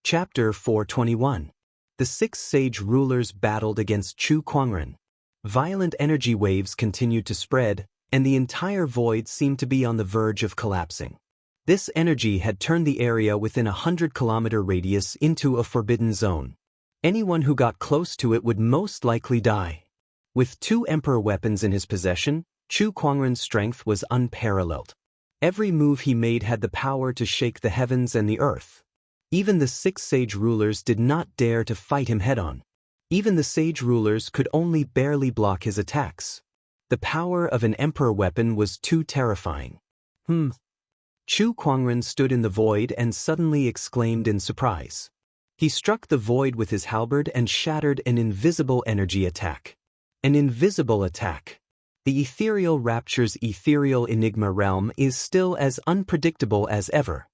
Chapter 421. The six sage rulers battled against Chu Kuangren. Violent energy waves continued to spread, and the entire void seemed to be on the verge of collapsing. This energy had turned the area within a 100-kilometer radius into a forbidden zone. Anyone who got close to it would most likely die. With two emperor weapons in his possession, Chu Kuangren's strength was unparalleled. Every move he made had the power to shake the heavens and the earth. Even the six sage rulers did not dare to fight him head-on. Even the sage rulers could only barely block his attacks. The power of an emperor weapon was too terrifying. Chu Kuangren stood in the void and suddenly exclaimed in surprise. He struck the void with his halberd and shattered an invisible energy attack. An invisible attack. The ethereal rapture's ethereal enigma realm is still as unpredictable as ever.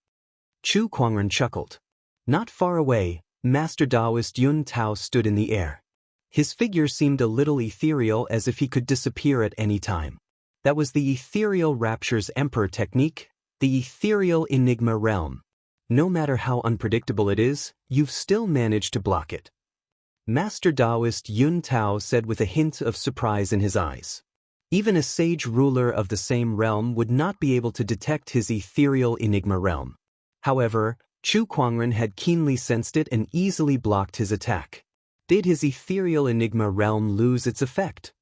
Chu Kuangren chuckled. Not far away, Master Taoist Yun Tao stood in the air. His figure seemed a little ethereal, as if he could disappear at any time. That was the ethereal rapture's emperor technique, the ethereal enigma realm. No matter how unpredictable it is, you've still managed to block it. Master Taoist Yun Tao said with a hint of surprise in his eyes. Even a sage ruler of the same realm would not be able to detect his ethereal enigma realm. However, Chu Kuangren had keenly sensed it and easily blocked his attack. Did his ethereal enigma realm lose its effect?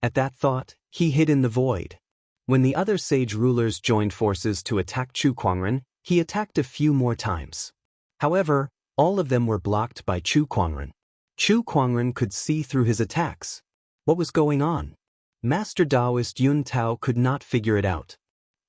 At that thought, he hid in the void. When the other sage rulers joined forces to attack Chu Kuangren, he attacked a few more times. However, all of them were blocked by Chu Kuangren. Chu Kuangren could see through his attacks. What was going on? Master Taoist Yun Tao could not figure it out.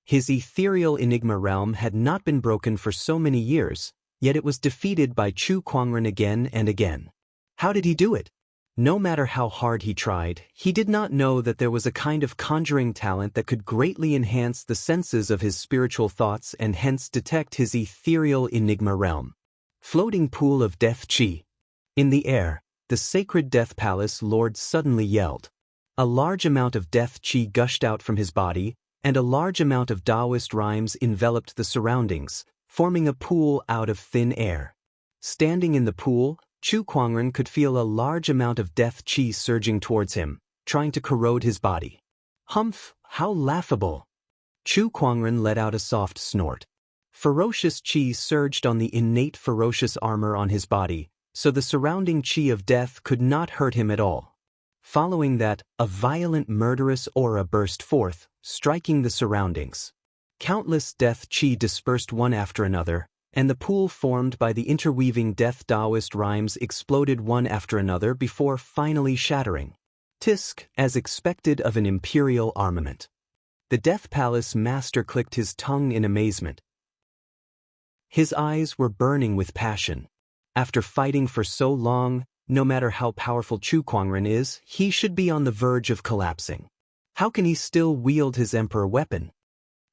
His ethereal enigma realm had not been broken for so many years, yet it was defeated by Chu Kuangren again and again. How did he do it? No matter how hard he tried, he did not know that there was a kind of conjuring talent that could greatly enhance the senses of his spiritual thoughts and hence detect his ethereal enigma realm. Floating pool of death chi. In the air, the sacred death palace lord suddenly yelled. A large amount of death chi gushed out from his body, and a large amount of Taoist rhymes enveloped the surroundings, forming a pool out of thin air. Standing in the pool, Chu Kuangren could feel a large amount of death chi surging towards him, trying to corrode his body. Humph, how laughable! Chu Kuangren let out a soft snort. Ferocious chi surged on the innate ferocious armor on his body, so the surrounding chi of death could not hurt him at all. Following that, a violent murderous aura burst forth, striking the surroundings. Countless death chi dispersed one after another, and the pool formed by the interweaving death Taoist rhymes exploded one after another before finally shattering. Tisk, as expected of an imperial armament. The Death Palace master clicked his tongue in amazement. His eyes were burning with passion. After fighting for so long, no matter how powerful Chu Kuangren is, he should be on the verge of collapsing. How can he still wield his emperor weapon?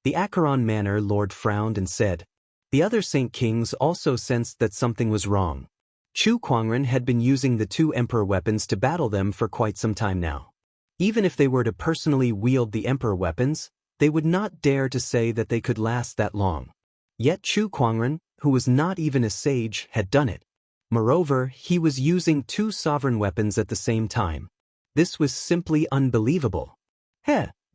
The Acheron Manor lord frowned and said. The other Saint Kings also sensed that something was wrong. Chu Kuangren had been using the two emperor weapons to battle them for quite some time now. Even if they were to personally wield the emperor weapons, they would not dare to say that they could last that long. Yet Chu Kuangren, who was not even a sage, had done it. Moreover, he was using two sovereign weapons at the same time. This was simply unbelievable.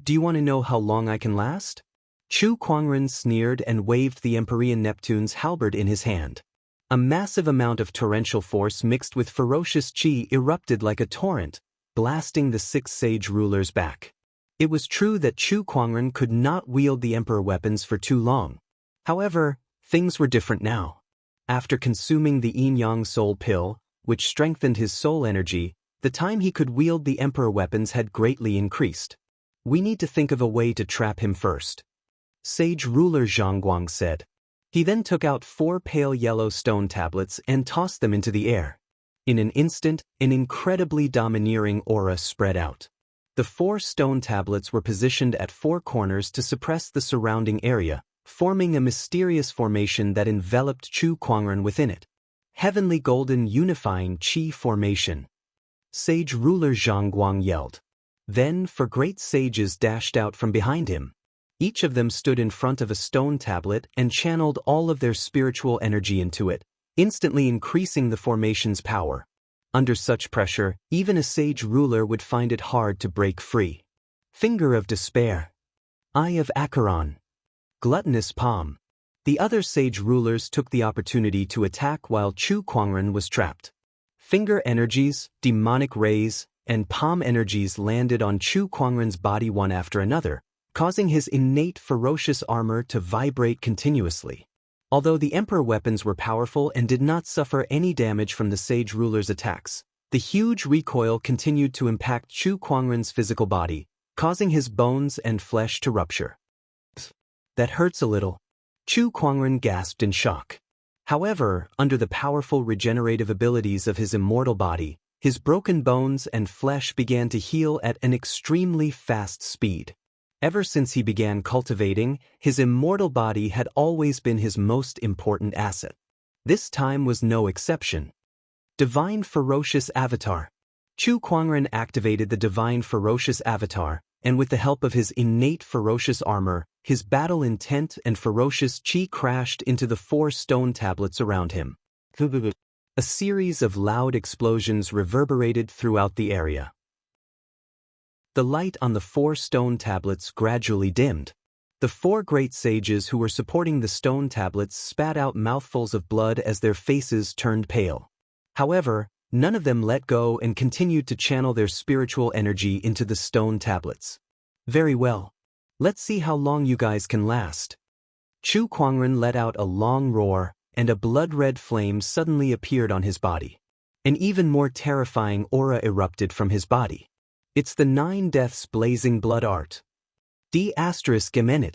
Do you want to know how long I can last? Chu Kuangren sneered and waved the Empyrean Neptune's halberd in his hand. A massive amount of torrential force mixed with ferocious chi erupted like a torrent, blasting the six sage rulers back. It was true that Chu Kuangren could not wield the emperor weapons for too long. However, things were different now. After consuming the yin-yang soul pill, which strengthened his soul energy, the time he could wield the emperor weapons had greatly increased. We need to think of a way to trap him first. Sage ruler Zhangguang said. He then took out 4 pale yellow stone tablets and tossed them into the air. In an instant, an incredibly domineering aura spread out. The 4 stone tablets were positioned at 4 corners to suppress the surrounding area, forming a mysterious formation that enveloped Chu Kuangren within it. Heavenly Golden Unifying Qi Formation. Sage ruler Zhangguang yelled. Then 4 great sages dashed out from behind him. Each of them stood in front of a stone tablet and channeled all of their spiritual energy into it, instantly increasing the formation's power. Under such pressure, even a sage ruler would find it hard to break free. Finger of Despair. Eye of Acheron. Gluttonous Palm. The other sage rulers took the opportunity to attack while Chu Kuangren was trapped. Finger energies, demonic rays, and palm energies landed on Chu Kuangren's body one after another, causing his innate ferocious armor to vibrate continuously. Although the Emperor weapons were powerful and did not suffer any damage from the sage ruler's attacks, the huge recoil continued to impact Chu Kuangren's physical body, causing his bones and flesh to rupture. That hurts a little. Chu Kuangren gasped in shock. However, under the powerful regenerative abilities of his immortal body, his broken bones and flesh began to heal at an extremely fast speed. Ever since he began cultivating, his immortal body had always been his most important asset. This time was no exception. Divine Ferocious Avatar. Chu Kuangren activated the Divine Ferocious Avatar, and with the help of his innate ferocious armor, his battle intent and ferocious chi crashed into the 4 stone tablets around him. A series of loud explosions reverberated throughout the area. The light on the 4 stone tablets gradually dimmed. The 4 great sages who were supporting the stone tablets spat out mouthfuls of blood as their faces turned pale. However, none of them let go and continued to channel their spiritual energy into the stone tablets. Very well. Let's see how long you guys can last. Chu Kuangren let out a long roar, and a blood-red flame suddenly appeared on his body. An even more terrifying aura erupted from his body. It's the 9 Deaths Blazing Blood Art. D*Geminit.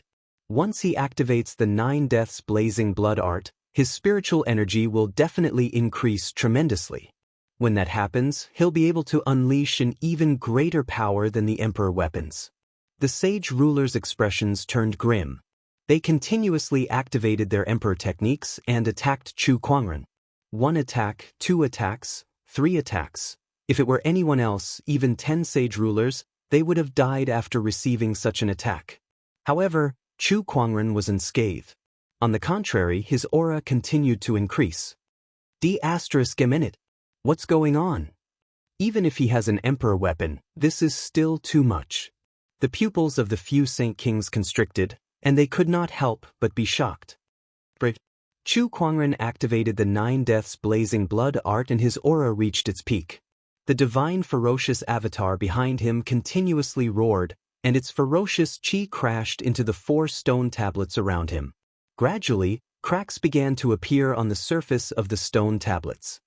Once he activates the 9 Deaths Blazing Blood Art, his spiritual energy will definitely increase tremendously. When that happens, he'll be able to unleash an even greater power than the Emperor weapons. The sage rulers' expressions turned grim. They continuously activated their Emperor techniques and attacked Chu Kuangren. 1 attack, 2 attacks, 3 attacks. If it were anyone else, even 10 sage rulers, they would have died after receiving such an attack. However, Chu Kuangren was unscathed. On the contrary, his aura continued to increase. D*Geminit. What's going on? Even if he has an Emperor weapon, this is still too much. The pupils of the few Saint Kings constricted, and they could not help but be shocked. Chu Kuangren activated the 9 Deaths Blazing Blood Art and his aura reached its peak. The divine ferocious avatar behind him continuously roared, and its ferocious chi crashed into the 4 stone tablets around him. Gradually, cracks began to appear on the surface of the stone tablets.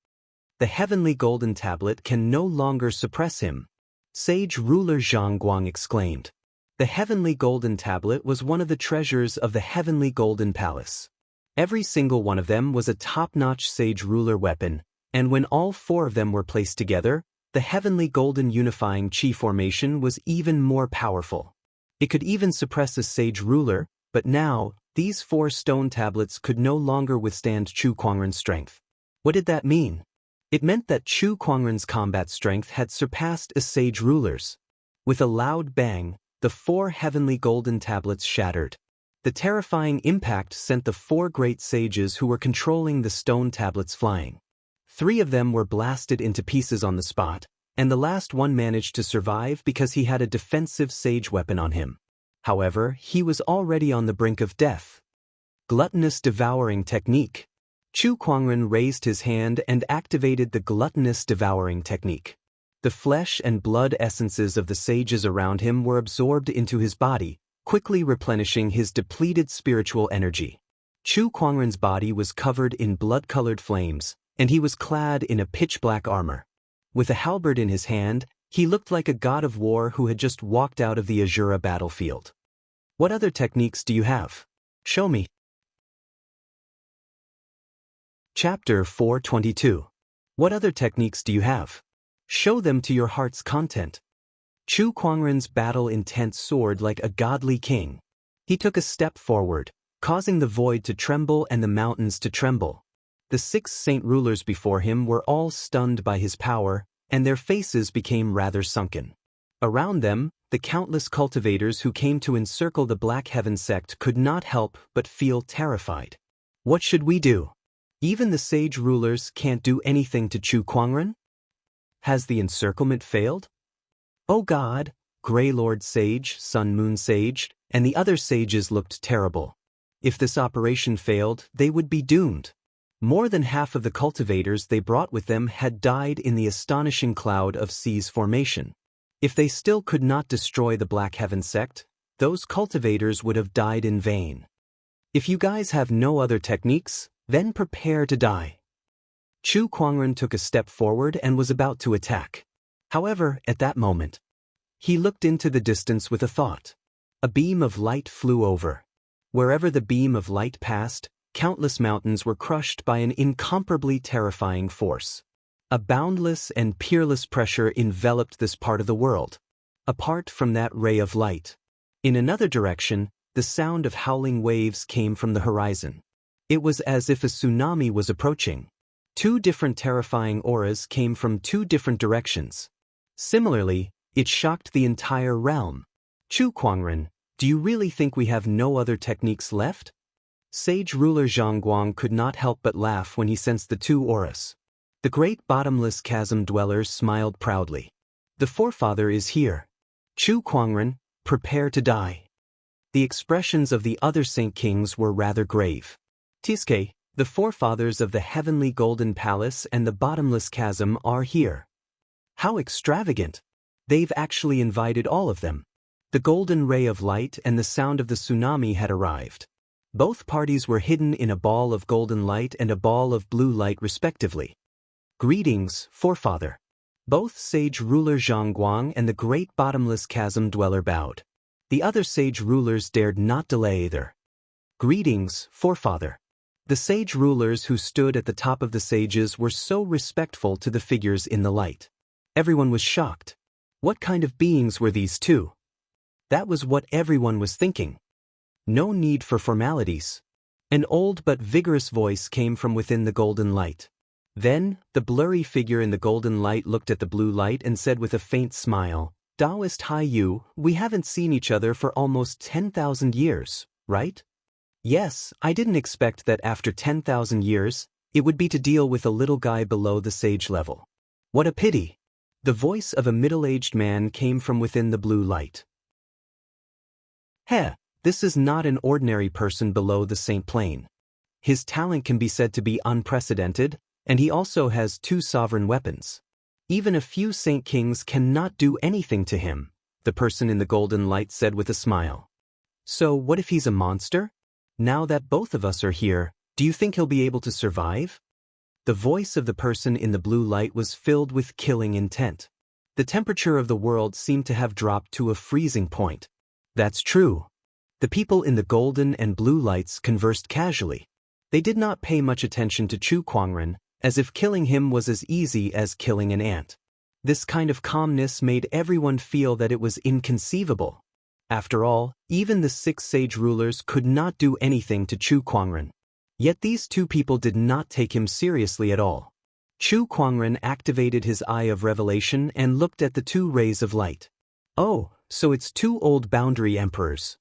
The heavenly golden tablet can no longer suppress him. Sage ruler Zhang Guang exclaimed. The heavenly golden tablet was one of the treasures of the heavenly golden palace. Every single one of them was a top-notch sage ruler weapon, and when all 4 of them were placed together, the heavenly golden unifying chi formation was even more powerful. It could even suppress a sage ruler, but now, these 4 stone tablets could no longer withstand Chu Kuangren's strength. What did that mean? It meant that Chu Kuangren's combat strength had surpassed a sage ruler's. With a loud bang, the 4 heavenly golden tablets shattered. The terrifying impact sent the 4 great sages who were controlling the stone tablets flying. 3 of them were blasted into pieces on the spot, and the last one managed to survive because he had a defensive sage weapon on him. However, he was already on the brink of death. Gluttonous Devouring Technique. Chu Kuangren raised his hand and activated the Gluttonous Devouring Technique. The flesh and blood essences of the sages around him were absorbed into his body, quickly replenishing his depleted spiritual energy. Chu Kuangren's body was covered in blood-colored flames, and he was clad in a pitch-black armor. With a halberd in his hand, he looked like a god of war who had just walked out of the Azura battlefield. What other techniques do you have? Show me. Chapter 422. What other techniques do you have? Show them to your heart's content. Chu Kuangren's battle intent soared like a godly king. He took a step forward, causing the void to tremble and the mountains to tremble. The 6 saint rulers before him were all stunned by his power, and their faces became rather sunken. Around them, the countless cultivators who came to encircle the Black Heaven sect could not help but feel terrified. What should we do? Even the sage rulers can't do anything to Chu Kuangren? Has the encirclement failed? Oh God, Grey Lord Sage, Sun Moon Sage, and the other sages looked terrible. If this operation failed, they would be doomed. More than half of the cultivators they brought with them had died in the astonishing cloud of seas formation. If they still could not destroy the Black Heaven sect, those cultivators would have died in vain. If you guys have no other techniques, then prepare to die. Chu Kuangren took a step forward and was about to attack. However, at that moment, he looked into the distance with a thought. A beam of light flew over. Wherever the beam of light passed, countless mountains were crushed by an incomparably terrifying force. A boundless and peerless pressure enveloped this part of the world. Apart from that ray of light, in another direction, the sound of howling waves came from the horizon. It was as if a tsunami was approaching. Two different terrifying auras came from two different directions. Similarly, it shocked the entire realm. Chu Kuangren, do you really think we have no other techniques left? Sage ruler Zhang Guang could not help but laugh when he sensed the two auras. The great bottomless chasm dwellers smiled proudly. The forefather is here. Chu Kuangren, prepare to die. The expressions of the other saint kings were rather grave. Tiske, the forefathers of the heavenly golden palace and the bottomless chasm are here. How extravagant! They've actually invited all of them. The golden ray of light and the sound of the tsunami had arrived. Both parties were hidden in a ball of golden light and a ball of blue light respectively. Greetings, forefather. Both sage ruler Zhang Guang and the great bottomless chasm dweller bowed. The other sage rulers dared not delay either. Greetings, forefather. The sage rulers who stood at the top of the sages were so respectful to the figures in the light. Everyone was shocked. What kind of beings were these two? That was what everyone was thinking. No need for formalities. An old but vigorous voice came from within the golden light. Then, the blurry figure in the golden light looked at the blue light and said with a faint smile, Taoist Hai Yu, we haven't seen each other for almost 10,000 years, right? Yes, I didn't expect that after 10,000 years, it would be to deal with a little guy below the sage level. What a pity. The voice of a middle-aged man came from within the blue light. Heh, this is not an ordinary person below the saint plane. His talent can be said to be unprecedented, and he also has two sovereign weapons. Even a few saint kings cannot do anything to him, the person in the golden light said with a smile. So what if he's a monster? Now that both of us are here, do you think he'll be able to survive? The voice of the person in the blue light was filled with killing intent. The temperature of the world seemed to have dropped to a freezing point. That's true. The people in the golden and blue lights conversed casually. They did not pay much attention to Chu Kuangren, as if killing him was as easy as killing an ant. This kind of calmness made everyone feel that it was inconceivable. After all, even the 6 sage rulers could not do anything to Chu Kuangren. Yet these two people did not take him seriously at all. Chu Kuangren activated his eye of revelation and looked at the two rays of light. Oh, so it's two old boundary emperors.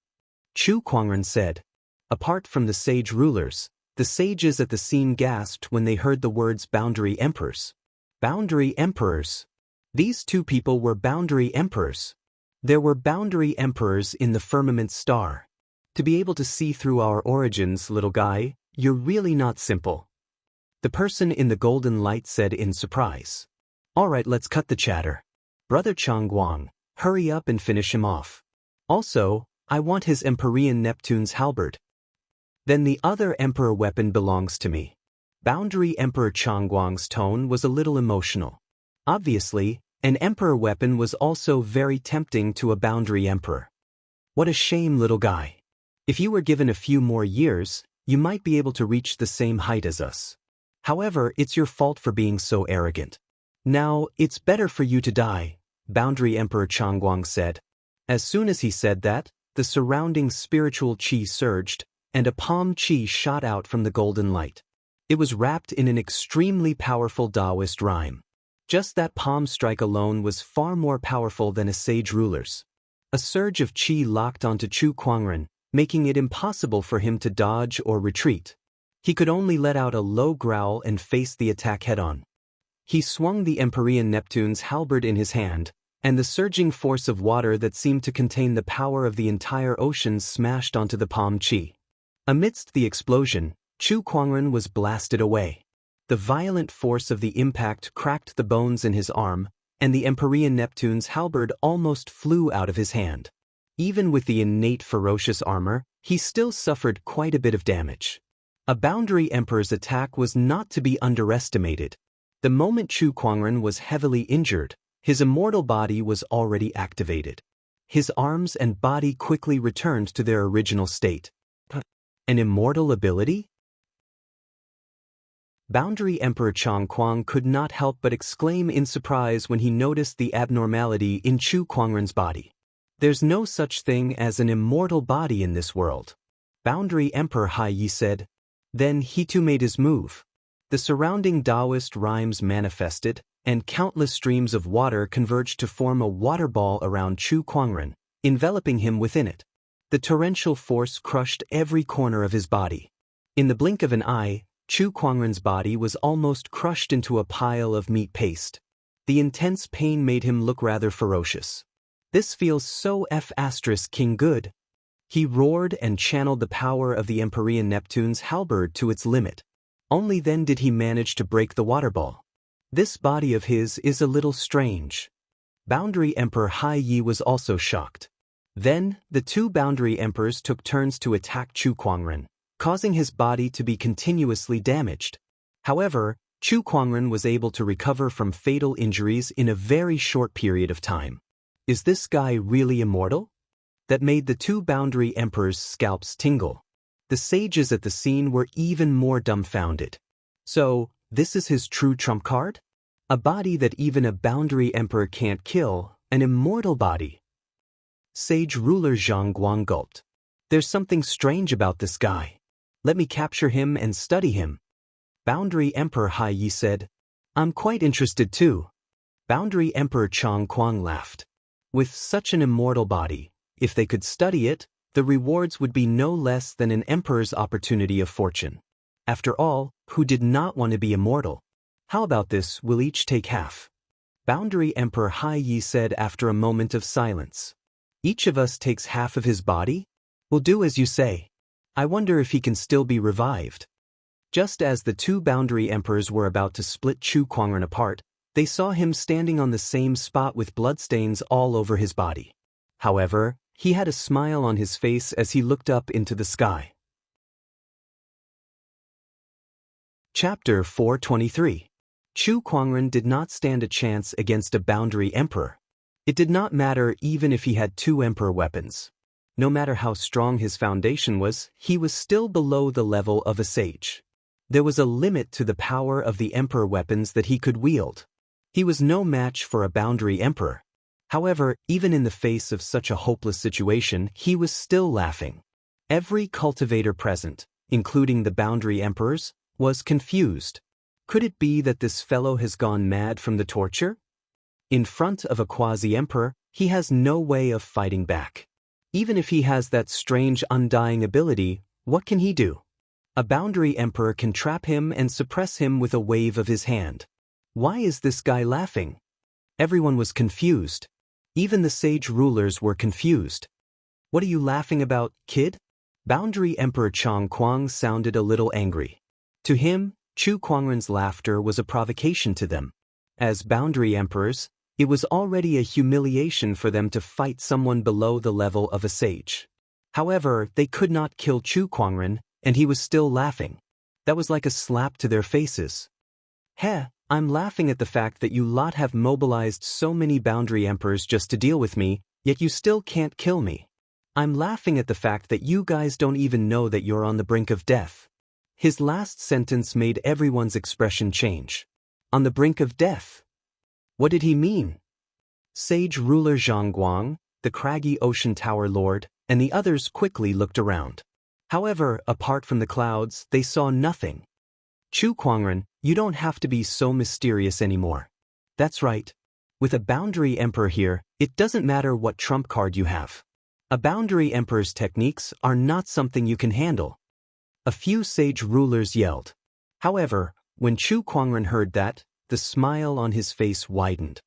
Chu Kuangren said. Apart from the sage rulers, the sages at the scene gasped when they heard the words boundary emperors. Boundary emperors. These two people were boundary emperors. There were boundary emperors in the firmament star. To be able to see through our origins, little guy, you're really not simple. The person in the golden light said in surprise. All right, let's cut the chatter. Brother Chang Guang, hurry up and finish him off. Also, I want his Empyrean Neptune's halberd. Then the other emperor weapon belongs to me. Boundary Emperor Chang Guang's tone was a little emotional. Obviously, an emperor weapon was also very tempting to a boundary emperor. What a shame, little guy. If you were given a few more years, you might be able to reach the same height as us. However, it's your fault for being so arrogant. Now, it's better for you to die, Boundary Emperor Chang Guang said. As soon as he said that, the surrounding spiritual qi surged, and a palm qi shot out from the golden light. It was wrapped in an extremely powerful Taoist rhyme. Just that palm strike alone was far more powerful than a sage ruler's. A surge of qi locked onto Chu Kuangren, making it impossible for him to dodge or retreat. He could only let out a low growl and face the attack head-on. He swung the Empyrean Neptune's halberd in his hand, and the surging force of water that seemed to contain the power of the entire ocean smashed onto the palm chi. Amidst the explosion, Chu Kuangren was blasted away. The violent force of the impact cracked the bones in his arm, and the Empyrean Neptune's halberd almost flew out of his hand. Even with the innate ferocious armor, he still suffered quite a bit of damage. A Boundary Emperor's attack was not to be underestimated. The moment Chu Kuangren was heavily injured, his immortal body was already activated. His arms and body quickly returned to their original state. An immortal ability? Boundary Emperor Chang Kuang could not help but exclaim in surprise when he noticed the abnormality in Chu Kuangren's body. There's no such thing as an immortal body in this world. Boundary Emperor Hai Yi said. Then he too made his move. The surrounding Taoist rhymes manifested, and countless streams of water converged to form a water ball around Chu Kuangren, enveloping him within it. The torrential force crushed every corner of his body. In the blink of an eye, Chu Kuangren's body was almost crushed into a pile of meat paste. The intense pain made him look rather ferocious. This feels so King good. He roared and channeled the power of the Empyrean Neptune's halberd to its limit. Only then did he manage to break the water ball. This body of his is a little strange. Boundary Emperor Hai Yi was also shocked. Then, the two Boundary Emperors took turns to attack Chu Kuangren, causing his body to be continuously damaged. However, Chu Kuangren was able to recover from fatal injuries in a very short period of time. Is this guy really immortal? That made the two Boundary Emperors' scalps tingle. The sages at the scene were even more dumbfounded. So, this is his true trump card? A body that even a Boundary Emperor can't kill, an immortal body. Sage ruler Zhang Guang gulped. There's something strange about this guy. Let me capture him and study him. Boundary Emperor Hai Yi said. I'm quite interested too. Boundary Emperor Chang Kuang laughed. With such an immortal body, if they could study it, the rewards would be no less than an emperor's opportunity of fortune. After all, who did not want to be immortal? How about this, we'll each take half. Boundary Emperor Hai Yi said after a moment of silence. Each of us takes half of his body? We'll do as you say. I wonder if he can still be revived. Just as the two Boundary Emperors were about to split Chu Kuangren apart, they saw him standing on the same spot with bloodstains all over his body. However, he had a smile on his face as he looked up into the sky. Chapter 423. Chu Kuangren did not stand a chance against a Boundary Emperor. It did not matter even if he had two Emperor weapons. No matter how strong his foundation was, he was still below the level of a sage. There was a limit to the power of the Emperor weapons that he could wield. He was no match for a Boundary Emperor. However, even in the face of such a hopeless situation, he was still laughing. Every cultivator present, including the Boundary Emperors, was confused. Could it be that this fellow has gone mad from the torture? In front of a quasi-emperor, he has no way of fighting back. Even if he has that strange undying ability, what can he do? A Boundary Emperor can trap him and suppress him with a wave of his hand. Why is this guy laughing? Everyone was confused. Even the sage rulers were confused. What are you laughing about, kid? Boundary Emperor Chang Kuang sounded a little angry. To him, Chu Kuangren's laughter was a provocation to them. As Boundary Emperors, it was already a humiliation for them to fight someone below the level of a sage. However, they could not kill Chu Kuangren, and he was still laughing. That was like a slap to their faces. Heh, I'm laughing at the fact that you lot have mobilized so many Boundary Emperors just to deal with me, yet you still can't kill me. I'm laughing at the fact that you guys don't even know that you're on the brink of death. His last sentence made everyone's expression change. On the brink of death. What did he mean? Sage ruler Zhang Guang, the craggy ocean tower lord, and the others quickly looked around. However, apart from the clouds, they saw nothing. Chu Kuangren, you don't have to be so mysterious anymore. That's right. With a Boundary Emperor here, it doesn't matter what trump card you have. A Boundary Emperor's techniques are not something you can handle. A few sage rulers yelled. However, when Chu Kuangren heard that, the smile on his face widened.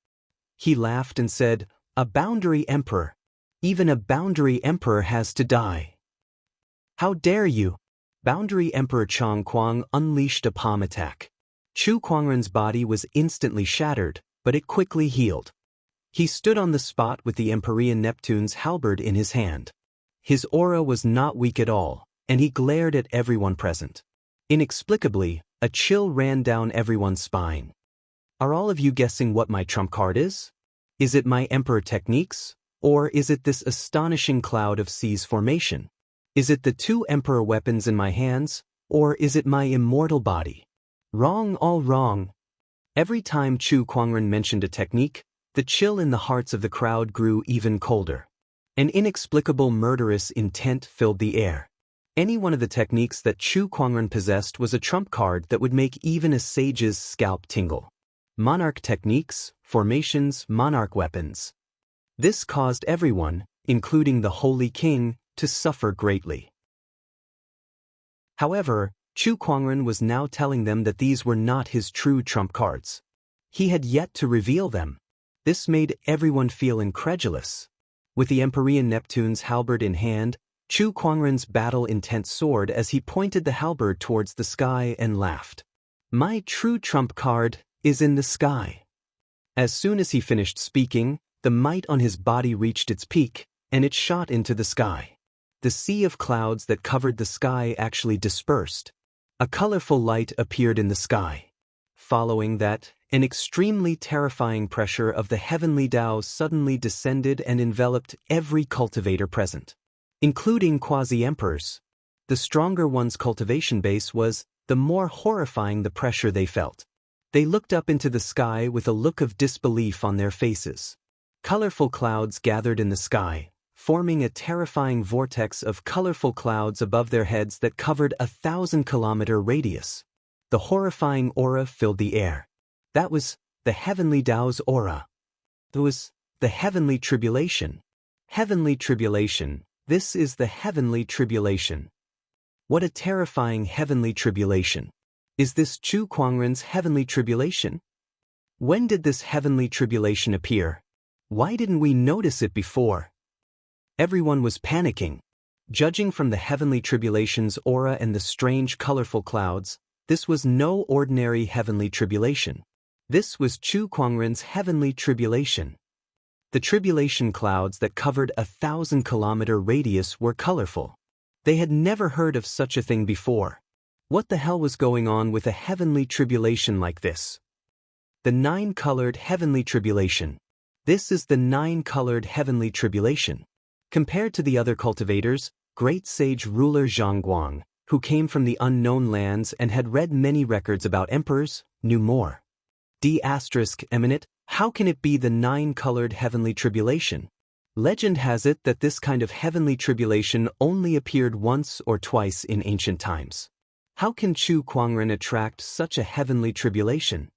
He laughed and said, "A boundary emperor. Even a boundary emperor has to die." "How dare you!" Boundary Emperor Chang Kuang unleashed a palm attack. Chu Kuangren's body was instantly shattered, but it quickly healed. He stood on the spot with the Empyrean Neptune's halberd in his hand. His aura was not weak at all, and he glared at everyone present. Inexplicably, a chill ran down everyone's spine. Are all of you guessing what my trump card is? Is it my Emperor techniques, or is it this astonishing cloud of seas formation? Is it the two Emperor weapons in my hands, or is it my immortal body? Wrong, all wrong. Every time Chu Kuangren mentioned a technique, the chill in the hearts of the crowd grew even colder. An inexplicable murderous intent filled the air. Any one of the techniques that Chu Kuangren possessed was a trump card that would make even a sage's scalp tingle. Monarch techniques, formations, monarch weapons. This caused everyone, including the Holy King, to suffer greatly. However, Chu Kuangren was now telling them that these were not his true trump cards. He had yet to reveal them. This made everyone feel incredulous. With the Empyrean Neptune's halberd in hand, Chu Kuangren's battle-intent soared as he pointed the halberd towards the sky and laughed. "My true trump card is in the sky." As soon as he finished speaking, the might on his body reached its peak, and it shot into the sky. The sea of clouds that covered the sky actually dispersed. A colorful light appeared in the sky. Following that, an extremely terrifying pressure of the heavenly Tao suddenly descended and enveloped every cultivator present, including quasi-emperors. The stronger one's cultivation base was, the more horrifying the pressure they felt. They looked up into the sky with a look of disbelief on their faces. Colorful clouds gathered in the sky, forming a terrifying vortex of colorful clouds above their heads that covered a 1,000-kilometer radius. The horrifying aura filled the air. That was the heavenly Tao's aura. It was the heavenly tribulation. Heavenly tribulation. This is the heavenly tribulation. What a terrifying heavenly tribulation. Is this Chu Kuangren's heavenly tribulation? When did this heavenly tribulation appear? Why didn't we notice it before? Everyone was panicking. Judging from the heavenly tribulation's aura and the strange colorful clouds, this was no ordinary heavenly tribulation. This was Chu Kuangren's heavenly tribulation. The tribulation clouds that covered a 1,000-kilometer radius were colorful. They had never heard of such a thing before. What the hell was going on with a heavenly tribulation like this? The 9-colored heavenly tribulation. This is the 9-colored heavenly tribulation. Compared to the other cultivators, great sage ruler Zhang Guang, who came from the unknown lands and had read many records about emperors, knew more. Eminent, how can it be the 9-colored heavenly tribulation? Legend has it that this kind of heavenly tribulation only appeared once or twice in ancient times. How can Chu Kuangren attract such a heavenly tribulation?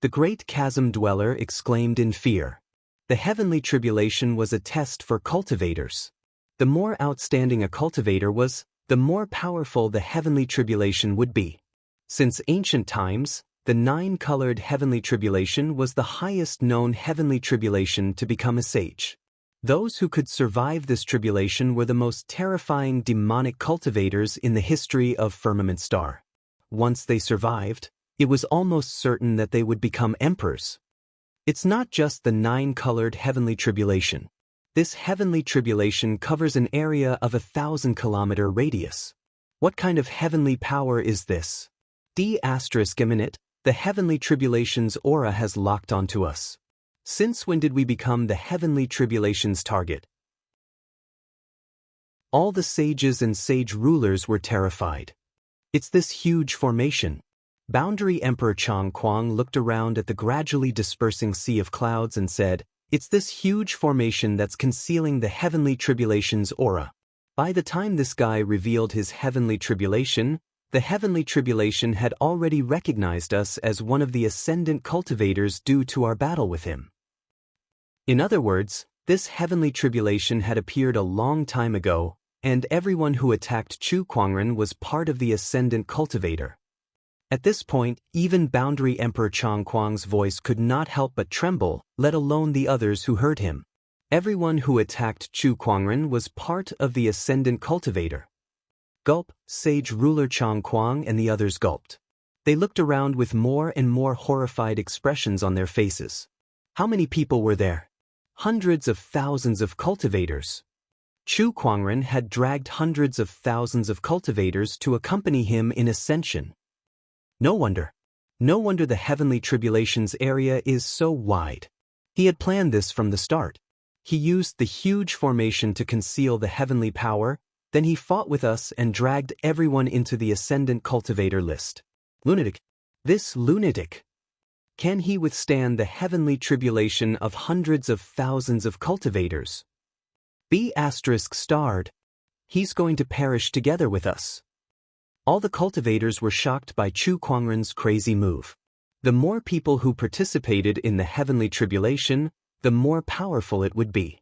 The great chasm dweller exclaimed in fear. The heavenly tribulation was a test for cultivators. The more outstanding a cultivator was, the more powerful the heavenly tribulation would be. Since ancient times, the 9-colored heavenly tribulation was the highest known heavenly tribulation to become a sage. Those who could survive this tribulation were the most terrifying demonic cultivators in the history of Firmament Star. Once they survived, it was almost certain that they would become emperors. It's not just the 9-colored heavenly tribulation. This heavenly tribulation covers an area of a 1,000-kilometer radius. What kind of heavenly power is this? Eminent, the heavenly tribulation's aura has locked onto us. Since when did we become the heavenly tribulation's target? All the sages and sage rulers were terrified. It's this huge formation. Boundary Emperor Chang Kuang looked around at the gradually dispersing sea of clouds and said, "It's this huge formation that's concealing the heavenly tribulation's aura." By the time this guy revealed his heavenly tribulation, the heavenly tribulation had already recognized us as one of the ascendant cultivators due to our battle with him. In other words, this heavenly tribulation had appeared a long time ago, and everyone who attacked Chu Kuangren was part of the Ascendant Cultivator. At this point, even Boundary Emperor Chang Kuang's voice could not help but tremble, let alone the others who heard him. Everyone who attacked Chu Kuangren was part of the Ascendant Cultivator. Gulp, Sage Ruler Chang Kuang and the others gulped. They looked around with more and more horrified expressions on their faces. How many people were there? Hundreds of thousands of cultivators. Chu Kuangren had dragged hundreds of thousands of cultivators to accompany him in ascension. No wonder. No wonder the heavenly tribulations area is so wide. He had planned this from the start. He used the huge formation to conceal the heavenly power, then he fought with us and dragged everyone into the Ascendant Cultivator list. Lunatic. This lunatic. Can he withstand the heavenly tribulation of hundreds of thousands of cultivators? B** starred. He's going to perish together with us. All the cultivators were shocked by Chu Kuangren's crazy move. The more people who participated in the heavenly tribulation, the more powerful it would be.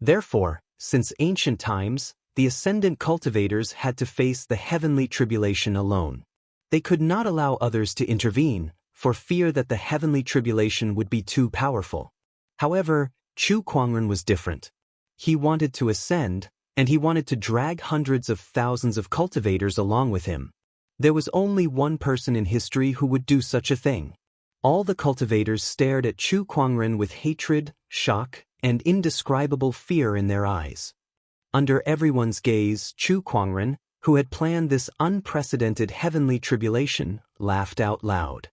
Therefore, since ancient times, the Ascendant Cultivators had to face the heavenly tribulation alone. They could not allow others to intervene, for fear that the heavenly tribulation would be too powerful. However, Chu Kuangren was different. He wanted to ascend, and he wanted to drag hundreds of thousands of cultivators along with him. There was only one person in history who would do such a thing. All the cultivators stared at Chu Kuangren with hatred, shock, and indescribable fear in their eyes. Under everyone's gaze, Chu Kuangren, who had planned this unprecedented heavenly tribulation, laughed out loud.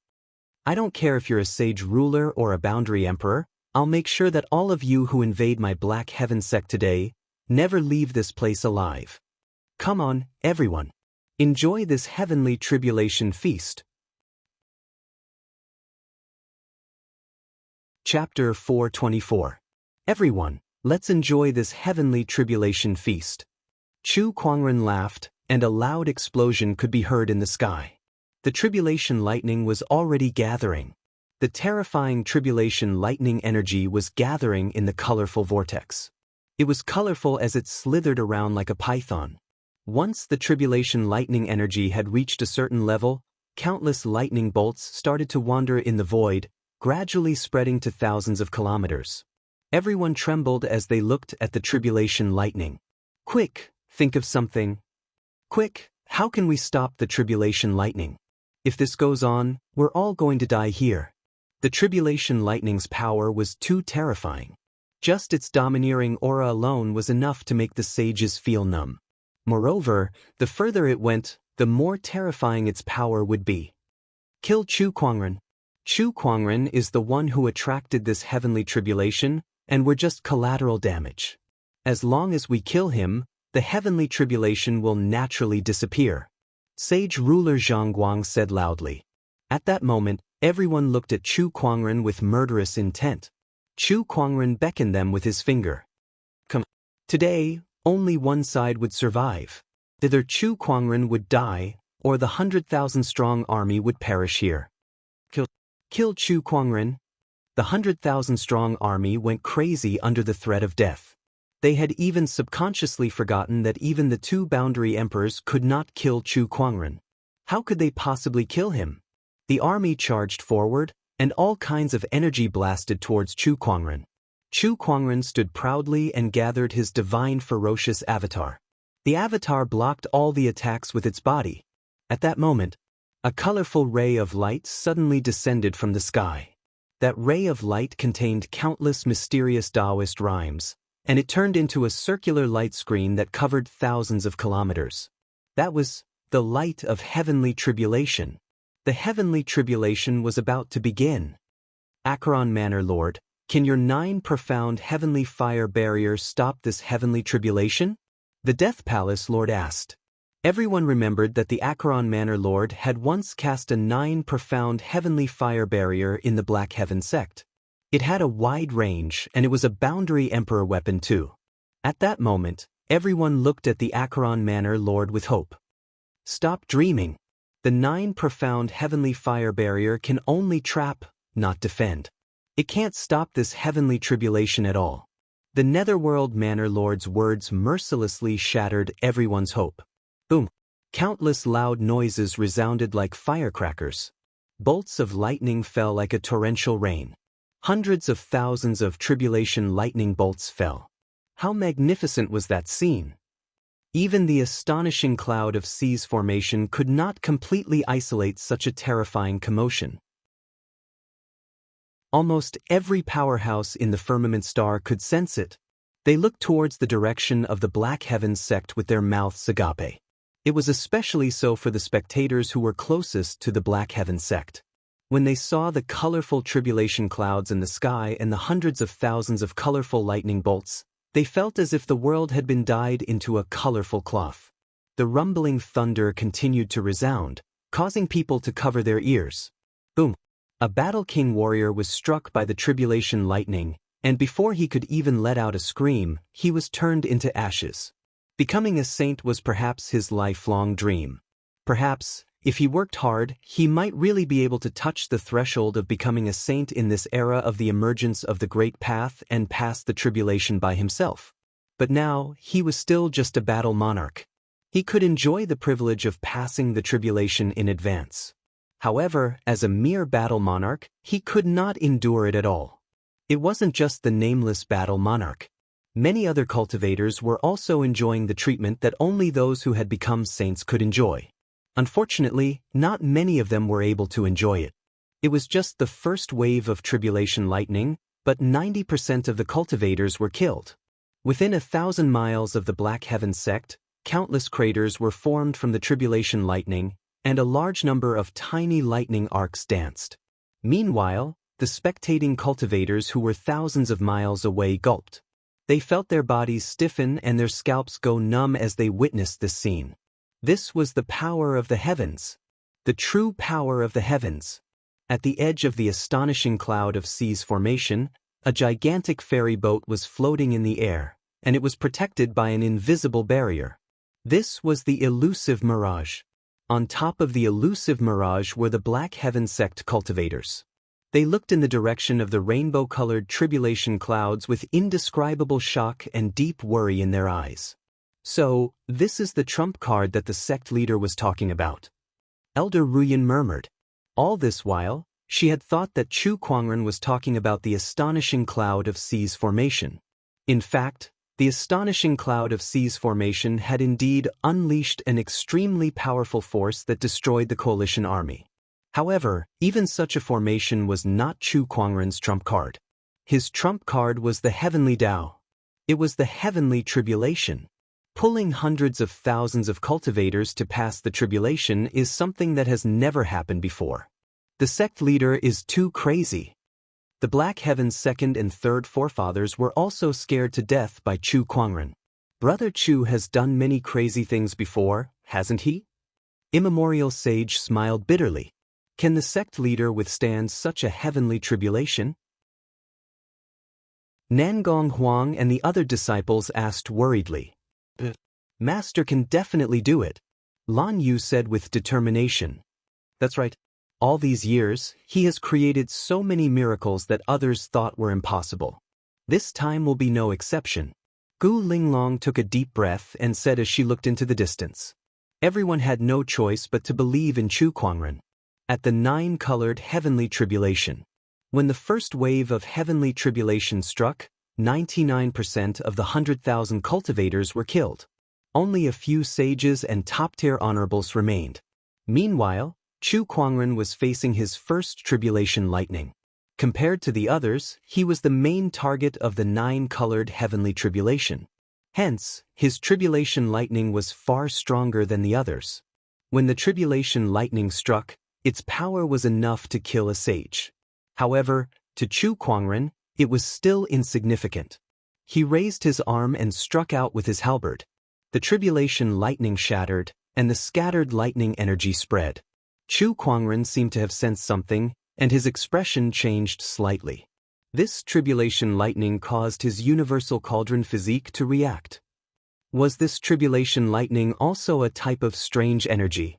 I don't care if you're a sage ruler or a boundary emperor, I'll make sure that all of you who invade my Black Heaven sect today never leave this place alive. Come on, everyone. Enjoy this heavenly tribulation feast. Chapter 424. Everyone, let's enjoy this heavenly tribulation feast. Chu Kuangren laughed, and a loud explosion could be heard in the sky. The tribulation lightning was already gathering. The terrifying tribulation lightning energy was gathering in the colorful vortex. It was colorful as it slithered around like a python. Once the tribulation lightning energy had reached a certain level, countless lightning bolts started to wander in the void, gradually spreading to thousands of kilometers. Everyone trembled as they looked at the tribulation lightning. Quick, think of something. Quick, how can we stop the tribulation lightning? If this goes on, we're all going to die here. The tribulation lightning's power was too terrifying. Just its domineering aura alone was enough to make the sages feel numb. Moreover, the further it went, the more terrifying its power would be. Kill Chu Kuangren. Chu Kuangren is the one who attracted this heavenly tribulation, and we're just collateral damage. As long as we kill him, the heavenly tribulation will naturally disappear. Sage ruler Zhang Guang said loudly. At that moment, everyone looked at Chu Kuangren with murderous intent. Chu Kuangren beckoned them with his finger. Come. Today, only one side would survive. Either Chu Kuangren would die, or the 100,000-strong army would perish here. Kill Chu Kuangren. The 100,000-strong army went crazy under the threat of death. They had even subconsciously forgotten that even the two boundary emperors could not kill Chu Kuangren. How could they possibly kill him? The army charged forward, and all kinds of energy blasted towards Chu Kuangren. Chu Kuangren stood proudly and gathered his divine ferocious avatar. The avatar blocked all the attacks with its body. At that moment, a colorful ray of light suddenly descended from the sky. That ray of light contained countless mysterious Taoist rhymes, and it turned into a circular light screen that covered thousands of kilometers. That was the light of heavenly tribulation. The heavenly tribulation was about to begin. Acheron Manor Lord, can your 9 profound heavenly fire barriers stop this heavenly tribulation? The Death Palace Lord asked. Everyone remembered that the Acheron Manor Lord had once cast a 9 profound heavenly fire barrier in the Black Heaven sect. It had a wide range, and it was a boundary emperor weapon too. At that moment, everyone looked at the Acheron Manor Lord with hope. Stop dreaming. The 9 profound heavenly fire barrier can only trap, not defend. It can't stop this heavenly tribulation at all. The Netherworld Manor Lord's words mercilessly shattered everyone's hope. Boom! Countless loud noises resounded like firecrackers. Bolts of lightning fell like a torrential rain. Hundreds of thousands of tribulation lightning bolts fell. How magnificent was that scene! Even the astonishing cloud of seas formation could not completely isolate such a terrifying commotion. Almost every powerhouse in the firmament star could sense it. They looked towards the direction of the Black Heavens sect with their mouths agape. It was especially so for the spectators who were closest to the Black Heaven sect. When they saw the colorful tribulation clouds in the sky and the hundreds of thousands of colorful lightning bolts, they felt as if the world had been dyed into a colorful cloth. The rumbling thunder continued to resound, causing people to cover their ears. Boom! A Battle King warrior was struck by the tribulation lightning, and before he could even let out a scream, he was turned into ashes. Becoming a saint was perhaps his lifelong dream. Perhaps, if he worked hard, he might really be able to touch the threshold of becoming a saint in this era of the emergence of the Great Path and pass the tribulation by himself. But now, he was still just a battle monarch. He could enjoy the privilege of passing the tribulation in advance. However, as a mere battle monarch, he could not endure it at all. It wasn't just the nameless battle monarch. Many other cultivators were also enjoying the treatment that only those who had become saints could enjoy. Unfortunately, not many of them were able to enjoy it. It was just the first wave of tribulation lightning, but 90% of the cultivators were killed. Within 1,000 miles of the Black Heaven sect, countless craters were formed from the tribulation lightning, and a large number of tiny lightning arcs danced. Meanwhile, the spectating cultivators who were thousands of miles away gulped. They felt their bodies stiffen and their scalps go numb as they witnessed this scene. This was the power of the heavens. The true power of the heavens. At the edge of the astonishing cloud of seas formation, a gigantic ferry boat was floating in the air, and it was protected by an invisible barrier. This was the elusive mirage. On top of the elusive mirage were the Black Heaven sect cultivators. They looked in the direction of the rainbow-colored tribulation clouds with indescribable shock and deep worry in their eyes. So, this is the trump card that the sect leader was talking about. Elder Ruyan murmured. All this while, she had thought that Chu Kuangren was talking about the astonishing cloud of seas formation. In fact, the astonishing cloud of seas formation had indeed unleashed an extremely powerful force that destroyed the coalition army. However, even such a formation was not Chu Kuangren's trump card. His trump card was the heavenly Tao. It was the heavenly tribulation. Pulling hundreds of thousands of cultivators to pass the tribulation is something that has never happened before. The sect leader is too crazy. The Black Heaven's second and third forefathers were also scared to death by Chu Kuangren. Brother Chu has done many crazy things before, hasn't he? Immemorial Sage smiled bitterly. Can the sect leader withstand such a heavenly tribulation? Nangong Huang and the other disciples asked worriedly. Master can definitely do it, Lan Yu said with determination. That's right. All these years, he has created so many miracles that others thought were impossible. This time will be no exception. Gu Linglong took a deep breath and said as she looked into the distance. Everyone had no choice but to believe in Chu Kuangren. At the nine-colored heavenly tribulation. When the first wave of heavenly tribulation struck, 99% of the 100,000 cultivators were killed. Only a few sages and top-tier honorables remained. Meanwhile, Chu Kuangren was facing his first tribulation lightning. Compared to the others, he was the main target of the nine-colored heavenly tribulation. Hence, his tribulation lightning was far stronger than the others. When the tribulation lightning struck, its power was enough to kill a sage. However, to Chu Kuangren, it was still insignificant. He raised his arm and struck out with his halberd. The tribulation lightning shattered, and the scattered lightning energy spread. Chu Kuangren seemed to have sensed something, and his expression changed slightly. This tribulation lightning caused his universal cauldron physique to react. Was this tribulation lightning also a type of strange energy?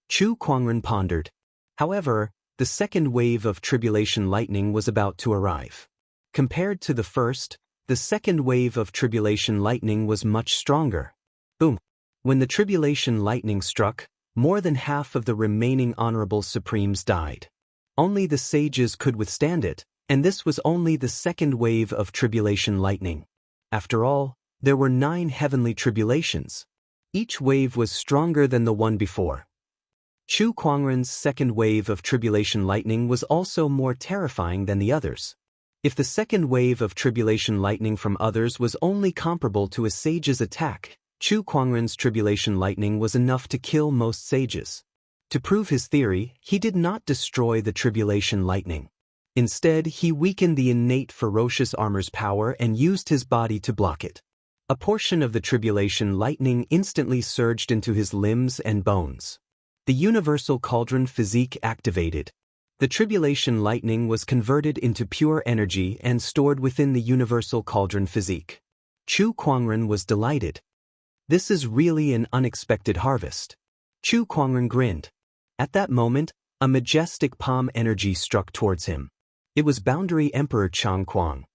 Chu Kuangren pondered. However, the second wave of tribulation lightning was about to arrive. Compared to the first, the second wave of tribulation lightning was much stronger. Boom! When the tribulation lightning struck, more than half of the remaining honorable supremes died. Only the sages could withstand it, and this was only the second wave of tribulation lightning. After all, there were 9 heavenly tribulations. Each wave was stronger than the one before. Chu Kuangren's second wave of tribulation lightning was also more terrifying than the others. If the second wave of tribulation lightning from others was only comparable to a sage's attack, Chu Kuangren's tribulation lightning was enough to kill most sages. To prove his theory, he did not destroy the tribulation lightning. Instead, he weakened the innate ferocious armor's power and used his body to block it. A portion of the tribulation lightning instantly surged into his limbs and bones. The universal cauldron physique activated. The tribulation lightning was converted into pure energy and stored within the universal cauldron physique. Chu Kuangren was delighted. This is really an unexpected harvest. Chu Kuangren grinned. At that moment, a majestic palm energy struck towards him. It was Boundary Emperor Chang Kuang.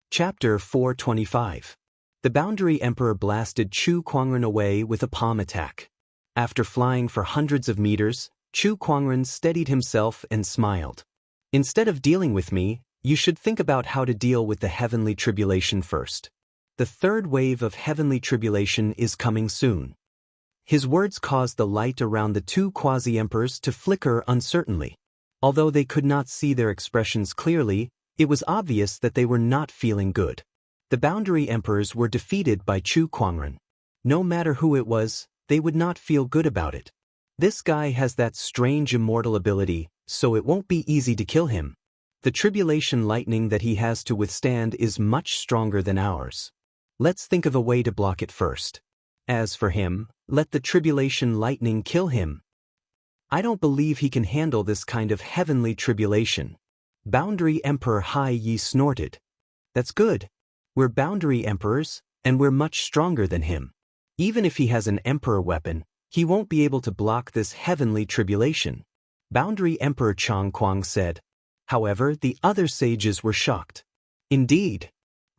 Chapter 425. The Boundary Emperor blasted Chu Kuangren away with a palm attack. After flying for hundreds of meters, Chu Kuangren steadied himself and smiled. Instead of dealing with me, you should think about how to deal with the heavenly tribulation first. The third wave of heavenly tribulation is coming soon. His words caused the light around the 2 quasi-emperors to flicker uncertainly. Although they could not see their expressions clearly, it was obvious that they were not feeling good. The Boundary Emperors were defeated by Chu Kuangren. No matter who it was, they would not feel good about it. This guy has that strange immortal ability, so it won't be easy to kill him. The tribulation lightning that he has to withstand is much stronger than ours. Let's think of a way to block it first. As for him, let the tribulation lightning kill him. I don't believe he can handle this kind of heavenly tribulation. Boundary Emperor Hai Yi snorted. That's good. We're Boundary Emperors, and we're much stronger than him. Even if he has an Emperor weapon, he won't be able to block this heavenly tribulation. Boundary Emperor Chang Kuang said. However, the other sages were shocked. Indeed,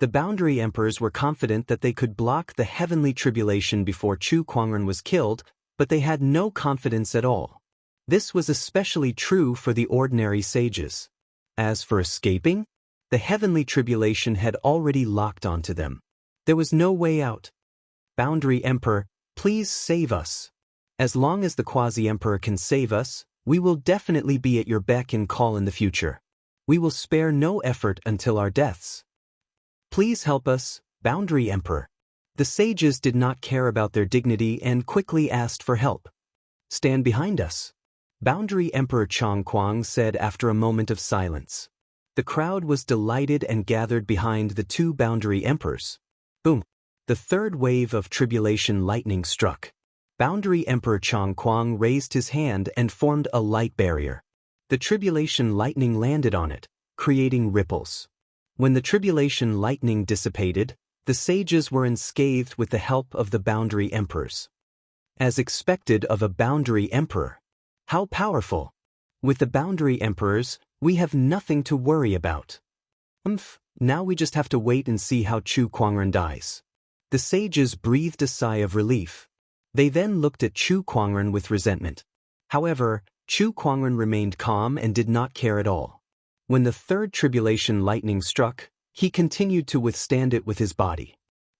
the Boundary Emperors were confident that they could block the heavenly tribulation before Chu Kuangren was killed, but they had no confidence at all. This was especially true for the ordinary sages. As for escaping, the heavenly tribulation had already locked onto them. There was no way out. Boundary Emperor, please save us. As long as the Quasi-Emperor can save us, we will definitely be at your beck and call in the future. We will spare no effort until our deaths. Please help us, Boundary Emperor. The sages did not care about their dignity and quickly asked for help. Stand behind us. Boundary Emperor Chang Kuang said after a moment of silence. The crowd was delighted and gathered behind the 2 Boundary Emperors. Boom! The third wave of tribulation lightning struck. Boundary Emperor Chang Kuang raised his hand and formed a light barrier. The tribulation lightning landed on it, creating ripples. When the tribulation lightning dissipated, the sages were unscathed with the help of the Boundary Emperors. As expected of a Boundary Emperor. How powerful! With the Boundary Emperors, we have nothing to worry about. Now we just have to wait and see how Chu Kuangren dies. The sages breathed a sigh of relief. They then looked at Chu Kuangren with resentment. However, Chu Kuangren remained calm and did not care at all. When the third tribulation lightning struck, he continued to withstand it with his body.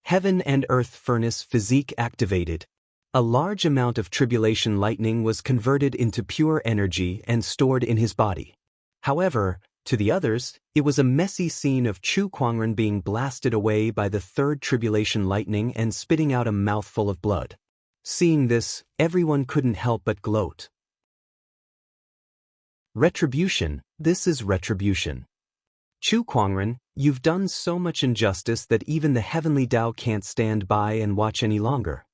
Heaven and earth furnace physique activated. A large amount of tribulation lightning was converted into pure energy and stored in his body. However, to the others, it was a messy scene of Chu Kuangren being blasted away by the third tribulation lightning and spitting out a mouthful of blood. Seeing this, everyone couldn't help but gloat. Retribution, this is retribution. Chu Kuangren, you've done so much injustice that even the heavenly Tao can't stand by and watch any longer.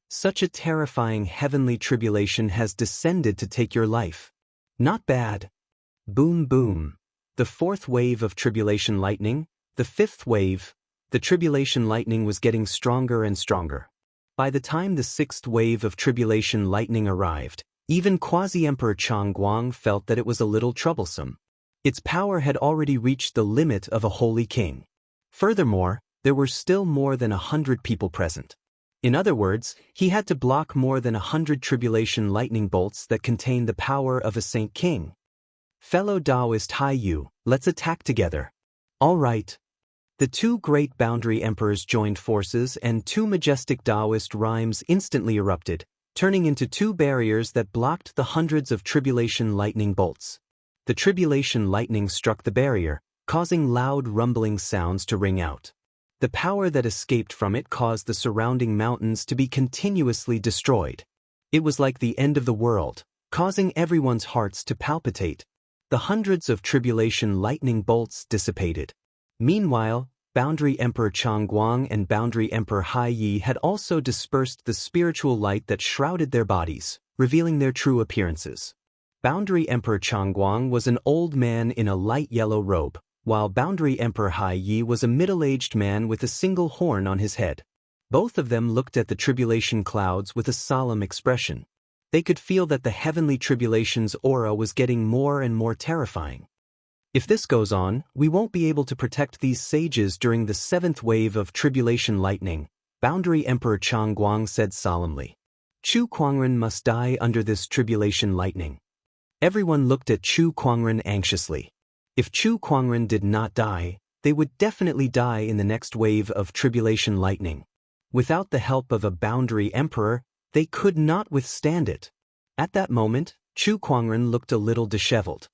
Such a terrifying heavenly tribulation has descended to take your life. Not bad. Boom boom. The fourth wave of tribulation lightning, the fifth wave, the tribulation lightning was getting stronger and stronger. By the time the sixth wave of tribulation lightning arrived, even Quasi-Emperor Chang Guang felt that it was a little troublesome. Its power had already reached the limit of a holy king. Furthermore, there were still more than 100 people present. In other words, he had to block more than 100 tribulation lightning bolts that contain the power of a saint king. Fellow Taoist Hai Yu, let's attack together. All right. The two great boundary emperors joined forces and two majestic Taoist rhymes instantly erupted, turning into two barriers that blocked the hundreds of tribulation lightning bolts. The tribulation lightning struck the barrier, causing loud rumbling sounds to ring out. The power that escaped from it caused the surrounding mountains to be continuously destroyed. It was like the end of the world, causing everyone's hearts to palpitate. The hundreds of tribulation lightning bolts dissipated. Meanwhile, Boundary Emperor Changguang and Boundary Emperor Hai Yi had also dispersed the spiritual light that shrouded their bodies, revealing their true appearances. Boundary Emperor Changguang was an old man in a light yellow robe, while Boundary Emperor Hai Yi was a middle-aged man with a single horn on his head. Both of them looked at the tribulation clouds with a solemn expression. They could feel that the heavenly tribulation's aura was getting more and more terrifying. If this goes on, we won't be able to protect these sages during the 7th wave of tribulation lightning, Boundary Emperor Changguang said solemnly. Chu Kuangren must die under this tribulation lightning. Everyone looked at Chu Kuangren anxiously. If Chu Kuangren did not die, they would definitely die in the next wave of tribulation lightning. Without the help of a boundary emperor, they could not withstand it. At that moment, Chu Kuangren looked a little disheveled.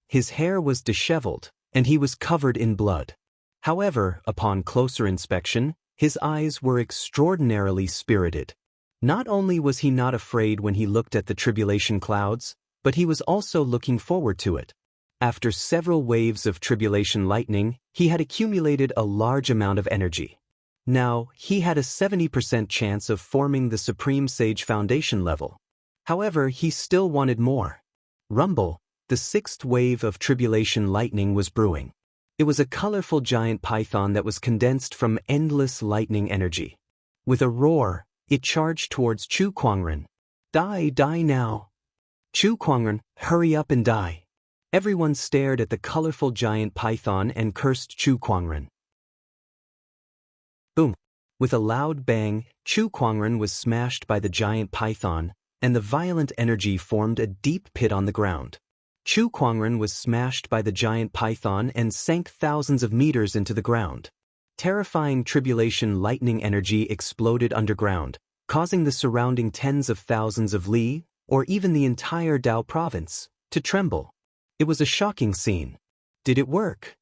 His hair was disheveled, and he was covered in blood. However, upon closer inspection, his eyes were extraordinarily spirited. Not only was he not afraid when he looked at the tribulation clouds, but he was also looking forward to it. After several waves of tribulation lightning, he had accumulated a large amount of energy. Now, he had a 70% chance of forming the Supreme Sage Foundation level. However, he still wanted more. Rumble, the 6th wave of tribulation lightning was brewing. It was a colorful giant python that was condensed from endless lightning energy. With a roar, it charged towards Chu Kuangren. Die now. Chu Kuangren, hurry up and die. Everyone stared at the colorful giant python and cursed Chu Kuangren. Boom! With a loud bang, Chu Kuangren was smashed by the giant python, and the violent energy formed a deep pit on the ground. Chu Kuangren was smashed by the giant python and sank thousands of meters into the ground. Terrifying tribulation lightning energy exploded underground, causing the surrounding tens of thousands of li, or even the entire Dao province, to tremble. It was a shocking scene. Did it work?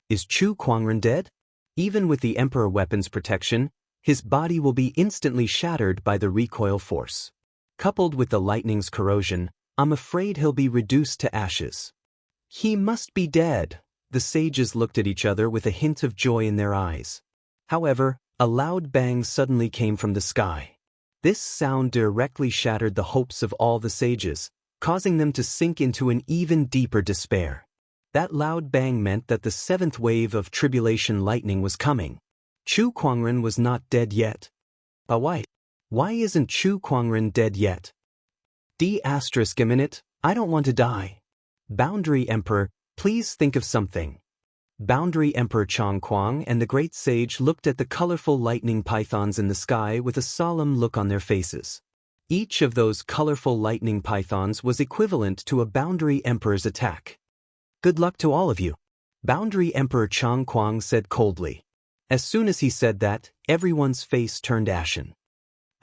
Is Chu Kuangren dead? Even with the Emperor weapon's protection, his body will be instantly shattered by the recoil force. Coupled with the lightning's corrosion, I'm afraid he'll be reduced to ashes. He must be dead. The sages looked at each other with a hint of joy in their eyes. However, a loud bang suddenly came from the sky. This sound directly shattered the hopes of all the sages, causing them to sink into an even deeper despair. That loud bang meant that the 7th wave of tribulation lightning was coming. Chu Kuangren was not dead yet. But why? Why isn't Chu Kuangren dead yet? A minute, I don't want to die. Boundary Emperor, please think of something. Boundary Emperor Changguang and the great sage looked at the colorful lightning pythons in the sky with a solemn look on their faces. Each of those colorful lightning pythons was equivalent to a Boundary Emperor's attack. Good luck to all of you. Boundary Emperor Changguang said coldly. As soon as he said that, everyone's face turned ashen.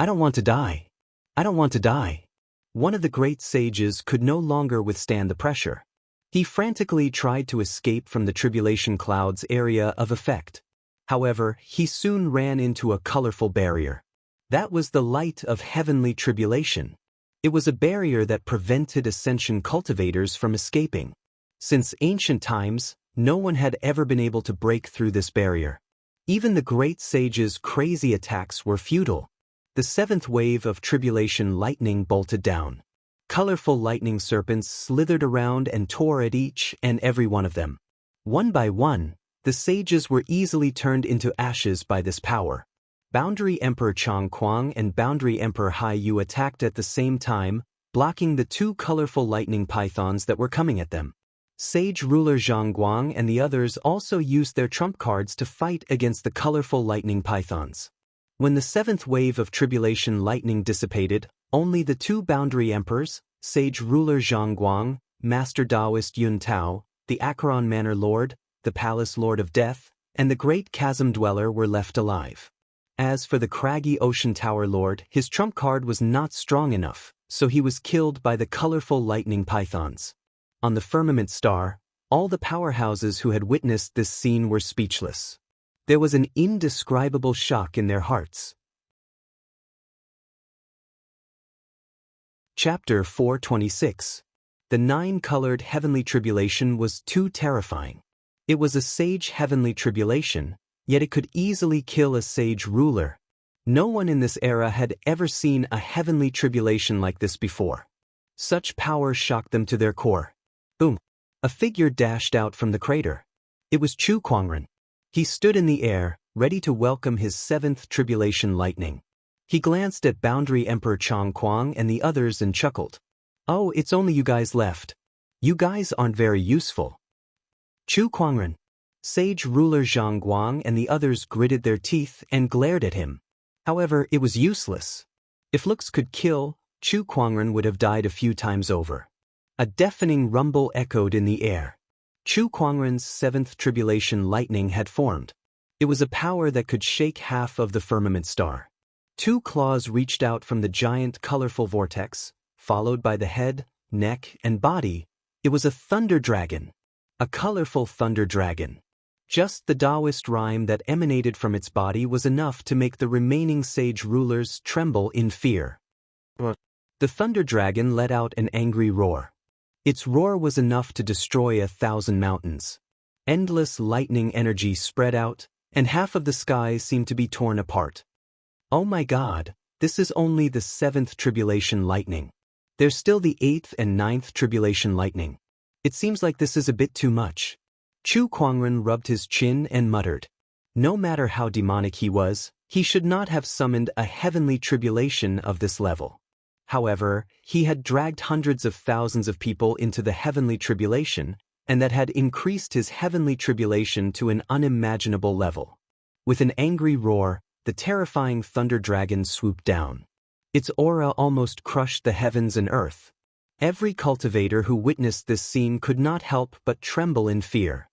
I don't want to die. I don't want to die. One of the great sages could no longer withstand the pressure. He frantically tried to escape from the tribulation cloud's area of effect. However, he soon ran into a colorful barrier. That was the light of heavenly tribulation. It was a barrier that prevented ascension cultivators from escaping. Since ancient times, no one had ever been able to break through this barrier. Even the great sage's crazy attacks were futile. The 7th wave of tribulation lightning bolted down. Colorful lightning serpents slithered around and tore at each and every one of them. One by one, the sages were easily turned into ashes by this power. Boundary Emperor Changguang and Boundary Emperor Hai Yu attacked at the same time, blocking the two colorful lightning pythons that were coming at them. Sage ruler Zhangguang and the others also used their trump cards to fight against the colorful lightning pythons. When the seventh wave of tribulation lightning dissipated, only the two boundary emperors, Sage ruler Zhangguang, Master Taoist Yun Tao, the Acheron Manor Lord, the Palace Lord of Death, and the Great Chasm Dweller were left alive. As for the craggy Ocean Tower Lord, his trump card was not strong enough, so he was killed by the colorful lightning pythons. On the firmament star, all the powerhouses who had witnessed this scene were speechless. There was an indescribable shock in their hearts. Chapter 426. The nine-colored heavenly tribulation was too terrifying. It was a sage heavenly tribulation, yet it could easily kill a sage ruler. No one in this era had ever seen a heavenly tribulation like this before. Such power shocked them to their core. Boom! A figure dashed out from the crater. It was Chu Kuangren. He stood in the air, ready to welcome his seventh tribulation lightning. He glanced at Boundary Emperor Chang Kuang and the others and chuckled. "Oh, it's only you guys left. You guys aren't very useful." Chu Kuangren, Sage ruler Zhang Guang and the others gritted their teeth and glared at him. However, it was useless. If looks could kill, Chu Kuangren would have died a few times over. A deafening rumble echoed in the air. Chu Kuangren's seventh tribulation lightning had formed. It was a power that could shake half of the firmament star. Two claws reached out from the giant colorful vortex, followed by the head, neck, and body. It was a thunder dragon. A colorful thunder dragon. Just the Taoist rhyme that emanated from its body was enough to make the remaining sage rulers tremble in fear. The thunder dragon let out an angry roar. Its roar was enough to destroy 1,000 mountains. Endless lightning energy spread out, and half of the sky seemed to be torn apart. Oh my God, this is only the seventh tribulation lightning. There's still the eighth and ninth tribulation lightning. It seems like this is a bit too much. Chu Kuangren rubbed his chin and muttered. No matter how demonic he was, he should not have summoned a heavenly tribulation of this level. However, he had dragged hundreds of thousands of people into the heavenly tribulation, and that had increased his heavenly tribulation to an unimaginable level. With an angry roar, the terrifying thunder dragon swooped down. Its aura almost crushed the heavens and earth. Every cultivator who witnessed this scene could not help but tremble in fear.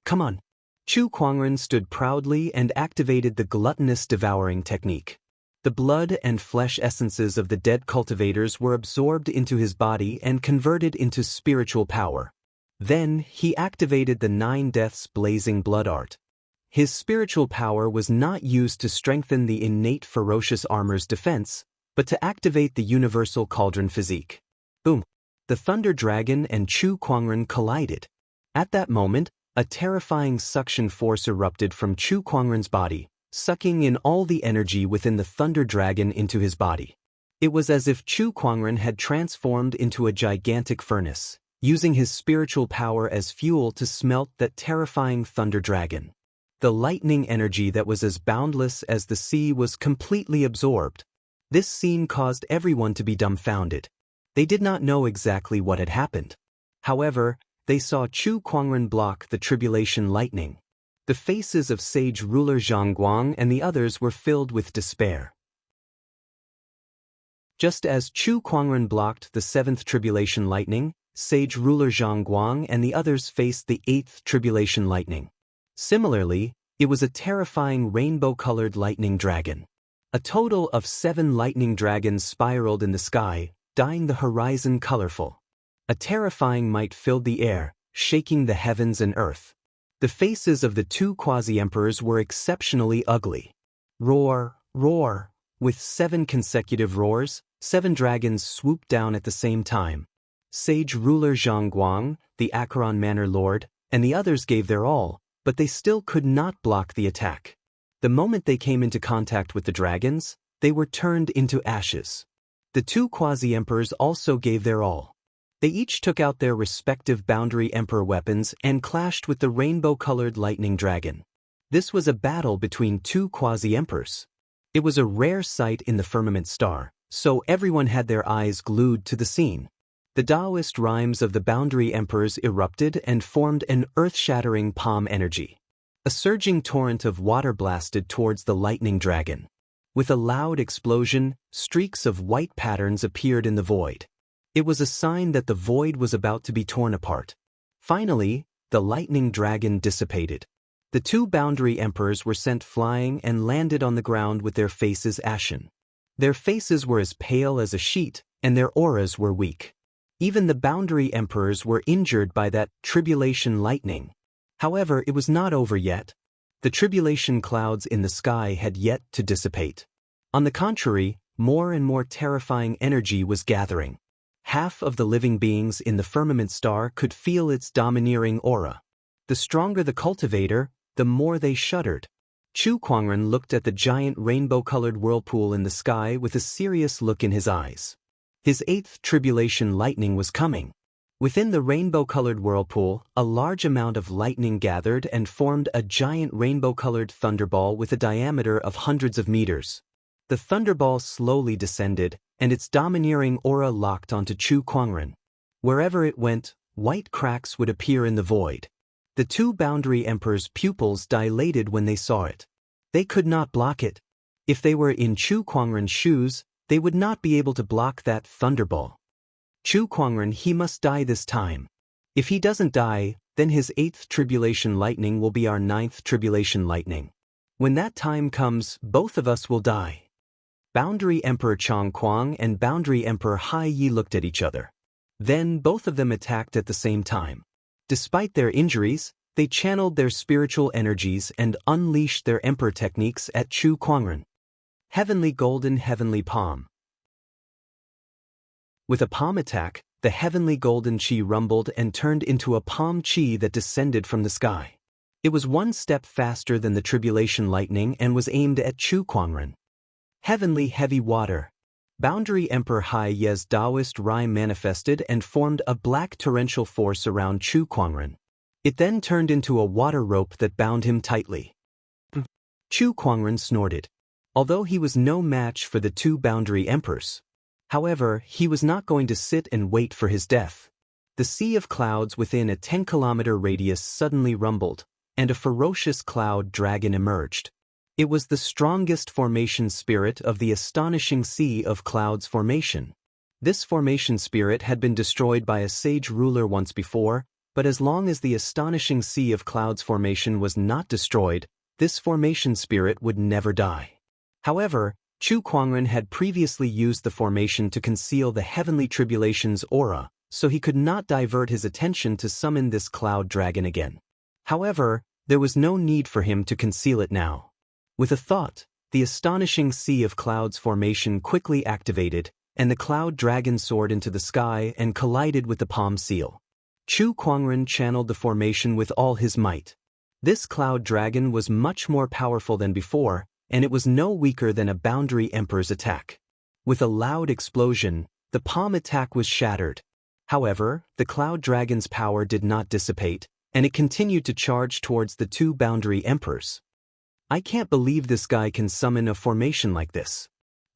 Come on. Chu Kuangren stood proudly and activated the gluttonous devouring technique. The blood and flesh essences of the dead cultivators were absorbed into his body and converted into spiritual power. Then, he activated the 9 deaths blazing blood art. His spiritual power was not used to strengthen the innate ferocious armor's defense, but to activate the universal cauldron physique. Boom! The thunder dragon and Chu Kuangren collided. At that moment, a terrifying suction force erupted from Chu Kuangren's body, sucking in all the energy within the thunder dragon into his body. It was as if Chu Kuangren had transformed into a gigantic furnace, using his spiritual power as fuel to smelt that terrifying thunder dragon. The lightning energy that was as boundless as the sea was completely absorbed. This scene caused everyone to be dumbfounded. They did not know exactly what had happened. However, they saw Chu Kuangren block the tribulation lightning. The faces of sage ruler Zhang Guang and the others were filled with despair. Just as Chu Kuangren blocked the seventh tribulation lightning, sage ruler Zhang Guang and the others faced the eighth tribulation lightning. Similarly, it was a terrifying rainbow-colored lightning dragon. A total of 7 lightning dragons spiraled in the sky, dyeing the horizon colorful. A terrifying might filled the air, shaking the heavens and earth. The faces of the 2 quasi-emperors were exceptionally ugly. Roar, roar. With 7 consecutive roars, 7 dragons swooped down at the same time. Sage ruler Zhang Guang, the Acheron Manor Lord, and the others gave their all, but they still could not block the attack. The moment they came into contact with the dragons, they were turned into ashes. The 2 quasi-emperors also gave their all. They each took out their respective boundary emperor weapons and clashed with the rainbow-colored lightning dragon. This was a battle between 2 quasi-emperors. It was a rare sight in the firmament star, so everyone had their eyes glued to the scene. The Taoist rhymes of the boundary emperors erupted and formed an earth-shattering palm energy. A surging torrent of water blasted towards the lightning dragon. With a loud explosion, streaks of white patterns appeared in the void. It was a sign that the void was about to be torn apart. Finally, the lightning dragon dissipated. The two boundary emperors were sent flying and landed on the ground with their faces ashen. Their faces were as pale as a sheet, and their auras were weak. Even the boundary emperors were injured by that tribulation lightning. However, it was not over yet. The tribulation clouds in the sky had yet to dissipate. On the contrary, more and more terrifying energy was gathering. Half of the living beings in the firmament star could feel its domineering aura. The stronger the cultivator, the more they shuddered. Chu Kuangren looked at the giant rainbow-colored whirlpool in the sky with a serious look in his eyes. His eighth tribulation lightning was coming. Within the rainbow-colored whirlpool, a large amount of lightning gathered and formed a giant rainbow-colored thunderball with a diameter of hundreds of meters. The thunderball slowly descended, and its domineering aura locked onto Chu Kuangren. Wherever it went, white cracks would appear in the void. The two boundary emperors' pupils dilated when they saw it. They could not block it. If they were in Chu Kuangren's shoes, they would not be able to block that thunderball. Chu Kuangren, he must die this time. If he doesn't die, then his eighth tribulation lightning will be our ninth tribulation lightning. When that time comes, both of us will die. Boundary Emperor Chong Kuang and Boundary Emperor Hai Yi looked at each other. Then both of them attacked at the same time. Despite their injuries, they channeled their spiritual energies and unleashed their emperor techniques at Chu Kuangren. Heavenly Golden Heavenly Palm. With a palm attack, the heavenly golden chi rumbled and turned into a palm chi that descended from the sky. It was one step faster than the tribulation lightning and was aimed at Chu Kuangren. Heavenly Heavy Water. Boundary Emperor Hai Ye's Taoist rhyme manifested and formed a black torrential force around Chu Kuangren. It then turned into a water rope that bound him tightly. Chu Kuangren snorted. Although he was no match for the two boundary emperors. However, he was not going to sit and wait for his death. The sea of clouds within a 10-kilometer radius suddenly rumbled, and a ferocious cloud dragon emerged. It was the strongest formation spirit of the astonishing Sea of Clouds formation. This formation spirit had been destroyed by a sage ruler once before, but as long as the astonishing Sea of Clouds formation was not destroyed, this formation spirit would never die. However, Chu Kuangren had previously used the formation to conceal the heavenly tribulation's aura, so he could not divert his attention to summon this cloud dragon again. However, there was no need for him to conceal it now. With a thought, the astonishing Sea of Clouds formation quickly activated, and the cloud dragon soared into the sky and collided with the palm seal. Chu Kuangren channeled the formation with all his might. This cloud dragon was much more powerful than before, and it was no weaker than a boundary emperor's attack. With a loud explosion, the palm attack was shattered. However, the cloud dragon's power did not dissipate, and it continued to charge towards the two boundary emperors. I can't believe this guy can summon a formation like this.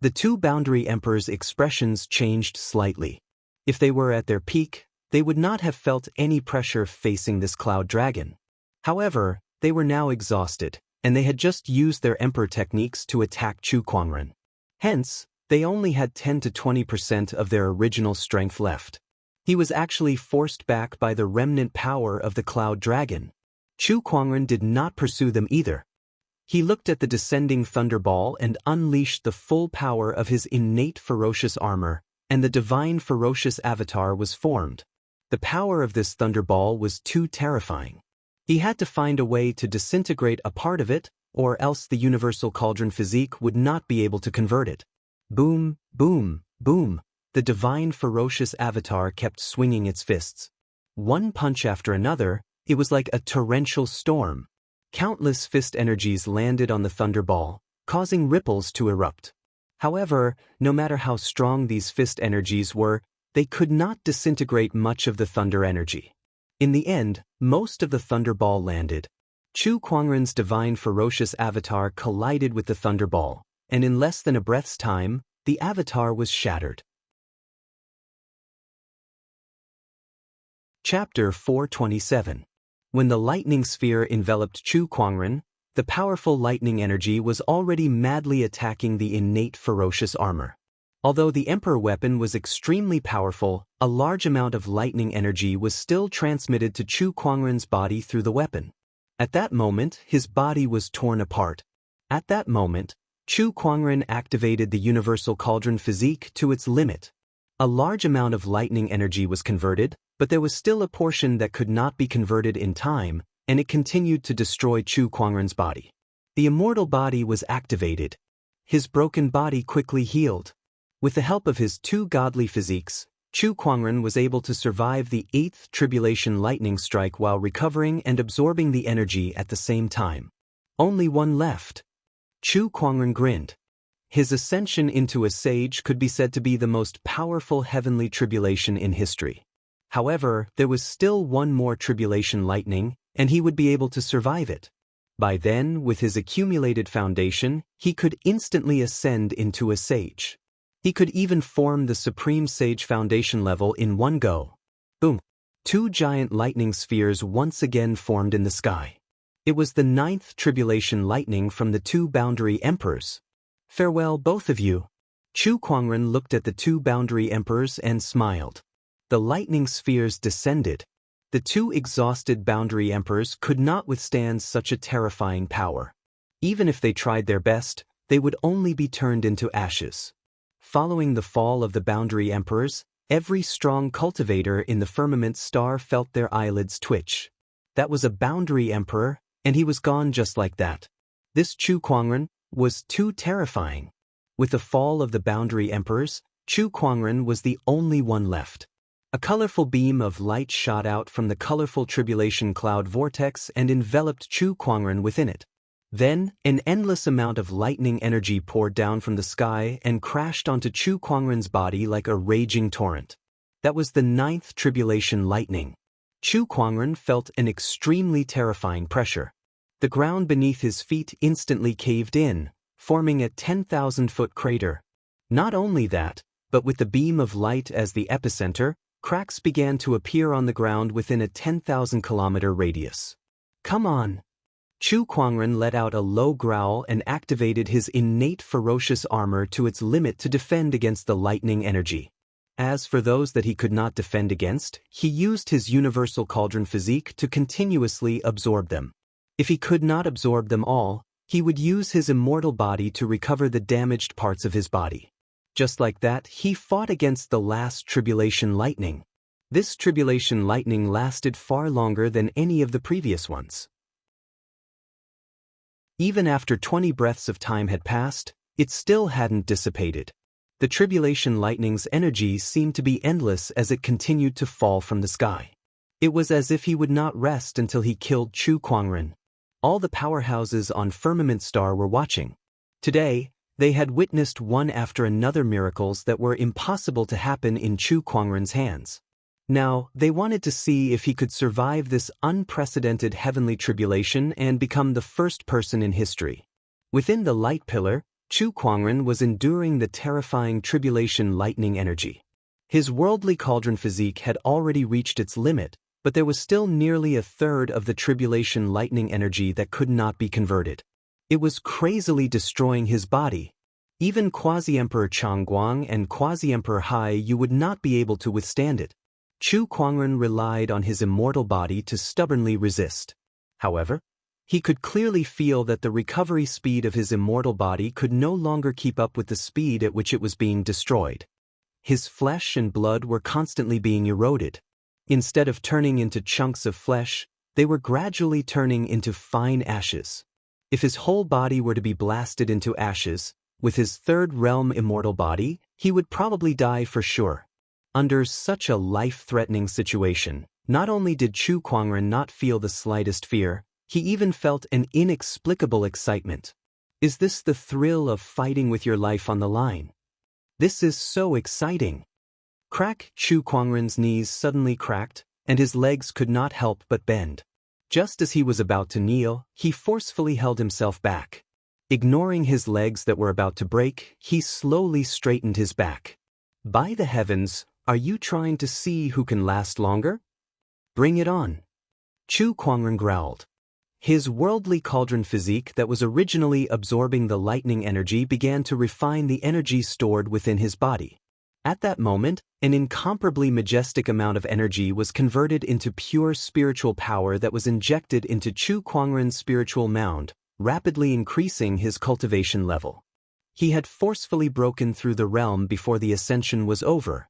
The two boundary emperors' expressions changed slightly. If they were at their peak, they would not have felt any pressure facing this cloud dragon. However, they were now exhausted, and they had just used their emperor techniques to attack Chu Kuangren. Hence, they only had 10 to 20% of their original strength left. He was actually forced back by the remnant power of the cloud dragon. Chu Kuangren did not pursue them either. He looked at the descending thunderball and unleashed the full power of his innate ferocious armor, and the divine ferocious avatar was formed. The power of this thunderball was too terrifying. He had to find a way to disintegrate a part of it, or else the universal cauldron physique would not be able to convert it. Boom, boom, boom. The divine ferocious avatar kept swinging its fists. One punch after another, it was like a torrential storm. Countless fist energies landed on the thunderball, causing ripples to erupt. However, no matter how strong these fist energies were, they could not disintegrate much of the thunder energy. In the end, most of the thunderball landed. Chu Kuangren's divine ferocious avatar collided with the thunderball, and in less than a breath's time, the avatar was shattered. Chapter 427. When the lightning sphere enveloped Chu Kuangren, the powerful lightning energy was already madly attacking the innate ferocious armor. Although the Emperor weapon was extremely powerful, a large amount of lightning energy was still transmitted to Chu Kuangren's body through the weapon. At that moment, his body was torn apart. At that moment, Chu Kuangren activated the Universal Cauldron Physique to its limit. A large amount of lightning energy was converted, but there was still a portion that could not be converted in time, and it continued to destroy Chu Kuangren's body. The immortal body was activated. His broken body quickly healed. With the help of his two godly physiques, Chu Kuangren was able to survive the 8th tribulation lightning strike while recovering and absorbing the energy at the same time. Only one left. Chu Kuangren grinned. His ascension into a sage could be said to be the most powerful heavenly tribulation in history. However, there was still one more tribulation lightning, and he would be able to survive it. By then, with his accumulated foundation, he could instantly ascend into a sage. He could even form the Supreme Sage Foundation level in one go. Boom! 2 giant lightning spheres once again formed in the sky. It was the 9th tribulation lightning from the 2 boundary emperors. Farewell, both of you. Chu Kuangren looked at the 2 boundary emperors and smiled. The lightning spheres descended. The 2 exhausted boundary emperors could not withstand such a terrifying power. Even if they tried their best, they would only be turned into ashes. Following the fall of the boundary emperors, every strong cultivator in the firmament star felt their eyelids twitch. That was a boundary emperor, and he was gone just like that. This Chu Kuangren was too terrifying. With the fall of the boundary emperors, Chu Kuangren was the only one left. A colorful beam of light shot out from the colorful tribulation cloud vortex and enveloped Chu Kuangren within it. Then, an endless amount of lightning energy poured down from the sky and crashed onto Chu Kuangren's body like a raging torrent. That was the 9th tribulation lightning. Chu Kuangren felt an extremely terrifying pressure. The ground beneath his feet instantly caved in, forming a 10,000-foot crater. Not only that, but with the beam of light as the epicenter, cracks began to appear on the ground within a 10,000-kilometer radius. Come on! Chu Kuangren let out a low growl and activated his innate ferocious armor to its limit to defend against the lightning energy. As for those that he could not defend against, he used his Universal Cauldron Physique to continuously absorb them. If he could not absorb them all, he would use his immortal body to recover the damaged parts of his body. Just like that, he fought against the last tribulation lightning. This tribulation lightning lasted far longer than any of the previous ones. Even after 20 breaths of time had passed, it still hadn't dissipated. The tribulation lightning's energy seemed to be endless as it continued to fall from the sky. It was as if he would not rest until he killed Chu Kuangren. All the powerhouses on Firmament Star were watching. Today, they had witnessed one after another miracles that were impossible to happen in Chu Kuangren's hands. Now, they wanted to see if he could survive this unprecedented heavenly tribulation and become the first person in history. Within the light pillar, Chu Kuangren was enduring the terrifying tribulation lightning energy. His worldly cauldron physique had already reached its limit, but there was still nearly a third of the tribulation lightning energy that could not be converted. It was crazily destroying his body. Even Quasi-Emperor Changguang and Quasi-Emperor Hai Yu would not be able to withstand it. Chu Kuangren relied on his immortal body to stubbornly resist. However, he could clearly feel that the recovery speed of his immortal body could no longer keep up with the speed at which it was being destroyed. His flesh and blood were constantly being eroded. Instead of turning into chunks of flesh, they were gradually turning into fine ashes. If his whole body were to be blasted into ashes, with his third realm immortal body, he would probably die for sure. Under such a life-threatening situation, not only did Chu Kuangren not feel the slightest fear, he even felt an inexplicable excitement. Is this the thrill of fighting with your life on the line? This is so exciting. Crack! Chu Kuangren's knees suddenly cracked, and his legs could not help but bend. Just as he was about to kneel, he forcefully held himself back. Ignoring his legs that were about to break, he slowly straightened his back. By the heavens, are you trying to see who can last longer? Bring it on. Chu Kuangren growled. His worldly cauldron physique that was originally absorbing the lightning energy began to refine the energy stored within his body. At that moment, an incomparably majestic amount of energy was converted into pure spiritual power that was injected into Chu Kuangren's spiritual mound, rapidly increasing his cultivation level. He had forcefully broken through the realm before the ascension was over.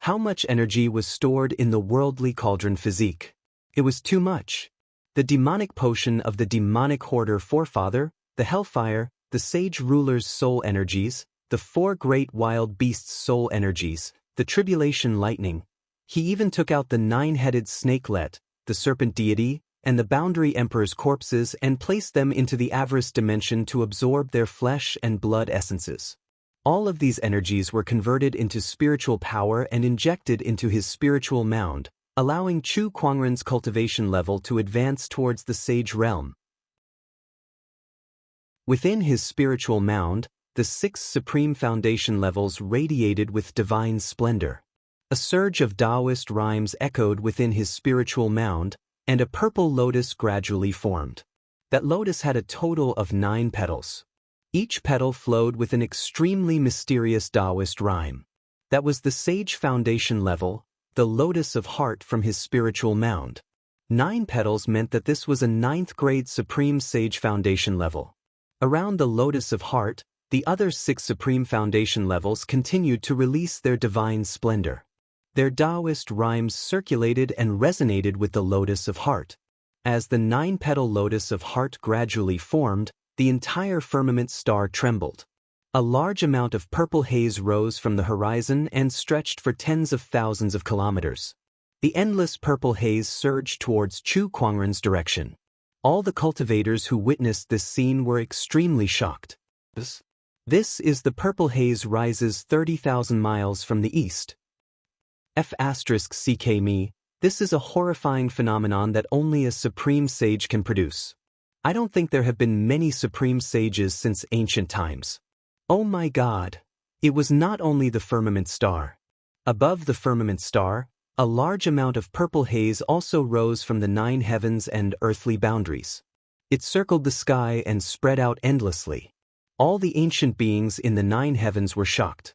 How much energy was stored in the worldly cauldron physique? It was too much. The demonic potion of the demonic hoarder forefather, the hellfire, the sage ruler's soul energies, the 4 great wild beasts' soul energies, the tribulation lightning. He even took out the 9-headed snakelet, the serpent deity, and the boundary emperor's corpses and placed them into the avarice dimension to absorb their flesh and blood essences. All of these energies were converted into spiritual power and injected into his spiritual mound, allowing Chu Kuangren's cultivation level to advance towards the sage realm. Within his spiritual mound, the 6 supreme foundation levels radiated with divine splendor. A surge of Taoist rhymes echoed within his spiritual mound, and a purple lotus gradually formed. That lotus had a total of 9 petals. Each petal flowed with an extremely mysterious Taoist rhyme. That was the sage foundation level, the lotus of heart from his spiritual mound. 9 petals meant that this was a 9th grade supreme sage foundation level. Around the lotus of heart, the other 6 supreme foundation levels continued to release their divine splendor. Their Taoist rhymes circulated and resonated with the lotus of heart. As the 9-petal lotus of heart gradually formed, the entire firmament star trembled. A large amount of purple haze rose from the horizon and stretched for tens of thousands of kilometers. The endless purple haze surged towards Chu Kuangren's direction. All the cultivators who witnessed this scene were extremely shocked. This is the purple haze rises 30,000 miles from the east. F***ck me, this is a horrifying phenomenon that only a supreme sage can produce. I don't think there have been many supreme sages since ancient times. Oh my God! It was not only the firmament star. Above the firmament star, a large amount of purple haze also rose from the 9 heavens and earthly boundaries. It circled the sky and spread out endlessly. All the ancient beings in the 9 heavens were shocked.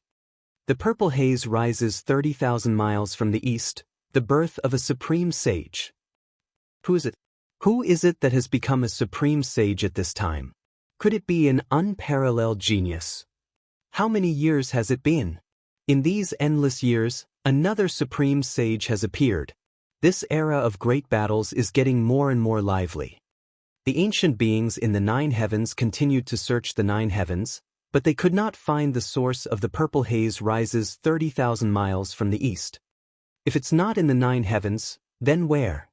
The purple haze rises 30,000 miles from the east, the birth of a supreme sage. Who is it? Who is it that has become a supreme sage at this time? Could it be an unparalleled genius? How many years has it been? In these endless years, another supreme sage has appeared. This era of great battles is getting more and more lively. The ancient beings in the 9 heavens continued to search the 9 heavens, but they could not find the source of the purple haze rises 30,000 miles from the east. If it's not in the 9 heavens, then where?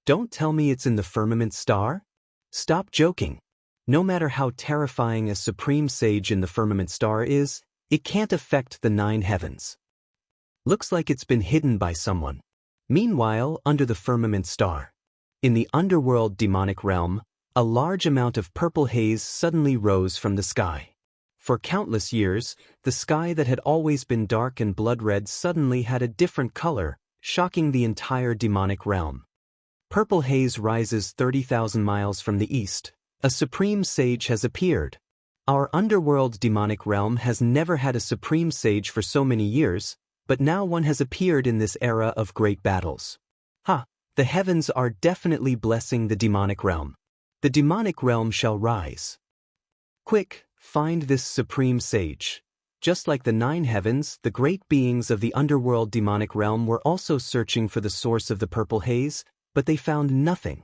Don't tell me it's in the firmament star? Stop joking. No matter how terrifying a supreme sage in the firmament star is, it can't affect the 9 heavens. Looks like it's been hidden by someone. Meanwhile, under the firmament star, in the underworld demonic realm, a large amount of purple haze suddenly rose from the sky. For countless years, the sky that had always been dark and blood-red suddenly had a different color, shocking the entire demonic realm. Purple haze rises 30,000 miles from the east. A supreme sage has appeared. Our underworld demonic realm has never had a supreme sage for so many years, but now one has appeared in this era of great battles. The heavens are definitely blessing the demonic realm. The demonic realm shall rise. Quick, find this supreme sage. Just like the 9 heavens, the great beings of the underworld demonic realm were also searching for the source of the purple haze, but they found nothing.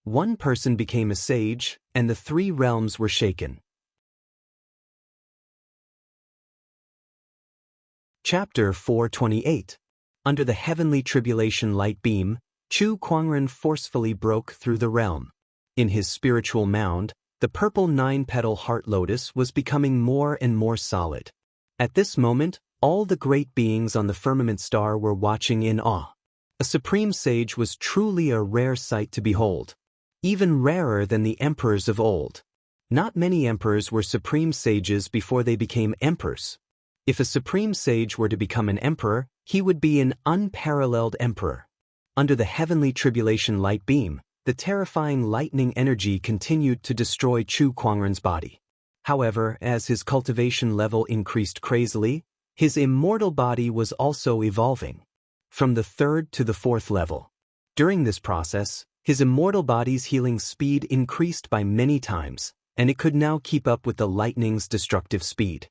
One person became a sage, and the 3 realms were shaken. Chapter 428. Under the heavenly tribulation light beam, Chu Kuangren forcefully broke through the realm. In his spiritual mound, the purple 9-petal heart lotus was becoming more and more solid. At this moment, all the great beings on the firmament star were watching in awe. A supreme sage was truly a rare sight to behold. Even rarer than the emperors of old. Not many emperors were supreme sages before they became emperors. If a supreme sage were to become an emperor, He would be an unparalleled emperor. Under the heavenly tribulation light beam, the terrifying lightning energy continued to destroy Chu Kuangren's body. However, as his cultivation level increased crazily, his immortal body was also evolving. From the 3rd to the 4th level. During this process, his immortal body's healing speed increased by many times, and it could now keep up with the lightning's destructive speed.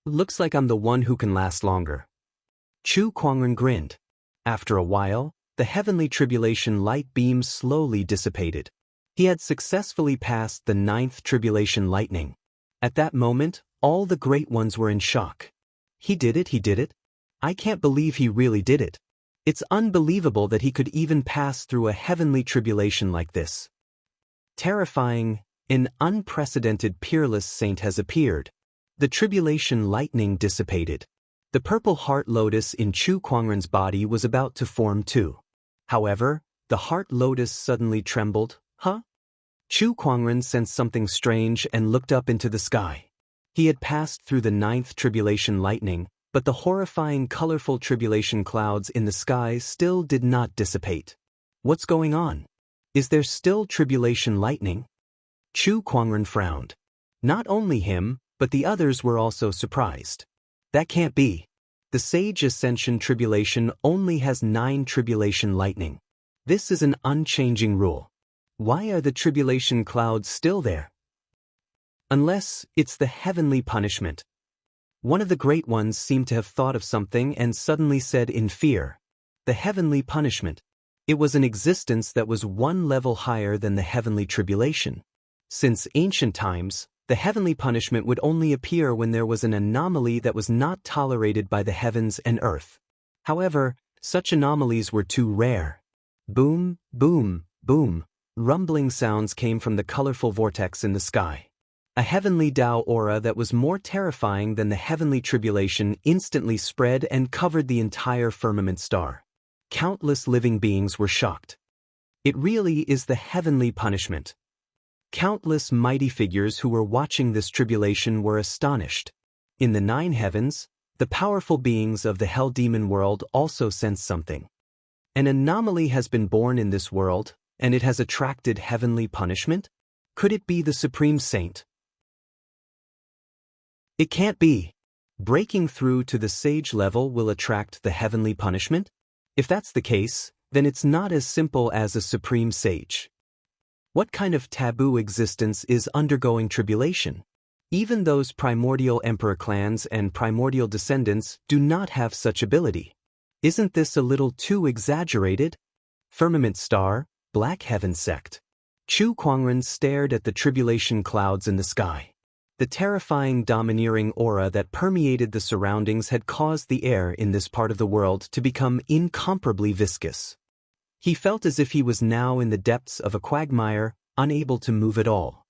Looks like I'm the one who can last longer. Chu Kuangren grinned. After a while, the heavenly tribulation light beam slowly dissipated. He had successfully passed the 9th tribulation lightning. At that moment, all the great ones were in shock. He did it. I can't believe he really did it. It's unbelievable that he could even pass through a heavenly tribulation like this. Terrifying, an unprecedented peerless saint has appeared. The tribulation lightning dissipated. The purple heart lotus in Chu Kuangren's body was about to form too. However, the heart lotus suddenly trembled. Chu Kuangren sensed something strange and looked up into the sky. He had passed through the 9th tribulation lightning, but the horrifying colorful tribulation clouds in the sky still did not dissipate. What's going on? Is there still tribulation lightning? Chu Kuangren frowned. Not only him, but the others were also surprised. That can't be. The Sage Ascension tribulation only has 9 tribulation lightning. This is an unchanging rule. Why are the tribulation clouds still there? Unless it's the heavenly punishment. One of the great ones seemed to have thought of something and suddenly said in fear, the heavenly punishment. It was an existence that was one level higher than the heavenly tribulation. Since ancient times, the heavenly punishment would only appear when there was an anomaly that was not tolerated by the heavens and earth. However, such anomalies were too rare. Boom, boom, boom, rumbling sounds came from the colorful vortex in the sky. A heavenly Tao aura that was more terrifying than the heavenly tribulation instantly spread and covered the entire firmament star. Countless living beings were shocked. It really is the heavenly punishment. Countless mighty figures who were watching this tribulation were astonished. In the 9 heavens, the powerful beings of the hell demon world also sensed something. An anomaly has been born in this world, and it has attracted heavenly punishment? Could it be the Supreme Saint? It can't be. Breaking through to the sage level will attract the heavenly punishment? If that's the case, then it's not as simple as a supreme sage. What kind of taboo existence is undergoing tribulation? Even those primordial emperor clans and primordial descendants do not have such ability. Isn't this a little too exaggerated? Firmament star, Black Heaven sect. Chu Kuangren stared at the tribulation clouds in the sky. The terrifying domineering aura that permeated the surroundings had caused the air in this part of the world to become incomparably viscous. He felt as if he was now in the depths of a quagmire, unable to move at all.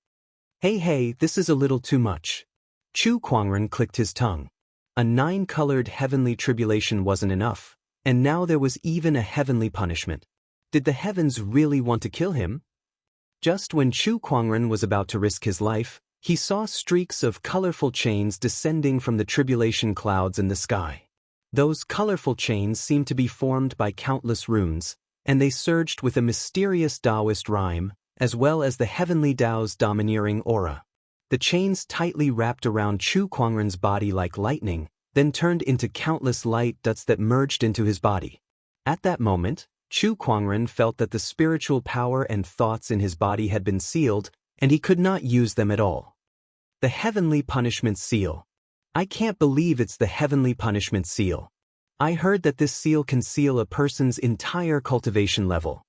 Hey, this is a little too much. Chu Kuangren clicked his tongue. A 9-colored heavenly tribulation wasn't enough, and now there was even a heavenly punishment. Did the heavens really want to kill him? Just when Chu Kuangren was about to risk his life, he saw streaks of colorful chains descending from the tribulation clouds in the sky. Those colorful chains seemed to be formed by countless runes, and they surged with a mysterious Taoist rhyme, as well as the heavenly Tao's domineering aura. The chains tightly wrapped around Chu Kuangren's body like lightning, then turned into countless light dots that merged into his body. At that moment, Chu Kuangren felt that the spiritual power and thoughts in his body had been sealed, and he could not use them at all. The heavenly punishment seal. I can't believe it's the heavenly punishment seal. I heard that this seal can seal a person's entire cultivation level.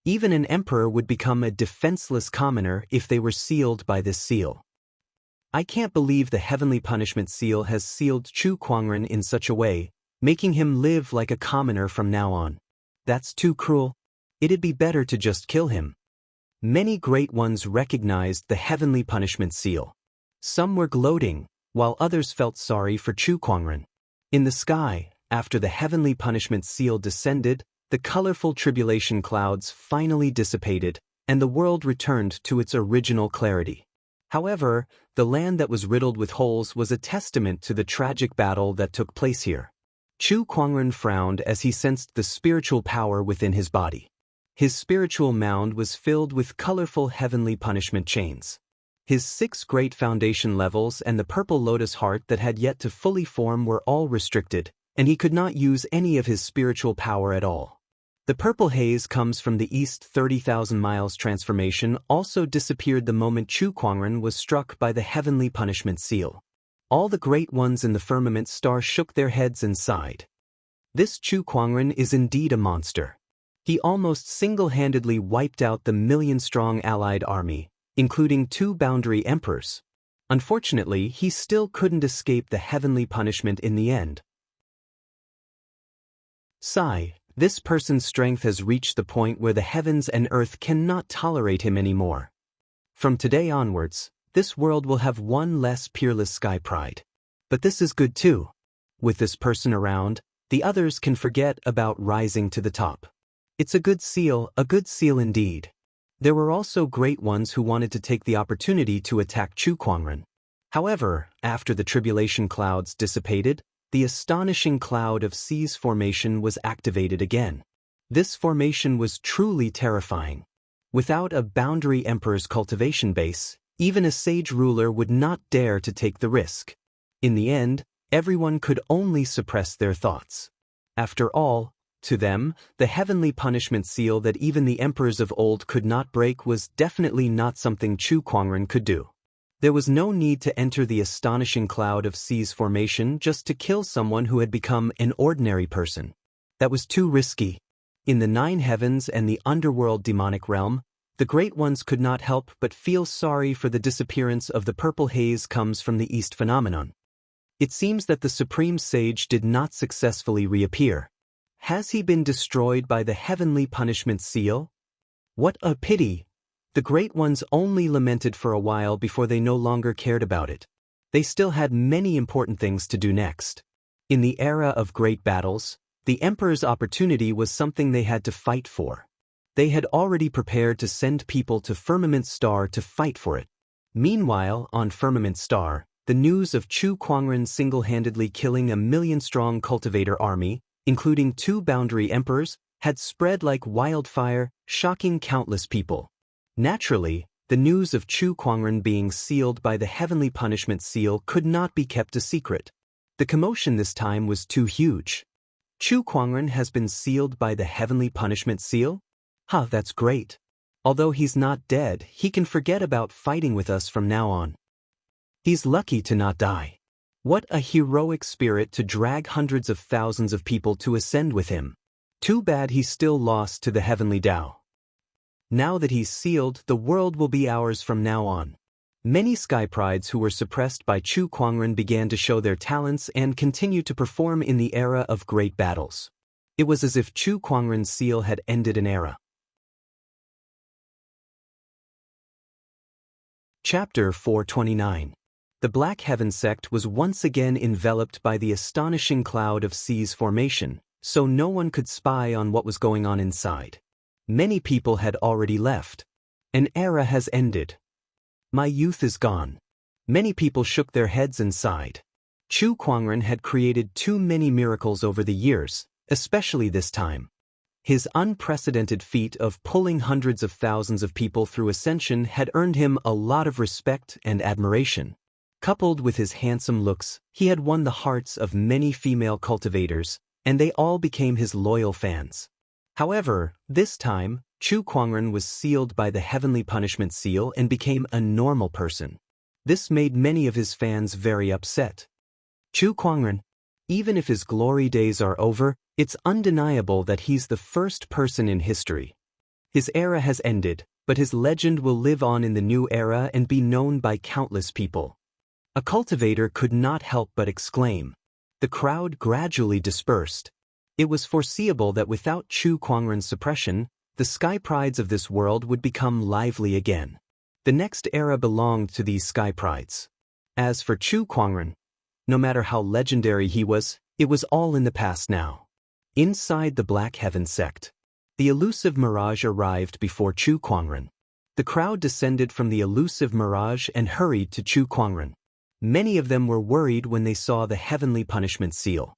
Even an emperor would become a defenseless commoner if they were sealed by this seal. I can't believe the heavenly punishment seal has sealed Chu Kuangren in such a way, making him live like a commoner from now on. That's too cruel. It'd be better to just kill him. Many great ones recognized the heavenly punishment seal. Some were gloating, while others felt sorry for Chu Kuangren. In the sky, after the heavenly punishment seal descended, the colorful tribulation clouds finally dissipated, and the world returned to its original clarity. However, the land that was riddled with holes was a testament to the tragic battle that took place here. Chu Kuangren frowned as he sensed the spiritual power within his body. His spiritual mound was filled with colorful heavenly punishment chains. His 6 great foundation levels and the purple lotus heart that had yet to fully form were all restricted, and he could not use any of his spiritual power at all. The purple haze comes from the east 30,000 miles transformation also disappeared the moment Chu Kuangren was struck by the heavenly punishment seal. All the great ones in the firmament star shook their heads and sighed. This Chu Kuangren is indeed a monster. He almost single-handedly wiped out the million-strong allied army, including 2 boundary emperors. Unfortunately, he still couldn't escape the heavenly punishment in the end. Sigh, this person's strength has reached the point where the heavens and earth cannot tolerate him anymore. From today onwards, this world will have one less peerless sky pride. But this is good too. With this person around, the others can forget about rising to the top. It's a good seal indeed. There were also great ones who wanted to take the opportunity to attack Chu Kuangren. However, after the tribulation clouds dissipated, the astonishing cloud of seas formation was activated again. This formation was truly terrifying. Without a boundary emperor's cultivation base, even a sage ruler would not dare to take the risk. In the end, everyone could only suppress their thoughts. After all, to them, the heavenly punishment seal that even the emperors of old could not break was definitely not something Chu Kuangren could do. There was no need to enter the astonishing cloud of seas formation just to kill someone who had become an ordinary person. That was too risky. In the 9 heavens and the underworld demonic realm, the great ones could not help but feel sorry for the disappearance of the purple haze comes from the east phenomenon. It seems that the supreme sage did not successfully reappear. Has he been destroyed by the heavenly punishment seal? What a pity! The great ones only lamented for a while before they no longer cared about it. They still had many important things to do next. In the era of great battles, the emperor's opportunity was something they had to fight for. They had already prepared to send people to Firmament Star to fight for it. Meanwhile, on Firmament Star, the news of Chu Kuangren single-handedly killing a million-strong cultivator army, including 2 boundary emperors, had spread like wildfire, shocking countless people. Naturally, the news of Chu Kuangren being sealed by the heavenly punishment seal could not be kept a secret. The commotion this time was too huge. Chu Kuangren has been sealed by the heavenly punishment seal? That's great. Although he's not dead, he can forget about fighting with us from now on. He's lucky to not die. What a heroic spirit to drag hundreds of thousands of people to ascend with him. Too bad he's still lost to the heavenly Tao. Now that he's sealed, the world will be ours from now on. Many sky prides who were suppressed by Chu Kuangren began to show their talents and continue to perform in the era of great battles. It was as if Chu Kuangren's seal had ended an era. Chapter 429. The Black Heaven sect was once again enveloped by the astonishing cloud of seas formation, so no one could spy on what was going on inside. Many people had already left. An era has ended. My youth is gone. Many people shook their heads and sighed. Chu Kuangren had created too many miracles over the years, especially this time. His unprecedented feat of pulling hundreds of thousands of people through ascension had earned him a lot of respect and admiration. Coupled with his handsome looks, he had won the hearts of many female cultivators, and they all became his loyal fans. However, this time, Chu Kuangren was sealed by the heavenly punishment seal and became a normal person. This made many of his fans very upset. Chu Kuangren, even if his glory days are over, it's undeniable that he's the first person in history. His era has ended, but his legend will live on in the new era and be known by countless people. A cultivator could not help but exclaim. The crowd gradually dispersed. It was foreseeable that without Chu Kuangren's suppression, the sky prides of this world would become lively again. The next era belonged to these sky prides. As for Chu Kuangren, no matter how legendary he was, it was all in the past now. Inside the Black Heaven sect, the elusive mirage arrived before Chu Kuangren. The crowd descended from the elusive mirage and hurried to Chu Kuangren. Many of them were worried when they saw the heavenly punishment seal.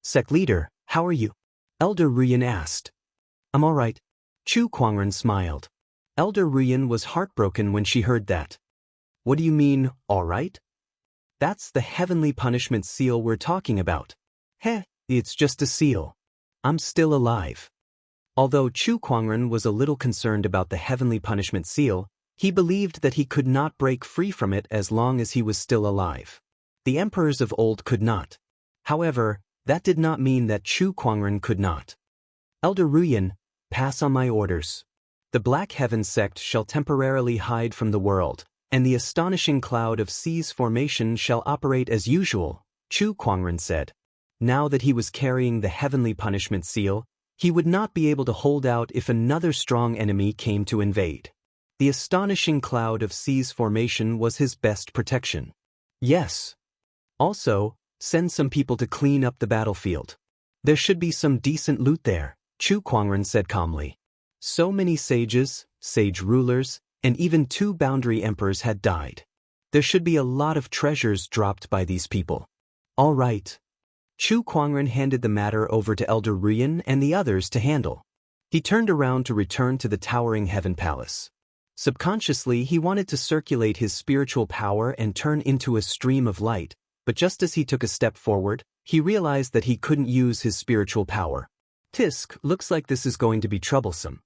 Sect leader, how are you? Elder Ruyan asked. I'm alright. Chu Kuangren smiled. Elder Ruyan was heartbroken when she heard that. What do you mean, alright? That's the heavenly punishment seal we're talking about. Heh, it's just a seal. I'm still alive. Although Chu Kuangren was a little concerned about the heavenly punishment seal, he believed that he could not break free from it as long as he was still alive. The emperors of old could not. However, that did not mean that Chu Kuangren could not. Elder Ruyan, pass on my orders. The Black Heaven sect shall temporarily hide from the world, and the astonishing cloud of seas formation shall operate as usual, Chu Kuangren said. Now that he was carrying the heavenly punishment seal, he would not be able to hold out if another strong enemy came to invade. The astonishing cloud of seas formation was his best protection. Yes. Also, send some people to clean up the battlefield. There should be some decent loot there, Chu Kuangren said calmly. So many sages, sage rulers, and even 2 boundary emperors had died. There should be a lot of treasures dropped by these people. All right. Chu Kuangren handed the matter over to Elder Ruyan and the others to handle. He turned around to return to the towering heaven palace. Subconsciously, he wanted to circulate his spiritual power and turn into a stream of light, but just as he took a step forward, he realized that he couldn't use his spiritual power. Tisk, looks like this is going to be troublesome.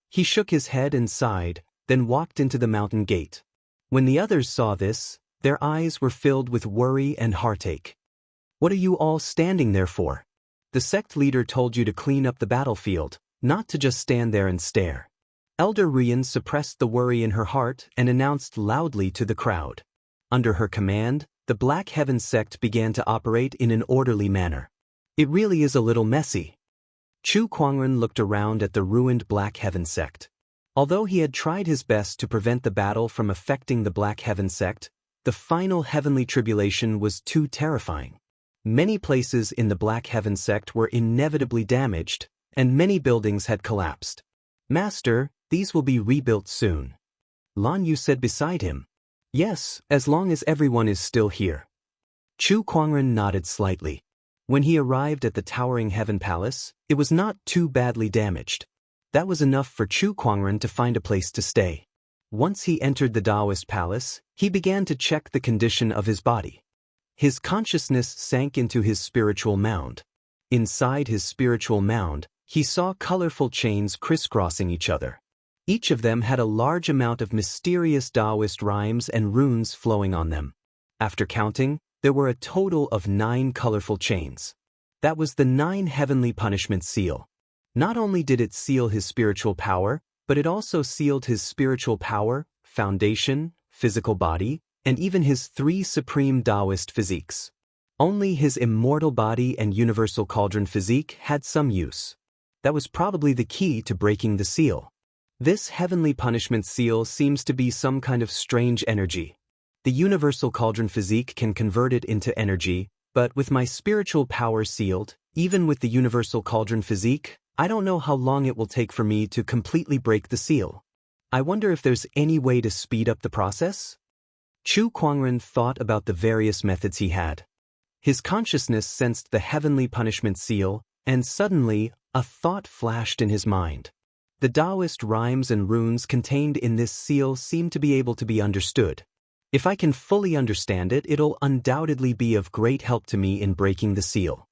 He shook his head and sighed, then walked into the mountain gate. When the others saw this, their eyes were filled with worry and heartache. What are you all standing there for? The sect leader told you to clean up the battlefield, not to just stand there and stare. Elder Ruyan suppressed the worry in her heart and announced loudly to the crowd. Under her command, the Black Heaven sect began to operate in an orderly manner. It really is a little messy. Chu Kuangren looked around at the ruined Black Heaven sect. Although he had tried his best to prevent the battle from affecting the Black Heaven sect, the final heavenly tribulation was too terrifying. Many places in the Black Heaven sect were inevitably damaged, and many buildings had collapsed. Master, these will be rebuilt soon. Lan Yu said beside him. Yes, as long as everyone is still here. Chu Kuangren nodded slightly. When he arrived at the towering heaven palace, it was not too badly damaged. That was enough for Chu Kuangren to find a place to stay. Once he entered the Taoist palace, he began to check the condition of his body. His consciousness sank into his spiritual mound. Inside his spiritual mound, he saw colorful chains crisscrossing each other. Each of them had a large amount of mysterious Taoist rhymes and runes flowing on them. After counting, there were a total of 9 colorful chains. That was the 9 heavenly punishment seal. Not only did it seal his spiritual power, but it also sealed his spiritual power, foundation, physical body, and even his 3 supreme Taoist physiques. Only his immortal body and universal cauldron physique had some use. That was probably the key to breaking the seal. This heavenly punishment seal seems to be some kind of strange energy. The universal cauldron physique can convert it into energy, but with my spiritual power sealed, even with the universal cauldron physique, I don't know how long it will take for me to completely break the seal. I wonder if there's any way to speed up the process? Chu Kuangren thought about the various methods he had. His consciousness sensed the heavenly punishment seal, and suddenly, a thought flashed in his mind. The Taoist rhymes and runes contained in this seal seem to be able to be understood. If I can fully understand it, it'll undoubtedly be of great help to me in breaking the seal.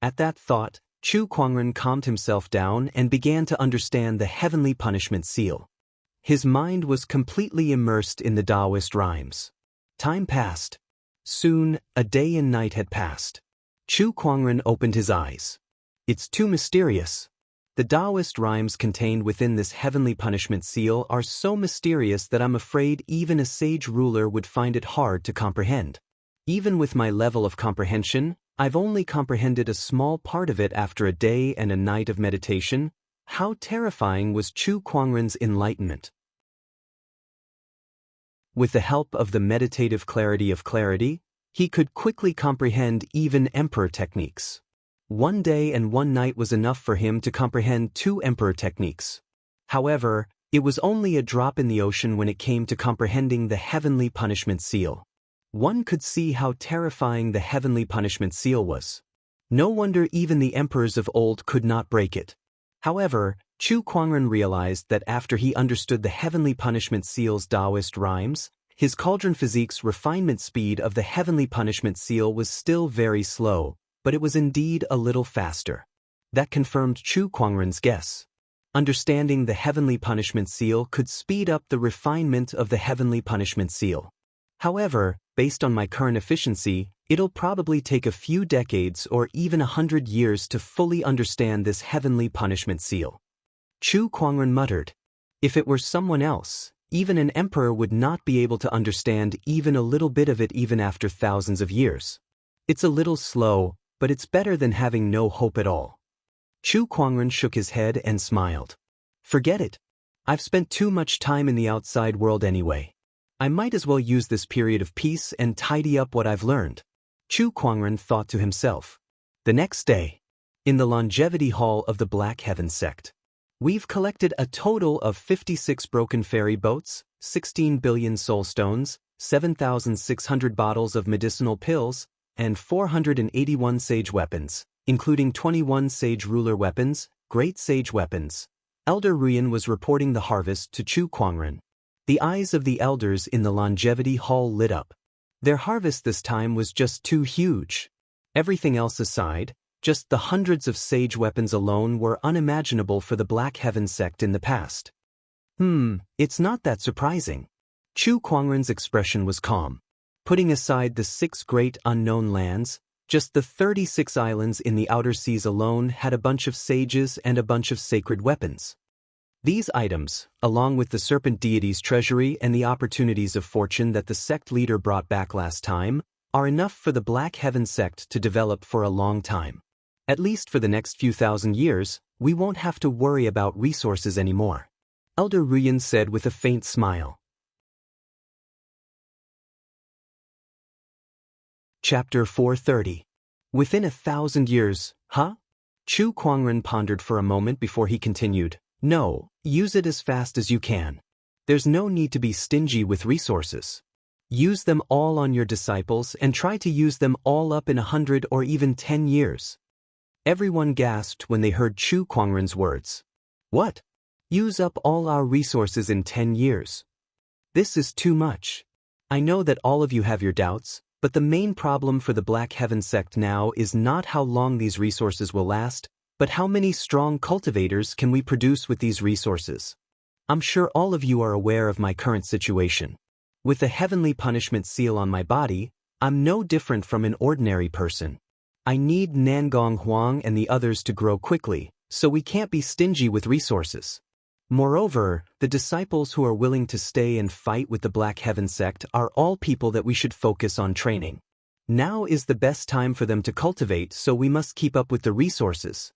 At that thought, Chu Kuangren calmed himself down and began to understand the heavenly punishment seal. His mind was completely immersed in the Taoist rhymes. Time passed. Soon, a day and night had passed. Chu Kuangren opened his eyes. It's too mysterious. The Taoist rhymes contained within this heavenly punishment seal are so mysterious that I'm afraid even a sage ruler would find it hard to comprehend. Even with my level of comprehension, I've only comprehended a small part of it after a day and a night of meditation. How terrifying was Chu Kuangren's enlightenment. With the help of the meditative clarity of clarity, he could quickly comprehend even emperor techniques. One day and one night was enough for him to comprehend 2 emperor techniques. However, it was only a drop in the ocean when it came to comprehending the heavenly punishment seal. One could see how terrifying the heavenly punishment seal was. No wonder even the emperors of old could not break it. However, Chu Kuangren realized that after he understood the heavenly punishment seal's Taoist rhymes, his cauldron physique's refinement speed of the heavenly punishment seal was still very slow, but it was indeed a little faster. That confirmed Chu Kuangren's guess. Understanding the heavenly punishment seal could speed up the refinement of the heavenly punishment seal. However, based on my current efficiency, it'll probably take a few decades or even 100 years to fully understand this heavenly punishment seal. Chu Kuangren muttered. If it were someone else, even an emperor would not be able to understand even a little bit of it even after thousands of years. It's a little slow, but it's better than having no hope at all. Chu Kuangren shook his head and smiled. Forget it. I've spent too much time in the outside world anyway. I might as well use this period of peace and tidy up what I've learned. Chu Kuangren thought to himself. The next day, in the longevity hall of the Black Heaven sect, we've collected a total of 56 broken ferry boats, 16 billion soul stones, 7,600 bottles of medicinal pills, and 481 sage weapons, including 21 sage ruler weapons, great sage weapons. Elder Ruyan was reporting the harvest to Chu Kuangren. The eyes of the elders in the longevity hall lit up. Their harvest this time was just too huge. Everything else aside, just the hundreds of sage weapons alone were unimaginable for the Black Heaven sect in the past. It's not that surprising. Chu Kuangren's expression was calm. Putting aside the 6 great unknown lands, just the 36 islands in the outer seas alone had a bunch of sages and a bunch of sacred weapons. These items, along with the serpent deity's treasury and the opportunities of fortune that the sect leader brought back last time, are enough for the Black Heaven sect to develop for a long time. At least for the next few thousand years, we won't have to worry about resources anymore. Elder Ruyan said with a faint smile. Chapter 430. Within 1,000 years, huh? Chu Kuangren pondered for a moment before he continued. No, use it as fast as you can. There's no need to be stingy with resources. Use them all on your disciples and try to use them all up in 100 or even 10 years. Everyone gasped when they heard Chu Kuangren's words. What? Use up all our resources in 10 years? This is too much. I know that all of you have your doubts, but the main problem for the Black Heaven sect now is not how long these resources will last, but how many strong cultivators can we produce with these resources? I'm sure all of you are aware of my current situation. With the heavenly punishment seal on my body, I'm no different from an ordinary person. I need Nangong Huang and the others to grow quickly, so we can't be stingy with resources. Moreover, the disciples who are willing to stay and fight with the Black Heaven sect are all people that we should focus on training. Now is the best time for them to cultivate, so we must keep up with the resources.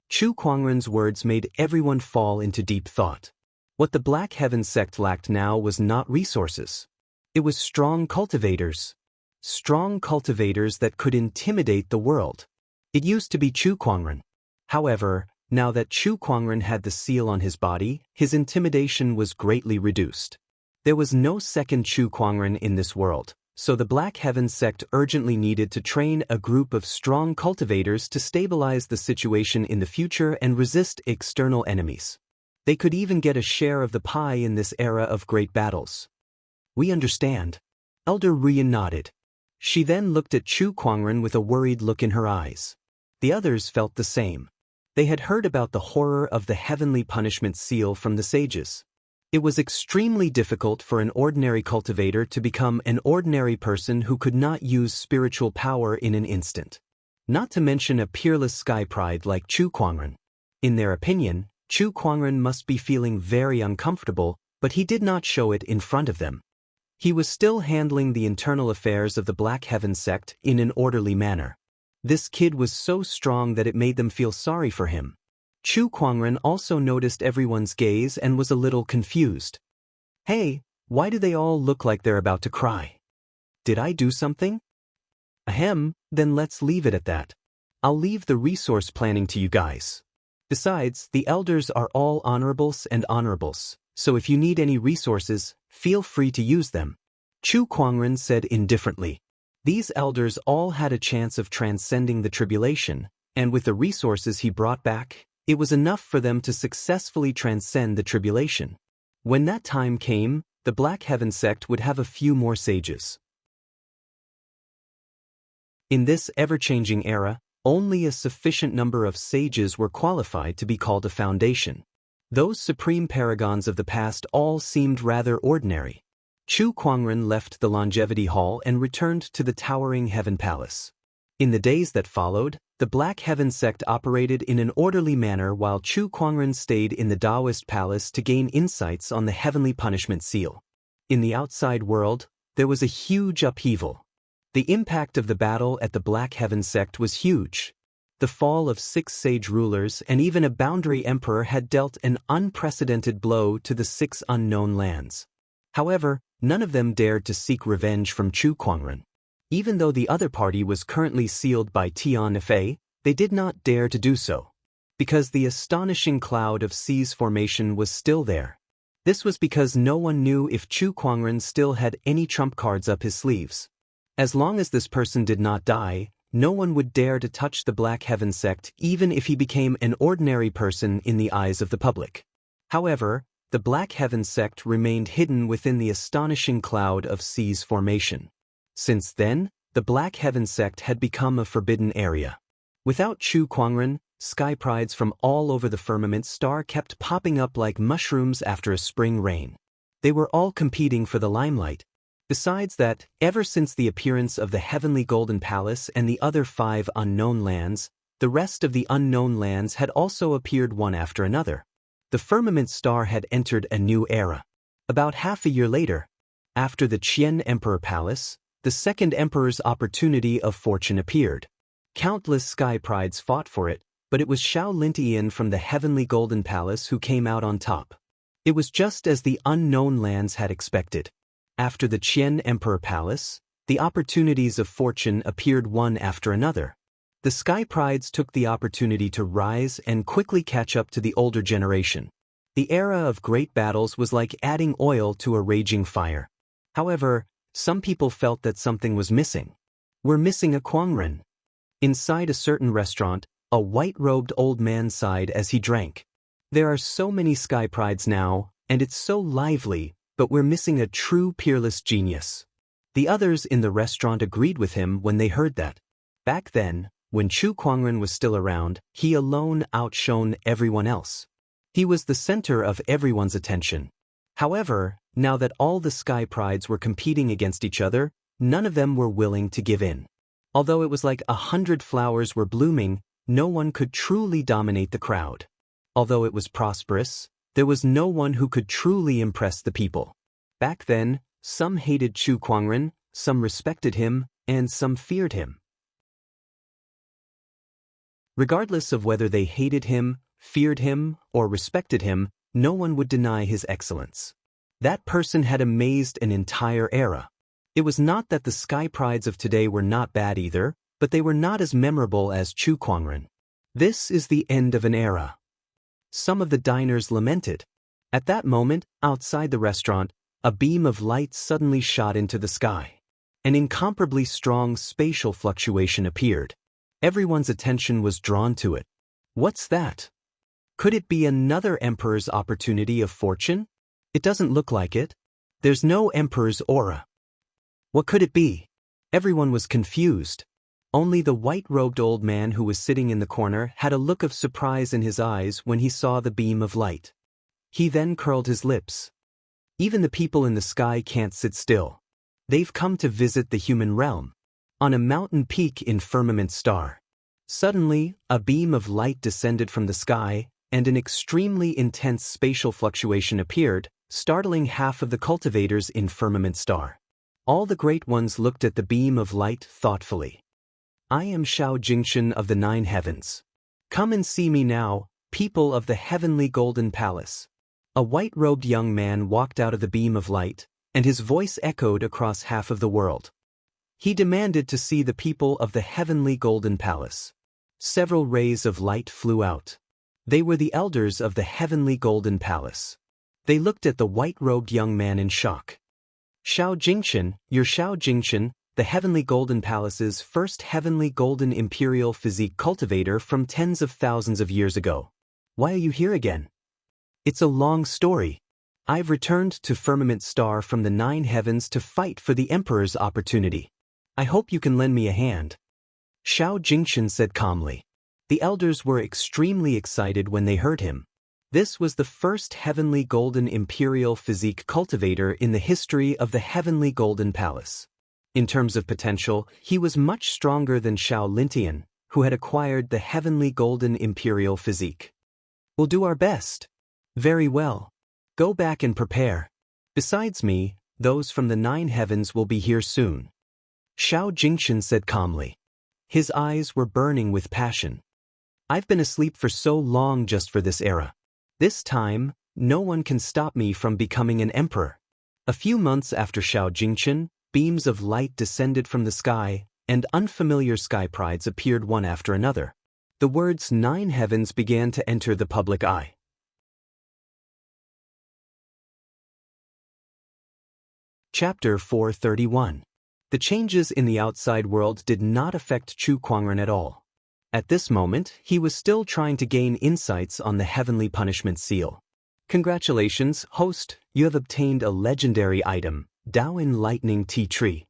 Chu Kuangren's words made everyone fall into deep thought. What the Black Heaven sect lacked now was not resources. It was strong cultivators. Strong cultivators that could intimidate the world. It used to be Chu Kuangren. However, now that Chu Kuangren had the seal on his body, his intimidation was greatly reduced. There was no second Chu Kuangren in this world, so the Black Heaven sect urgently needed to train a group of strong cultivators to stabilize the situation in the future and resist external enemies. They could even get a share of the pie in this era of great battles. We understand. Elder Ruyan nodded. She then looked at Chu Kuangren with a worried look in her eyes. The others felt the same. They had heard about the horror of the heavenly punishment seal from the sages. It was extremely difficult for an ordinary cultivator to become an ordinary person who could not use spiritual power in an instant. Not to mention a peerless sky pride like Chu Kuangren. In their opinion, Chu Kuangren must be feeling very uncomfortable, but he did not show it in front of them. He was still handling the internal affairs of the Black Heaven sect in an orderly manner. This kid was so strong that it made them feel sorry for him. Chu Kuangren also noticed everyone's gaze and was a little confused. Hey, why do they all look like they're about to cry? Did I do something? Ahem, then let's leave it at that. I'll leave the resource planning to you guys. Besides, the elders are all honorables and honorables, so if you need any resources, feel free to use them. Chu Kuangren said indifferently. These elders all had a chance of transcending the tribulation, and with the resources he brought back, it was enough for them to successfully transcend the tribulation. When that time came, the Black Heaven sect would have a few more sages. In this ever-changing era, only a sufficient number of sages were qualified to be called a foundation. Those supreme paragons of the past all seemed rather ordinary. Chu Kuangren left the Longevity Hall and returned to the towering Heaven Palace. In the days that followed, the Black Heaven sect operated in an orderly manner while Chu Kuangren stayed in the Taoist Palace to gain insights on the Heavenly Punishment Seal. In the outside world, there was a huge upheaval. The impact of the battle at the Black Heaven sect was huge. The fall of 6 sage rulers and even a boundary emperor had dealt an unprecedented blow to the 6 unknown lands. However, none of them dared to seek revenge from Chu Kuangren. Even though the other party was currently sealed by Tian Fei, they did not dare to do so. Because the astonishing cloud of C's formation was still there. This was because no one knew if Chu Kuangren still had any trump cards up his sleeves. As long as this person did not die, no one would dare to touch the Black Heaven sect even if he became an ordinary person in the eyes of the public. However, the Black Heaven sect remained hidden within the astonishing cloud of C's formation. Since then, the Black Heaven sect had become a forbidden area. Without Chu Kuangren, sky prides from all over the firmament star kept popping up like mushrooms after a spring rain. They were all competing for the limelight. Besides that, ever since the appearance of the Heavenly Golden Palace and the other 5 unknown lands, the rest of the unknown lands had also appeared one after another. The firmament star had entered a new era. About half a year later, after the Qian Emperor Palace, the second emperor's opportunity of fortune appeared. Countless sky prides fought for it, but it was Xiao Lintian from the Heavenly Golden Palace who came out on top. It was just as the unknown lands had expected. After the Qian Emperor Palace, the opportunities of fortune appeared one after another. The sky prides took the opportunity to rise and quickly catch up to the older generation. The era of great battles was like adding oil to a raging fire. However, some people felt that something was missing. We're missing a Kuangren. Inside a certain restaurant, a white-robed old man sighed as he drank. There are so many sky prides now, and it's so lively, but we're missing a true peerless genius. The others in the restaurant agreed with him when they heard that. Back then, when Chu Kuangren was still around, he alone outshone everyone else. He was the center of everyone's attention. However, now that all the sky prides were competing against each other, none of them were willing to give in. Although it was like 100 flowers were blooming, no one could truly dominate the crowd. Although it was prosperous, there was no one who could truly impress the people. Back then, some hated Chu Kuangren, some respected him, and some feared him. Regardless of whether they hated him, feared him, or respected him, no one would deny his excellence. That person had amazed an entire era. It was not that the sky prides of today were not bad either, but they were not as memorable as Chu Kuangren. This is the end of an era. Some of the diners lamented. At that moment, outside the restaurant, a beam of light suddenly shot into the sky. An incomparably strong spatial fluctuation appeared. Everyone's attention was drawn to it. What's that? Could it be another emperor's opportunity of fortune? It doesn't look like it. There's no emperor's aura. What could it be? Everyone was confused. Only the white-robed old man who was sitting in the corner had a look of surprise in his eyes when he saw the beam of light. He then curled his lips. Even the people in the sky can't sit still. They've come to visit the human realm. On a mountain peak in firmament star. Suddenly, a beam of light descended from the sky, and an extremely intense spatial fluctuation appeared, startling half of the cultivators in firmament star. All the great ones looked at the beam of light thoughtfully. I am Shao Jingshan of the 9 heavens. Come and see me now, people of the Heavenly Golden Palace. A white-robed young man walked out of the beam of light, and his voice echoed across half of the world. He demanded to see the people of the Heavenly Golden Palace. Several rays of light flew out. They were the elders of the Heavenly Golden Palace. They looked at the white-robed young man in shock. Shao Jingchen, your Shao Jingchen, the Heavenly Golden Palace's first Heavenly Golden Imperial Physique cultivator from tens of thousands of years ago. Why are you here again? It's a long story. I've returned to Firmament Star from the 9 heavens to fight for the Emperor's opportunity. I hope you can lend me a hand. Shao Jingchen said calmly. The elders were extremely excited when they heard him. This was the first Heavenly Golden Imperial Physique cultivator in the history of the Heavenly Golden Palace. In terms of potential, he was much stronger than Shao Lintian, who had acquired the Heavenly Golden Imperial Physique. We'll do our best. Very well. Go back and prepare. Besides me, those from the 9 heavens will be here soon. Shao Jingchen said calmly. His eyes were burning with passion. I've been asleep for so long just for this era. This time, no one can stop me from becoming an emperor. A few months after Shao Jingchen, beams of light descended from the sky, and unfamiliar sky prides appeared one after another. The words 9 heavens began to enter the public eye. Chapter 431. The changes in the outside world did not affect Chu Kuangren at all. At this moment, he was still trying to gain insights on the Heavenly Punishment Seal. Congratulations, host, you have obtained a legendary item, Daoin Lightning Tea Tree.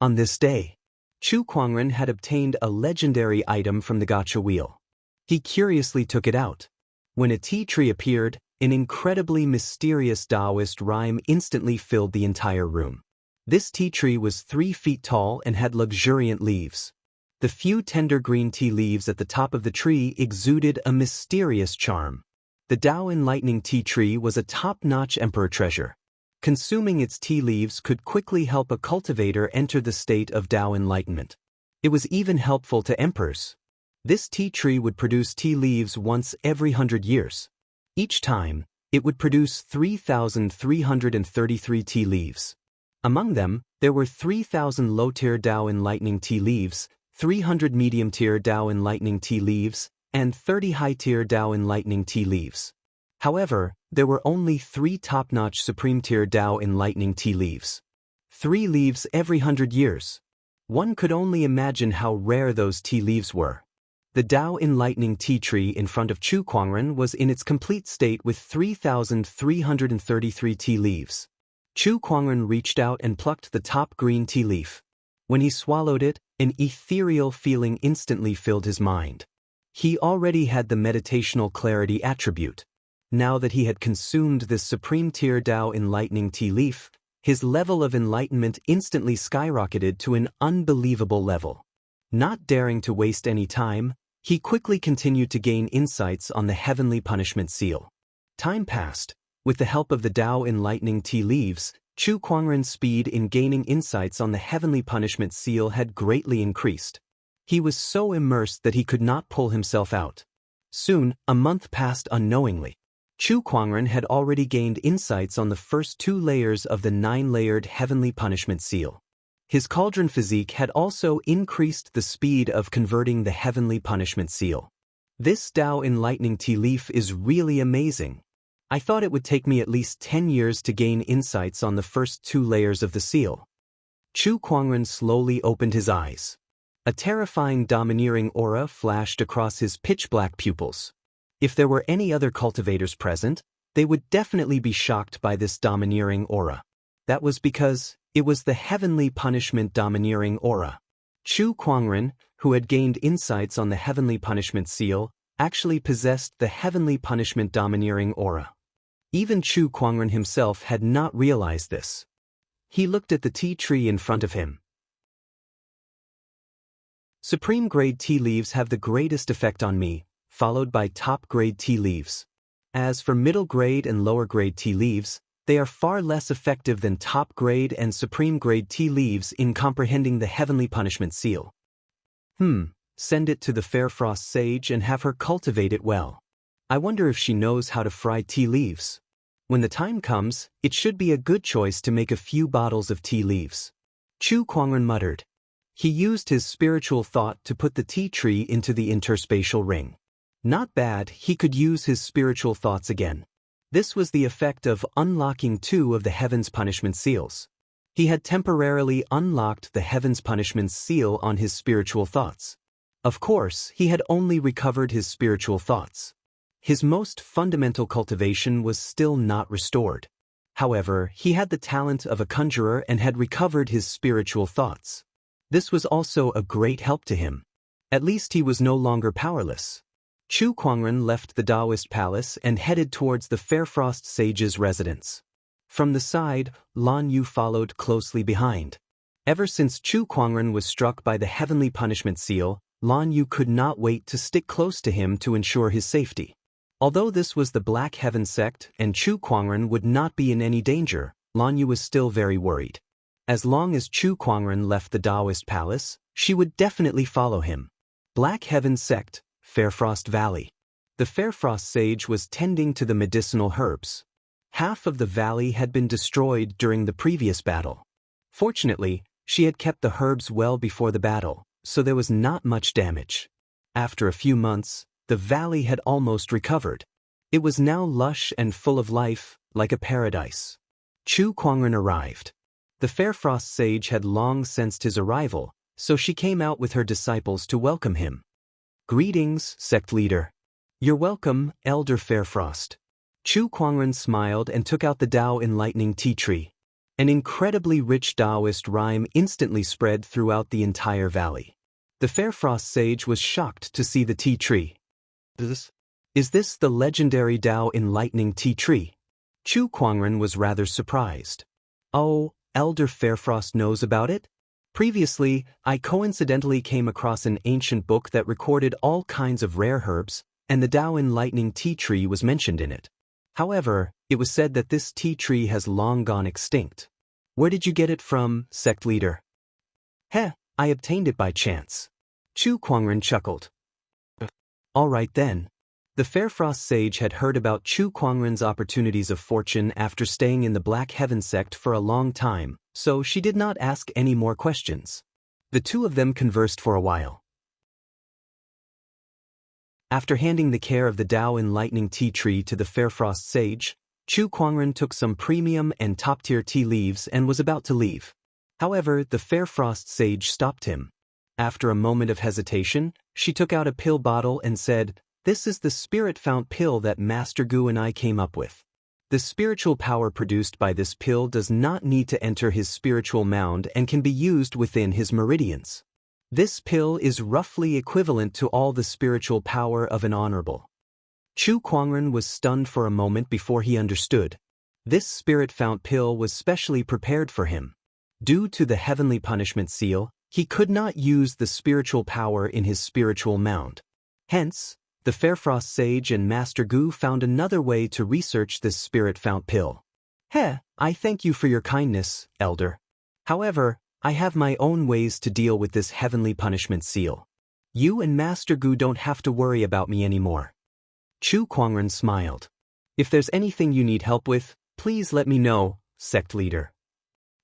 On this day, Chu Kuangren had obtained a legendary item from the Gacha wheel. He curiously took it out. When a tea tree appeared, an incredibly mysterious Taoist rhyme instantly filled the entire room. This tea tree was 3 feet tall and had luxuriant leaves. The few tender green tea leaves at the top of the tree exuded a mysterious charm. The Daoin Lightning Tea Tree was a top-notch emperor treasure. Consuming its tea leaves could quickly help a cultivator enter the state of Tao enlightenment. It was even helpful to emperors. This tea tree would produce tea leaves once every 100 years. Each time, it would produce 3,333 tea leaves. Among them, there were 3,000 low-tier Tao enlightening tea leaves, 300 medium-tier Tao enlightening tea leaves, and 30 high-tier Tao enlightening tea leaves. However, there were only 3 top-notch supreme-tier Tao enlightening tea leaves. 3 leaves every 100 years. One could only imagine how rare those tea leaves were. The Tao enlightening tea tree in front of Chu Kuangren was in its complete state with 3,333 tea leaves. Chu Kuangren reached out and plucked the top green tea leaf. When he swallowed it, an ethereal feeling instantly filled his mind. He already had the meditational clarity attribute. Now that he had consumed this supreme tier Tao enlightening tea leaf, his level of enlightenment instantly skyrocketed to an unbelievable level. Not daring to waste any time, he quickly continued to gain insights on the Heavenly Punishment Seal. Time passed. With the help of the Tao enlightening tea leaves, Chu Kuangren's speed in gaining insights on the Heavenly Punishment Seal had greatly increased. He was so immersed that he could not pull himself out. Soon, a month passed unknowingly. Chu Kuangren had already gained insights on the first 2 layers of the 9-layered Heavenly Punishment Seal. His cauldron physique had also increased the speed of converting the Heavenly Punishment Seal. This Tao enlightening tea leaf is really amazing. I thought it would take me at least 10 years to gain insights on the first 2 layers of the seal. Chu Kuangren slowly opened his eyes. A terrifying domineering aura flashed across his pitch-black pupils. If there were any other cultivators present, they would definitely be shocked by this domineering aura. That was because it was the Heavenly Punishment domineering aura. Chu Kuangren, who had gained insights on the Heavenly Punishment Seal, actually possessed the Heavenly Punishment domineering aura. Even Chu Kuangren himself had not realized this. He looked at the tea tree in front of him. Supreme-grade tea leaves have the greatest effect on me, followed by top-grade tea leaves. As for middle-grade and lower-grade tea leaves, they are far less effective than top-grade and supreme-grade tea leaves in comprehending the Heavenly Punishment Seal. Send it to the Fairfrost Sage and have her cultivate it well. I wonder if she knows how to fry tea leaves. When the time comes, it should be a good choice to make a few bottles of tea leaves. Chu Kuangren muttered. He used his spiritual thought to put the tea tree into the interspatial ring. Not bad, he could use his spiritual thoughts again. This was the effect of unlocking 2 of the Heaven's Punishment Seals. He had temporarily unlocked the heaven's punishment's seal on his spiritual thoughts. Of course, he had only recovered his spiritual thoughts. His most fundamental cultivation was still not restored. However, he had the talent of a conjurer and had recovered his spiritual thoughts. This was also a great help to him. At least he was no longer powerless. Chu Kuangren left the Taoist palace and headed towards the Fairfrost sage's residence. From the side, Lan Yu followed closely behind. Ever since Chu Kuangren was struck by the heavenly punishment seal, Lan Yu could not wait to stick close to him to ensure his safety. Although this was the Black Heaven sect and Chu Kuangren would not be in any danger, Lan Yu was still very worried. As long as Chu Kuangren left the Taoist palace, she would definitely follow him. Black Heaven sect, Fairfrost Valley. The Fairfrost sage was tending to the medicinal herbs. Half of the valley had been destroyed during the previous battle. Fortunately, she had kept the herbs well before the battle, so there was not much damage. After a few months, the valley had almost recovered. It was now lush and full of life, like a paradise. Chu Kuangren arrived. The Fairfrost sage had long sensed his arrival, so she came out with her disciples to welcome him. "Greetings, sect leader." "You're welcome, Elder Fairfrost." Chu Kuangren smiled and took out the Tao Enlightening Tea Tree. An incredibly rich Taoist rhyme instantly spread throughout the entire valley. The Fairfrost sage was shocked to see the tea tree. Is this the legendary Tao Enlightening Tea Tree? Chu Kuangren was rather surprised. "Oh, Elder Fairfrost knows about it? Previously, I coincidentally came across an ancient book that recorded all kinds of rare herbs, and the Tao Enlightening Tea Tree was mentioned in it. However, it was said that this tea tree has long gone extinct. Where did you get it from, sect leader?" "Heh, I obtained it by chance." Chu Kuangren chuckled. "All right then." The Fairfrost sage had heard about Chu Kuangren's opportunities of fortune after staying in the Black Heaven sect for a long time, so she did not ask any more questions. The two of them conversed for a while. After handing the care of the Tao Enlightening Tea Tree to the Fairfrost sage, Chu Kuangren took some premium and top-tier tea leaves and was about to leave. However, the Fairfrost sage stopped him. After a moment of hesitation, she took out a pill bottle and said, "This is the spirit fount pill that Master Gu and I came up with. The spiritual power produced by this pill does not need to enter his spiritual mound and can be used within his meridians. This pill is roughly equivalent to all the spiritual power of an honorable." Chu Kuangren was stunned for a moment before he understood. This spirit fount pill was specially prepared for him. Due to the heavenly punishment seal, he could not use the spiritual power in his spiritual mound. Hence, the Fairfrost sage and Master Gu found another way to research this spirit fount pill. "Heh, I thank you for your kindness, Elder. However, I have my own ways to deal with this heavenly punishment seal. You and Master Gu don't have to worry about me anymore." Chu Kuangren smiled. "If there's anything you need help with, please let me know, sect leader."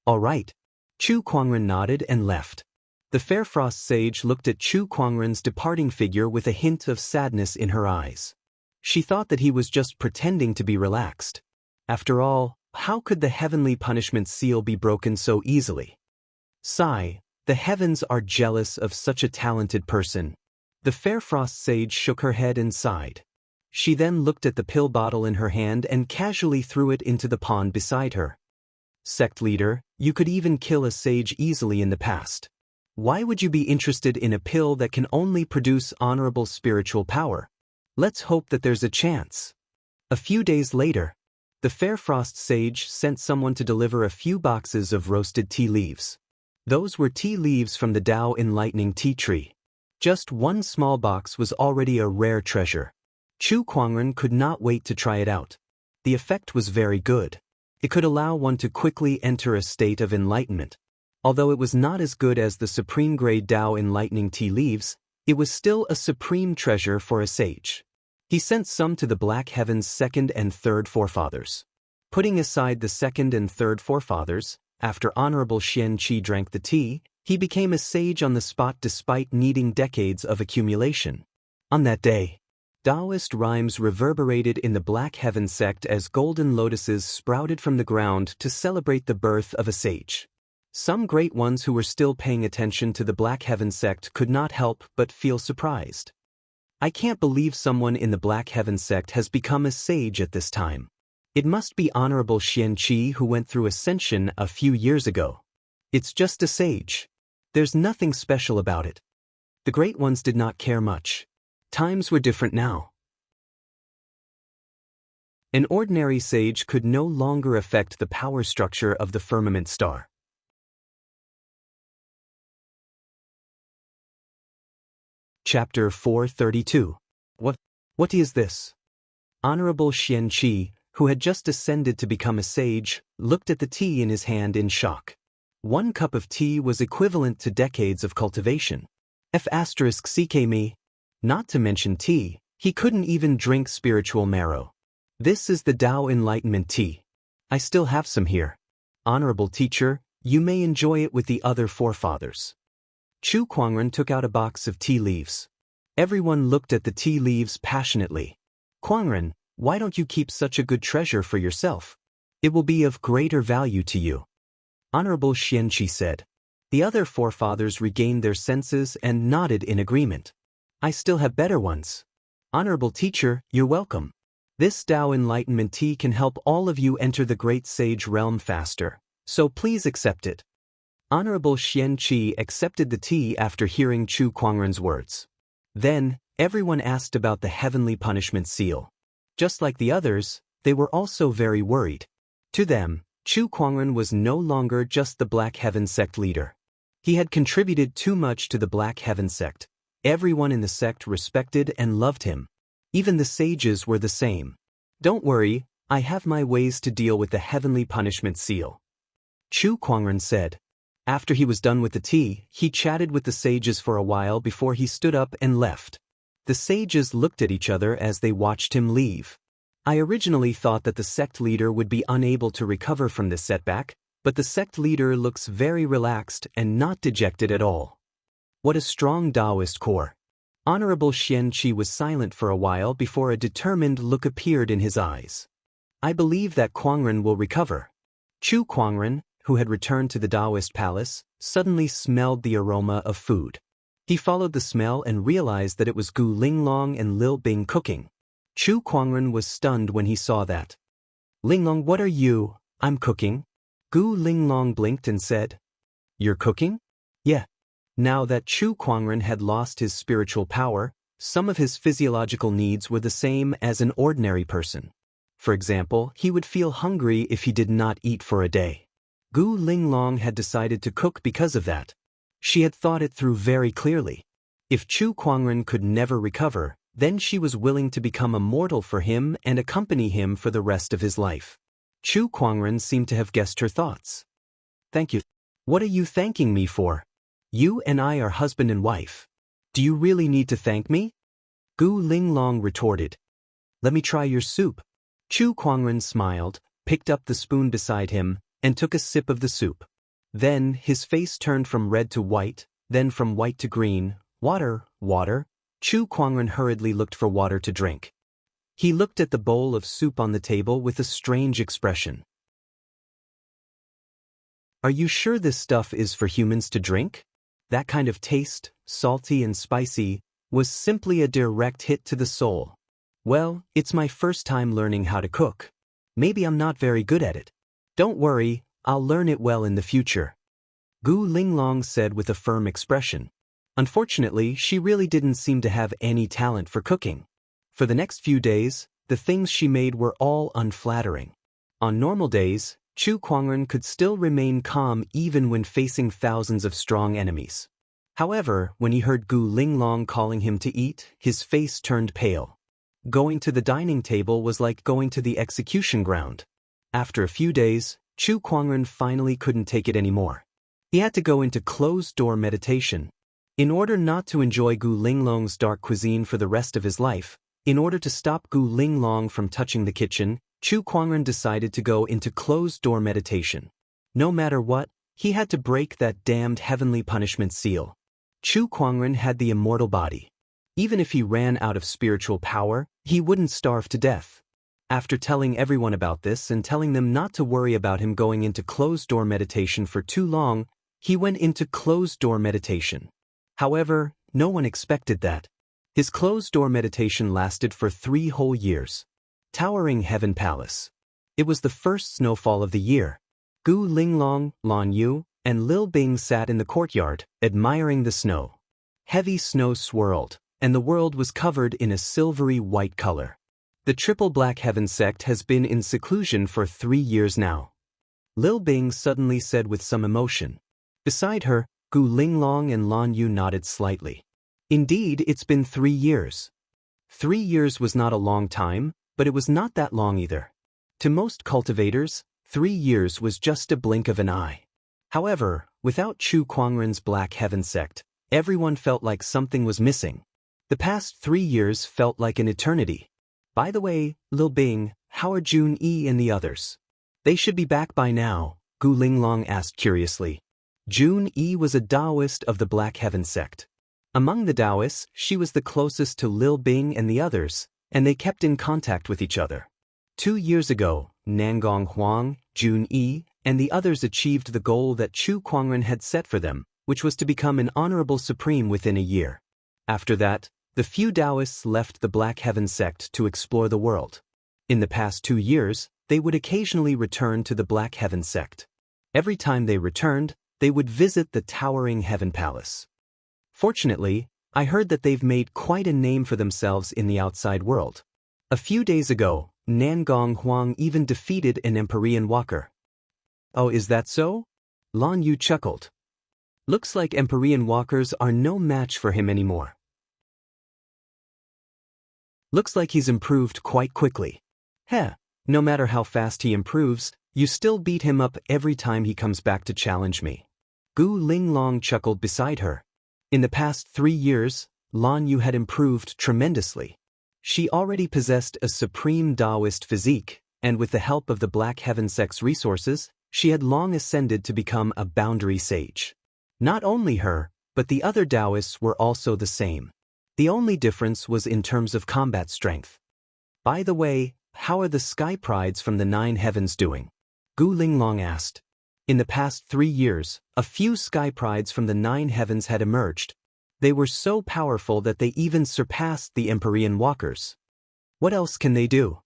"All right." Chu Kuangren nodded and left. The Fairfrost sage looked at Chu Kuangren's departing figure with a hint of sadness in her eyes. She thought that he was just pretending to be relaxed. After all, how could the heavenly punishment seal be broken so easily? Sigh, the heavens are jealous of such a talented person. The Fairfrost sage shook her head and sighed. She then looked at the pill bottle in her hand and casually threw it into the pond beside her. "Sect leader, you could even kill a sage easily in the past. Why would you be interested in a pill that can only produce honorable spiritual power? Let's hope that there's a chance." A few days later, the Fairfrost sage sent someone to deliver a few boxes of roasted tea leaves. Those were tea leaves from the Tao Enlightening Tea Tree. Just one small box was already a rare treasure. Chu Kuangren could not wait to try it out. The effect was very good. It could allow one to quickly enter a state of enlightenment. Although it was not as good as the supreme-grade Tao Enlightening Tea Leaves, it was still a supreme treasure for a sage. He sent some to the Black Heaven's second and third forefathers. Putting aside the second and third forefathers, after Honorable Xian Qi drank the tea, he became a sage on the spot despite needing decades of accumulation. On that day, Taoist rhymes reverberated in the Black Heaven sect as golden lotuses sprouted from the ground to celebrate the birth of a sage. Some great ones who were still paying attention to the Black Heaven sect could not help but feel surprised. I can't believe someone in the Black Heaven sect has become a sage at this time. It must be Honorable Xianqi who went through ascension a few years ago. It's just a sage. There's nothing special about it. The great ones did not care much. Times were different now. An ordinary sage could no longer affect the power structure of the firmament star. Chapter 432. What is this? Honorable Xianqi, who had just ascended to become a sage, looked at the tea in his hand in shock. 1 cup of tea was equivalent to decades of cultivation. F*ck me. Not to mention tea, he couldn't even drink spiritual marrow. This is the Tao Enlightenment tea. I still have some here. Honorable teacher, you may enjoy it with the other forefathers. Chu Kuangren took out a box of tea leaves. Everyone looked at the tea leaves passionately. Kuangren, why don't you keep such a good treasure for yourself? It will be of greater value to you. Honorable Xianqi said. The other forefathers regained their senses and nodded in agreement. I still have better ones. Honorable teacher, you're welcome. This Tao Enlightenment tea can help all of you enter the great sage realm faster, so please accept it. Honorable Xianqi accepted the tea after hearing Chu Kuangren's words. Then, everyone asked about the heavenly punishment seal. Just like the others, they were also very worried. To them, Chu Kuangren was no longer just the Black Heaven sect leader. He had contributed too much to the Black Heaven sect. Everyone in the sect respected and loved him. Even the sages were the same. Don't worry, I have my ways to deal with the heavenly punishment seal. Chu Kuangren said. After he was done with the tea, he chatted with the sages for a while before he stood up and left. The sages looked at each other as they watched him leave. I originally thought that the sect leader would be unable to recover from this setback, but the sect leader looks very relaxed and not dejected at all. What a strong Taoist core. Honorable Xianqi was silent for a while before a determined look appeared in his eyes. I believe that Kuangren will recover. Chu Kuangren, who had returned to the Taoist palace, suddenly smelled the aroma of food. He followed the smell and realized that it was Gu Linglong and Lil Bing cooking. Chu Kuangren was stunned when he saw that. Linglong, what are you? I'm cooking. Gu Linglong blinked and said, You're cooking? Yeah. Now that Chu Kuangren had lost his spiritual power, some of his physiological needs were the same as an ordinary person. For example, he would feel hungry if he did not eat for a day. Gu Linglong had decided to cook because of that. She had thought it through very clearly. If Chu Kuangren could never recover, then she was willing to become immortal for him and accompany him for the rest of his life. Chu Kuangren seemed to have guessed her thoughts. Thank you. What are you thanking me for? You and I are husband and wife. Do you really need to thank me? Gu Linglong retorted. Let me try your soup. Chu Kuangren smiled, picked up the spoon beside him, and took a sip of the soup. Then, his face turned from red to white, then from white to green. Water, water. Chu Kuangren hurriedly looked for water to drink. He looked at the bowl of soup on the table with a strange expression. Are you sure this stuff is for humans to drink? That kind of taste, salty and spicy, was simply a direct hit to the soul. Well, it's my first time learning how to cook. Maybe I'm not very good at it. Don't worry, I'll learn it well in the future. Gu Linglong said with a firm expression. Unfortunately, she really didn't seem to have any talent for cooking. For the next few days, the things she made were all unflattering. On normal days, Chu Kuangren could still remain calm even when facing thousands of strong enemies. However, when he heard Gu Linglong calling him to eat, his face turned pale. Going to the dining table was like going to the execution ground. After a few days, Chu Kuangren finally couldn't take it anymore. He had to go into closed-door meditation. In order not to enjoy Gu Linglong's dark cuisine for the rest of his life, in order to stop Gu Linglong from touching the kitchen, Chu Kuangren decided to go into closed-door meditation. No matter what, he had to break that damned heavenly punishment seal. Chu Kuangren had the immortal body. Even if he ran out of spiritual power, he wouldn't starve to death. After telling everyone about this and telling them not to worry about him going into closed-door meditation for too long, he went into closed-door meditation. However, no one expected that. His closed-door meditation lasted for 3 whole years. Towering Heaven Palace. It was the first snowfall of the year. Gu Linglong, Lan Yu, and Lil Bing sat in the courtyard, admiring the snow. Heavy snow swirled, and the world was covered in a silvery white color. The Triple Black Heaven sect has been in seclusion for 3 years now. Lil Bing suddenly said with some emotion. Beside her, Gu Linglong and Lan Yu nodded slightly. Indeed, it's been 3 years. 3 years was not a long time, but it was not that long either. To most cultivators, 3 years was just a blink of an eye. However, without Chu Kuangren's Black Heaven sect, everyone felt like something was missing. The past 3 years felt like an eternity. By the way, Lil Bing, how are Jun Yi and the others? They should be back by now, Gu Linglong asked curiously. Jun Yi was a Taoist of the Black Heaven sect. Among the Taoists, she was the closest to Lil Bing and the others, and they kept in contact with each other. 2 years ago, Nangong Huang, Jun Yi, and the others achieved the goal that Chu Kuangren had set for them, which was to become an honorable supreme within a year. After that, the few Taoists left the Black Heaven sect to explore the world. In the past 2 years, they would occasionally return to the Black Heaven sect. Every time they returned, they would visit the towering Heaven Palace. Fortunately, I heard that they've made quite a name for themselves in the outside world. A few days ago, Nangong Huang even defeated an Empyrean walker. Oh, is that so? Lan Yu chuckled. Looks like Empyrean walkers are no match for him anymore. Looks like he's improved quite quickly. Heh, no matter how fast he improves, you still beat him up every time he comes back to challenge me. Gu Linglong chuckled beside her. In the past 3 years, Lan Yu had improved tremendously. She already possessed a supreme Taoist physique, and with the help of the Black Heaven sect's resources, she had long ascended to become a boundary sage. Not only her, but the other Taoists were also the same. The only difference was in terms of combat strength. By the way, how are the sky prides from the 9 heavens doing? Gu Linglong asked. In the past 3 years, a few sky prides from the 9 heavens had emerged. They were so powerful that they even surpassed the Empyrean walkers. What else can they do?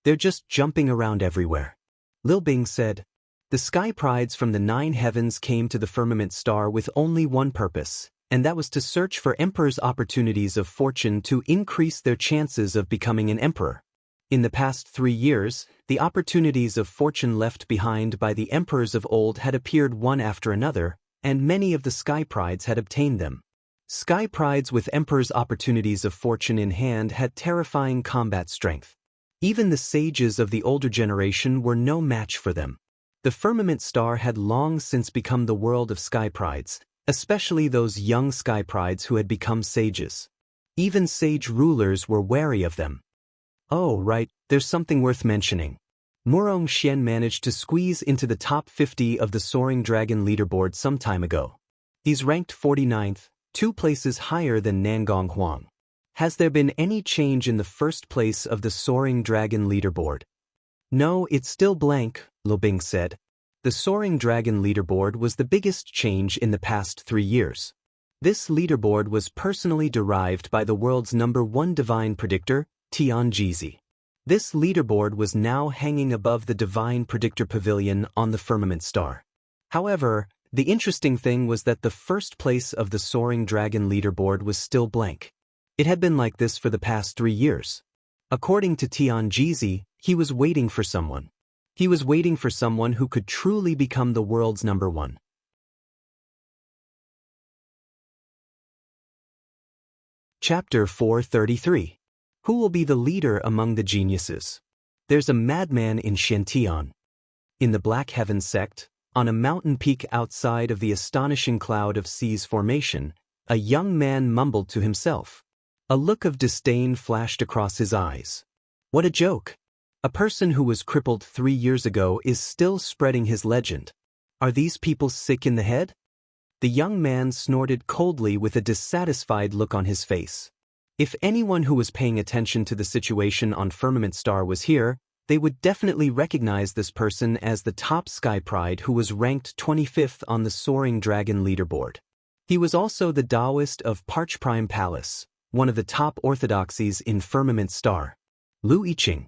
They're just jumping around everywhere. Lil Bing said. The sky prides from the 9 heavens came to the firmament star with only one purpose, and that was to search for emperors' opportunities of fortune to increase their chances of becoming an emperor. In the past 3 years, the opportunities of fortune left behind by the emperors of old had appeared one after another, and many of the sky prides had obtained them. Sky prides with emperors' opportunities of fortune in hand had terrifying combat strength. Even the sages of the older generation were no match for them. The firmament star had long since become the world of sky prides, especially those young sky prides who had become sages. Even sage rulers were wary of them. Oh, right, there's something worth mentioning. Murong Xian managed to squeeze into the top 50 of the Soaring Dragon leaderboard some time ago. He's ranked 49th, 2 places higher than Nangong Huang. Has there been any change in the first place of the Soaring Dragon leaderboard? No, it's still blank, Lil Bing said. The Soaring Dragon leaderboard was the biggest change in the past 3 years. This leaderboard was personally derived by the world's #1 divine predictor, Tianjizi. This leaderboard was now hanging above the Divine Predictor Pavilion on the firmament star. However, the interesting thing was that the first place of the Soaring Dragon leaderboard was still blank. It had been like this for the past 3 years. According to Tianjizi, he was waiting for someone. He was waiting for someone who could truly become the world's #1. Chapter 433. Who will be the leader among the geniuses? There's a madman in Shantian. In the Black Heaven sect, on a mountain peak outside of the astonishing cloud of seas formation, a young man mumbled to himself. A look of disdain flashed across his eyes. What a joke! A person who was crippled 3 years ago is still spreading his legend. Are these people sick in the head? The young man snorted coldly with a dissatisfied look on his face. If anyone who was paying attention to the situation on Firmament Star was here, they would definitely recognize this person as the top Sky Pride who was ranked 25th on the Soaring Dragon leaderboard. He was also the Taoist of Parch Prime Palace, one of the top orthodoxies in Firmament Star. Lu Yiqing.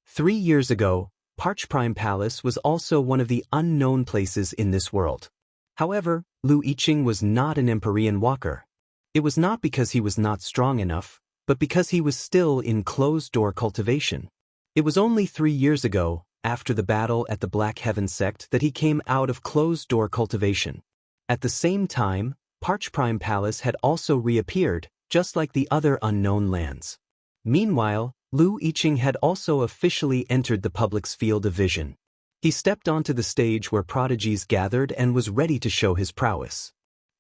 3 years ago, Parch Prime Palace was also one of the unknown places in this world. However, Lu Yiqing was not an Empyrean walker. It was not because he was not strong enough, but because he was still in closed-door cultivation. It was only 3 years ago, after the battle at the Black Heaven sect, that he came out of closed-door cultivation. At the same time, Parch Prime Palace had also reappeared, just like the other unknown lands. Meanwhile, Lu Yiqing had also officially entered the public's field of vision. He stepped onto the stage where prodigies gathered and was ready to show his prowess.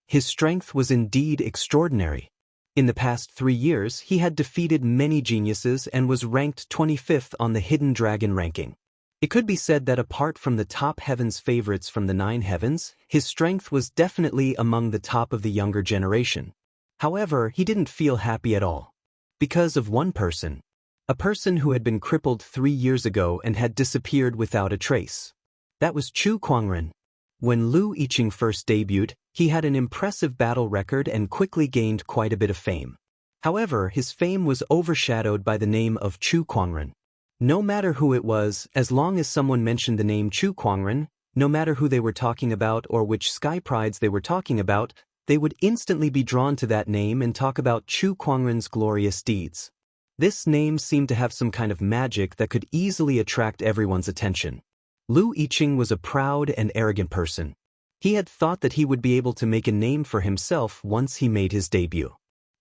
His strength was indeed extraordinary. In the past 3 years, he had defeated many geniuses and was ranked 25th on the Hidden Dragon ranking. It could be said that apart from the top heavens favorites from the 9 heavens, his strength was definitely among the top of the younger generation. However, he didn't feel happy at all. Because of one person. A person who had been crippled 3 years ago and had disappeared without a trace. That was Chu Kuangren. When Lu Yiqing first debuted, he had an impressive battle record and quickly gained quite a bit of fame. However, his fame was overshadowed by the name of Chu Kuangren. No matter who it was, as long as someone mentioned the name Chu Kuangren, no matter who they were talking about or which Sky Prides they were talking about, they would instantly be drawn to that name and talk about Chu Kuangren's glorious deeds. This name seemed to have some kind of magic that could easily attract everyone's attention. Lu Yiqing was a proud and arrogant person. He had thought that he would be able to make a name for himself once he made his debut.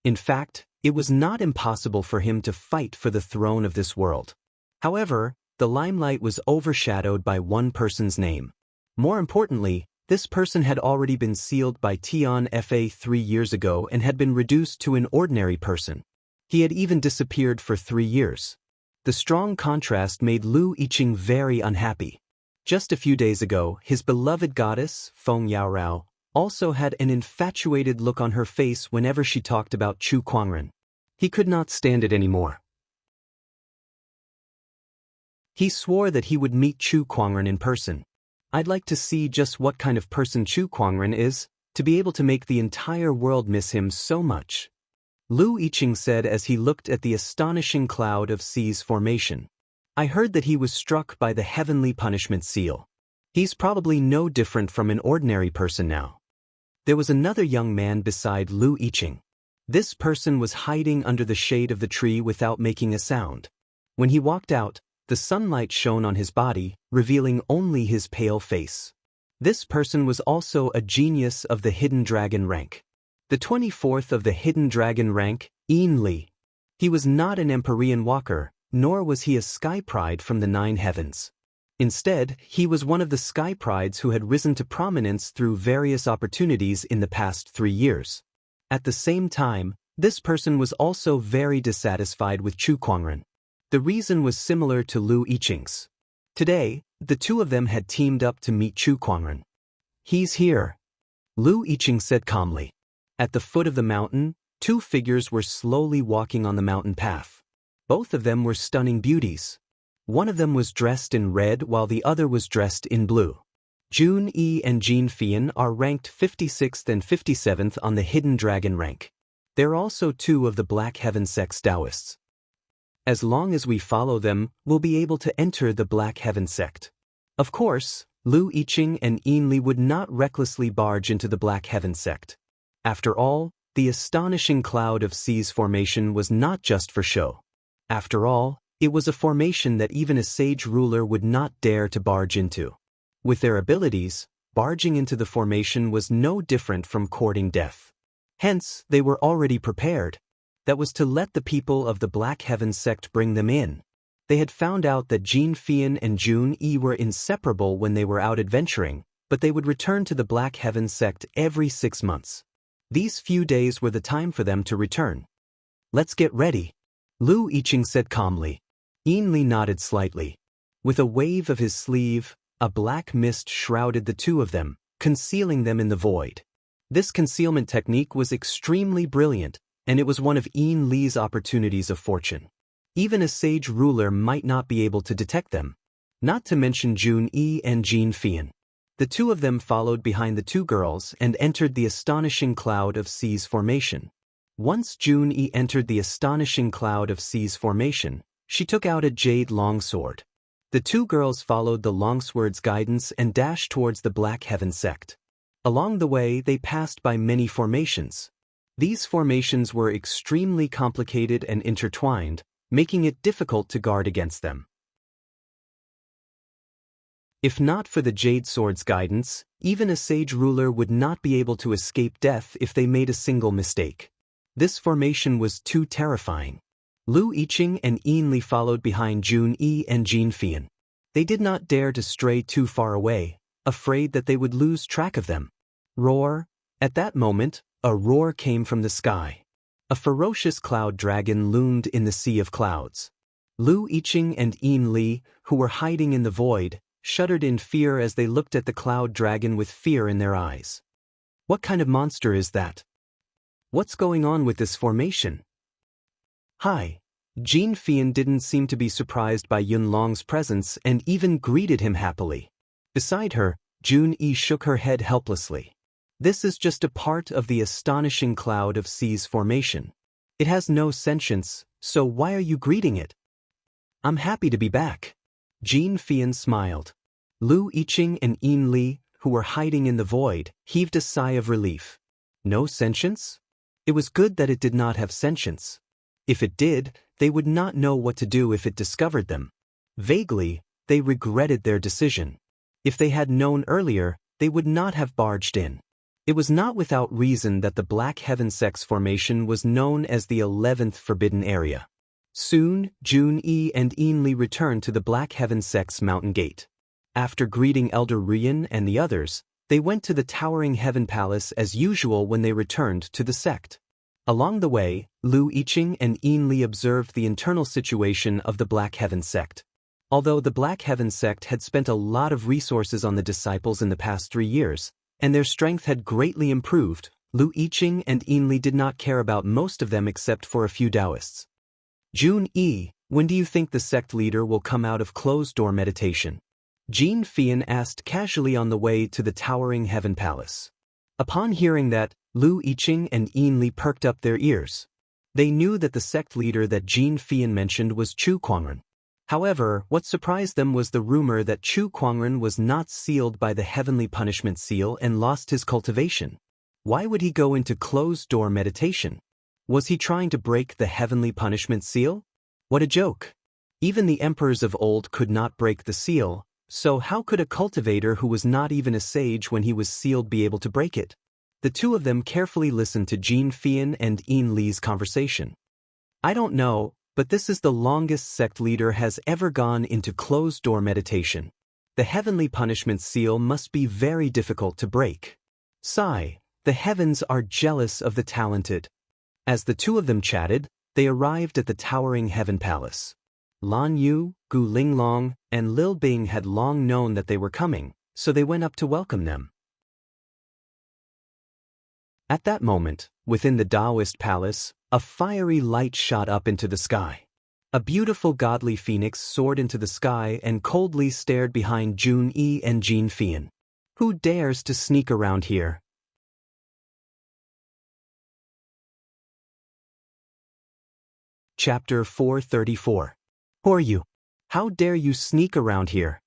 In fact, it was not impossible for him to fight for the throne of this world. However, the limelight was overshadowed by one person's name. More importantly, this person had already been sealed by Tian Fa 3 years ago and had been reduced to an ordinary person. He had even disappeared for 3 years. The strong contrast made Lu Yiqing very unhappy. Just a few days ago, his beloved goddess, Feng Yaorao, also had an infatuated look on her face whenever she talked about Chu Kuangren. He could not stand it anymore. He swore that he would meet Chu Kuangren in person. I'd like to see just what kind of person Chu Kuangren is, to be able to make the entire world miss him so much. Lu Yiqing said as he looked at the astonishing cloud of seas formation. I heard that he was struck by the heavenly punishment seal. He's probably no different from an ordinary person now. There was another young man beside Lu Yiqing. This person was hiding under the shade of the tree without making a sound. When he walked out, the sunlight shone on his body, revealing only his pale face. This person was also a genius of the Hidden Dragon rank. The 24th of the Hidden Dragon rank, Yin Li. He was not an Empyrean walker, nor was he a Sky Pride from the 9 heavens. Instead, he was one of the Sky Prides who had risen to prominence through various opportunities in the past 3 years. At the same time, this person was also very dissatisfied with Chu Kuangren. The reason was similar to Lu Yiqing's. Today, the two of them had teamed up to meet Chu Kuangren. He's here, Lu Yiqing said calmly. At the foot of the mountain, 2 figures were slowly walking on the mountain path. Both of them were stunning beauties. One of them was dressed in red while the other was dressed in blue. Jun Yi and Jin Fian are ranked 56th and 57th on the Hidden Dragon rank. They're also 2 of the Black Heaven sect's Taoists. As long as we follow them, we'll be able to enter the Black Heaven sect. Of course, Lu Yiqing and Yin Li would not recklessly barge into the Black Heaven sect. After all, the astonishing cloud of seas formation was not just for show. After all, it was a formation that even a sage ruler would not dare to barge into. With their abilities, barging into the formation was no different from courting death. Hence, they were already prepared. That was to let the people of the Black Heaven sect bring them in. They had found out that Jin Fian and Jun Yi were inseparable when they were out adventuring, but they would return to the Black Heaven sect every 6 months. These few days were the time for them to return. Let's get ready, Lu Yiqing said calmly. Yin Li nodded slightly. With a wave of his sleeve, a black mist shrouded the two of them, concealing them in the void. This concealment technique was extremely brilliant, and it was one of Yin Li's opportunities of fortune. Even a sage ruler might not be able to detect them. Not to mention Jun-E and Jin-Fian. The two of them followed behind the two girls and entered the astonishing cloud of C's formation. Once Jun-E entered the astonishing cloud of C's formation, she took out a jade longsword. The two girls followed the longsword's guidance and dashed towards the Black Heaven sect. Along the way, they passed by many formations. These formations were extremely complicated and intertwined, making it difficult to guard against them. If not for the Jade Sword's guidance, even a sage ruler would not be able to escape death if they made a single mistake. This formation was too terrifying. Lu Yiqing and Yin Li followed behind Jun-E and Jin-Fian. They did not dare to stray too far away, afraid that they would lose track of them. Roar! At that moment, a roar came from the sky. A ferocious cloud dragon loomed in the sea of clouds. Lu Yiqing and Yin Li, who were hiding in the void, shuddered in fear as they looked at the cloud dragon with fear in their eyes. What kind of monster is that? What's going on with this formation? Hi. Jin-Fian didn't seem to be surprised by Yunlong's presence and even greeted him happily. Beside her, Jun-E shook her head helplessly. This is just a part of the astonishing cloud of C's formation. It has no sentience, so why are you greeting it? I'm happy to be back. Jin-Fian smiled. Lu Yiqing and Yin Li, who were hiding in the void, heaved a sigh of relief. No sentience? It was good that it did not have sentience. If it did, they would not know what to do if it discovered them. Vaguely, they regretted their decision. If they had known earlier, they would not have barged in. It was not without reason that the Black Heaven Sect's formation was known as the 11th Forbidden Area. Soon, Jun-E and Yin Li returned to the Black Heaven Sect's mountain gate. After greeting Elder Ruyan and the others, they went to the Towering Heaven Palace as usual when they returned to the sect. Along the way, Lu Yiqing and Yin Li observed the internal situation of the Black Heaven sect. Although the Black Heaven sect had spent a lot of resources on the disciples in the past 3 years, and their strength had greatly improved, Lu Yiqing and Yin Li did not care about most of them except for a few Taoists. Jun-E, when do you think the sect leader will come out of closed-door meditation? Jin-Fian asked casually on the way to the Towering Heaven Palace. Upon hearing that, Lu Yiqing and Yin Li perked up their ears. They knew that the sect leader that Jin-Fian mentioned was Chu Kuangren. However, what surprised them was the rumor that Chu Kuangren was not sealed by the Heavenly Punishment Seal and lost his cultivation. Why would he go into closed-door meditation? Was he trying to break the Heavenly Punishment Seal? What a joke! Even the emperors of old could not break the seal, so how could a cultivator who was not even a sage when he was sealed be able to break it? The two of them carefully listened to Jin-Fian and Yin Li's conversation. I don't know, but this is the longest sect leader has ever gone into closed-door meditation. The Heavenly Punishment Seal must be very difficult to break. Sigh, the heavens are jealous of the talented. As the two of them chatted, they arrived at the Towering Heaven Palace. Lan Yu, Gu Linglong, and Lil Bing had long known that they were coming, so they went up to welcome them. At that moment, within the Taoist palace, a fiery light shot up into the sky. A beautiful godly phoenix soared into the sky and coldly stared behind Jun-E and Jin-Fian. Who dares to sneak around here? Chapter 434. Who are you? How dare you sneak around here?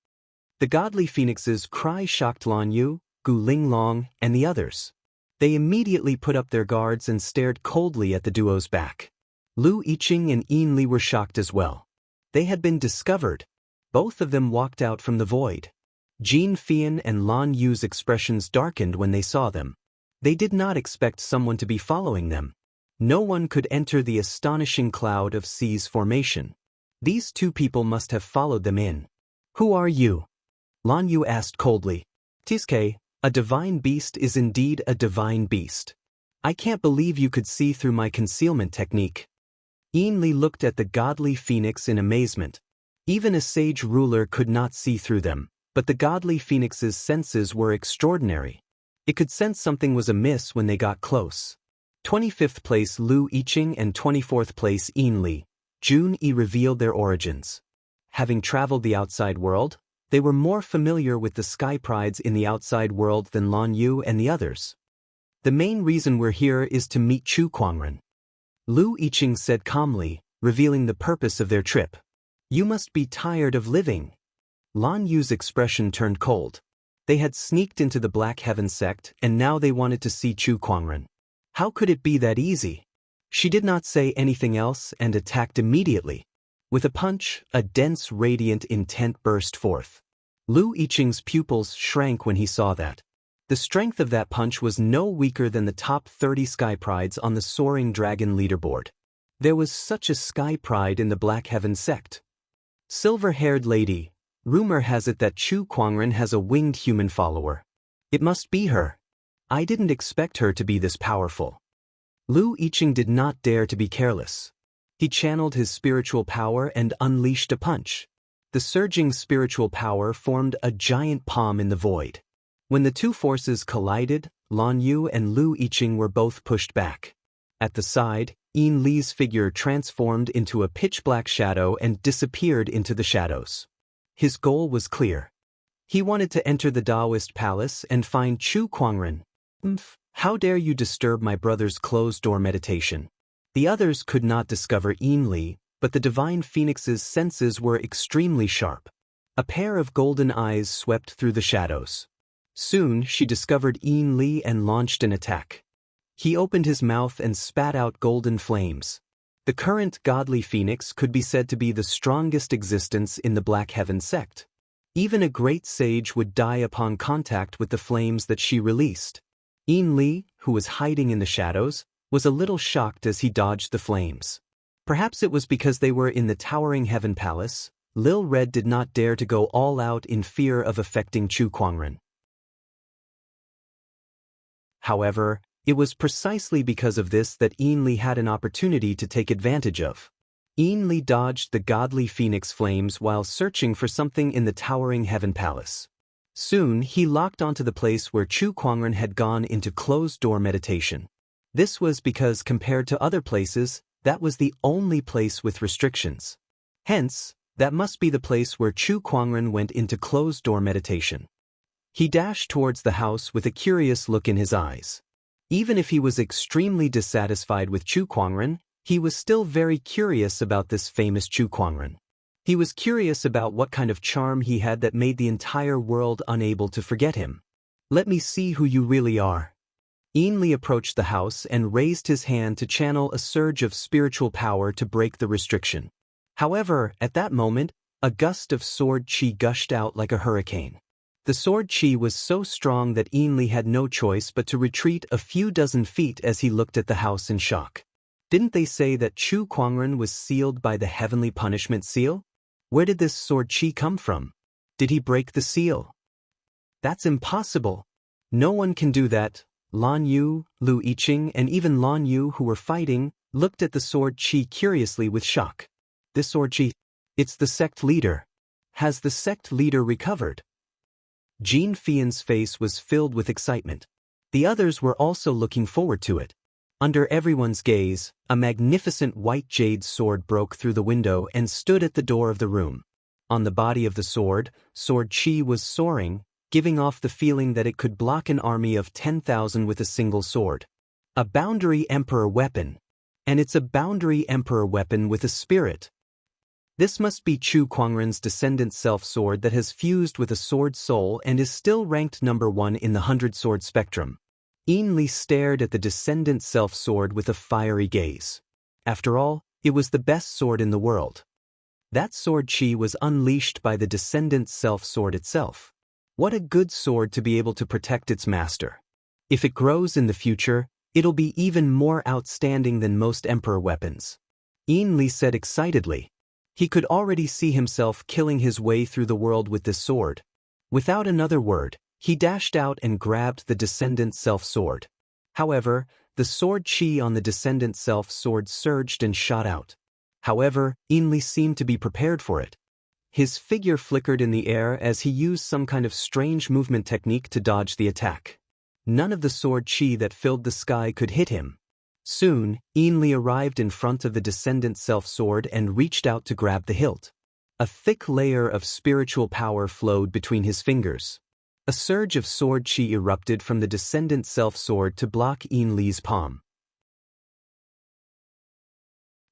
The godly phoenix's cry shocked Lan Yu, Gu Linglong, and the others. They immediately put up their guards and stared coldly at the duo's back. Lu Yiqing and Yin Li were shocked as well. They had been discovered. Both of them walked out from the void. Jin-Fian and Lan Yu's expressions darkened when they saw them. They did not expect someone to be following them. No one could enter the astonishing cloud of C's formation. These two people must have followed them in. Who are you? Lan Yu asked coldly. Tiske, a divine beast is indeed a divine beast. I can't believe you could see through my concealment technique. Yin Li looked at the godly phoenix in amazement. Even a sage ruler could not see through them, but the godly phoenix's senses were extraordinary. It could sense something was amiss when they got close. 25th place Lu Yiqing and 24th place Yin Li. Jun-e revealed their origins. Having traveled the outside world, they were more familiar with the sky prides in the outside world than Lan Yu and the others. The main reason we're here is to meet Chu Kuangren. Lu Yiqing said calmly, revealing the purpose of their trip. You must be tired of living. Lan Yu's expression turned cold. They had sneaked into the Black Heaven sect and now they wanted to see Chu Kuangren. How could it be that easy? She did not say anything else and attacked immediately. With a punch, a dense radiant intent burst forth. Lu Yiqing's pupils shrank when he saw that. The strength of that punch was no weaker than the top 30 sky prides on the Soaring Dragon leaderboard. There was such a sky pride in the Black Heaven sect. Silver-haired lady, rumor has it that Chu Kuangren has a winged human follower. It must be her. I didn't expect her to be this powerful. Lu Yiqing did not dare to be careless. He channeled his spiritual power and unleashed a punch. The surging spiritual power formed a giant palm in the void. When the two forces collided, Lan Yu and Lu Yiqing were both pushed back. At the side, Yin Li's figure transformed into a pitch-black shadow and disappeared into the shadows. His goal was clear. He wanted to enter the Taoist palace and find Chu Kuangren. How dare you disturb my brother's closed-door meditation? The others could not discover Yin Li, but the Divine Phoenix's senses were extremely sharp. A pair of golden eyes swept through the shadows. Soon she discovered Yin Li and launched an attack. He opened his mouth and spat out golden flames. The current godly phoenix could be said to be the strongest existence in the Black Heaven sect. Even a great sage would die upon contact with the flames that she released. Yin Li, who was hiding in the shadows, was a little shocked as he dodged the flames. Perhaps it was because they were in the Towering Heaven Palace. Lil Red did not dare to go all out in fear of affecting Chu Kuangren. However, it was precisely because of this that Yin Li had an opportunity to take advantage of. Yin Li dodged the godly phoenix flames while searching for something in the Towering Heaven Palace. Soon he locked onto the place where Chu Kuangren had gone into closed-door meditation. This was because compared to other places, that was the only place with restrictions. Hence, that must be the place where Chu Kuangren went into closed-door meditation. He dashed towards the house with a curious look in his eyes. Even if he was extremely dissatisfied with Chu Kuangren, he was still very curious about this famous Chu Kuangren. He was curious about what kind of charm he had that made the entire world unable to forget him. Let me see who you really are. Yin Li approached the house and raised his hand to channel a surge of spiritual power to break the restriction. However, at that moment, a gust of sword chi gushed out like a hurricane. The sword chi was so strong that Yin Li had no choice but to retreat a few dozen feet as he looked at the house in shock. Didn't they say that Chu Kuangren was sealed by the heavenly punishment seal? Where did this sword chi come from? Did he break the seal? That's impossible. No one can do that. Lan Yu, Lu Yiqing, and even Lan Yu, who were fighting, looked at the sword chi curiously with shock. This sword chi, it's the sect leader. Has the sect leader recovered? Jean Fian's face was filled with excitement. The others were also looking forward to it. Under everyone's gaze, a magnificent white jade sword broke through the window and stood at the door of the room. On the body of the sword chi was soaring, giving off the feeling that it could block an army of 10,000 with a single sword. A boundary emperor weapon. And it's a boundary emperor weapon with a spirit. This must be Chu Kuangren's descendant self-sword that has fused with a sword soul and is still ranked number 1 in the 100-sword spectrum. Yin Li stared at the descendant self-sword with a fiery gaze. After all, it was the best sword in the world. That sword chi was unleashed by the descendant self-sword itself. What a good sword to be able to protect its master. If it grows in the future, it'll be even more outstanding than most emperor weapons. Yin Li said excitedly. He could already see himself killing his way through the world with this sword. Without another word, he dashed out and grabbed the descendant self-sword. However, the sword chi on the descendant self-sword surged and shot out. However, Yin Li seemed to be prepared for it. His figure flickered in the air as he used some kind of strange movement technique to dodge the attack. None of the sword chi that filled the sky could hit him. Soon, Ainli arrived in front of the descendant self-sword and reached out to grab the hilt. A thick layer of spiritual power flowed between his fingers. A surge of sword chi erupted from the descendant self-sword to block Ainli's palm.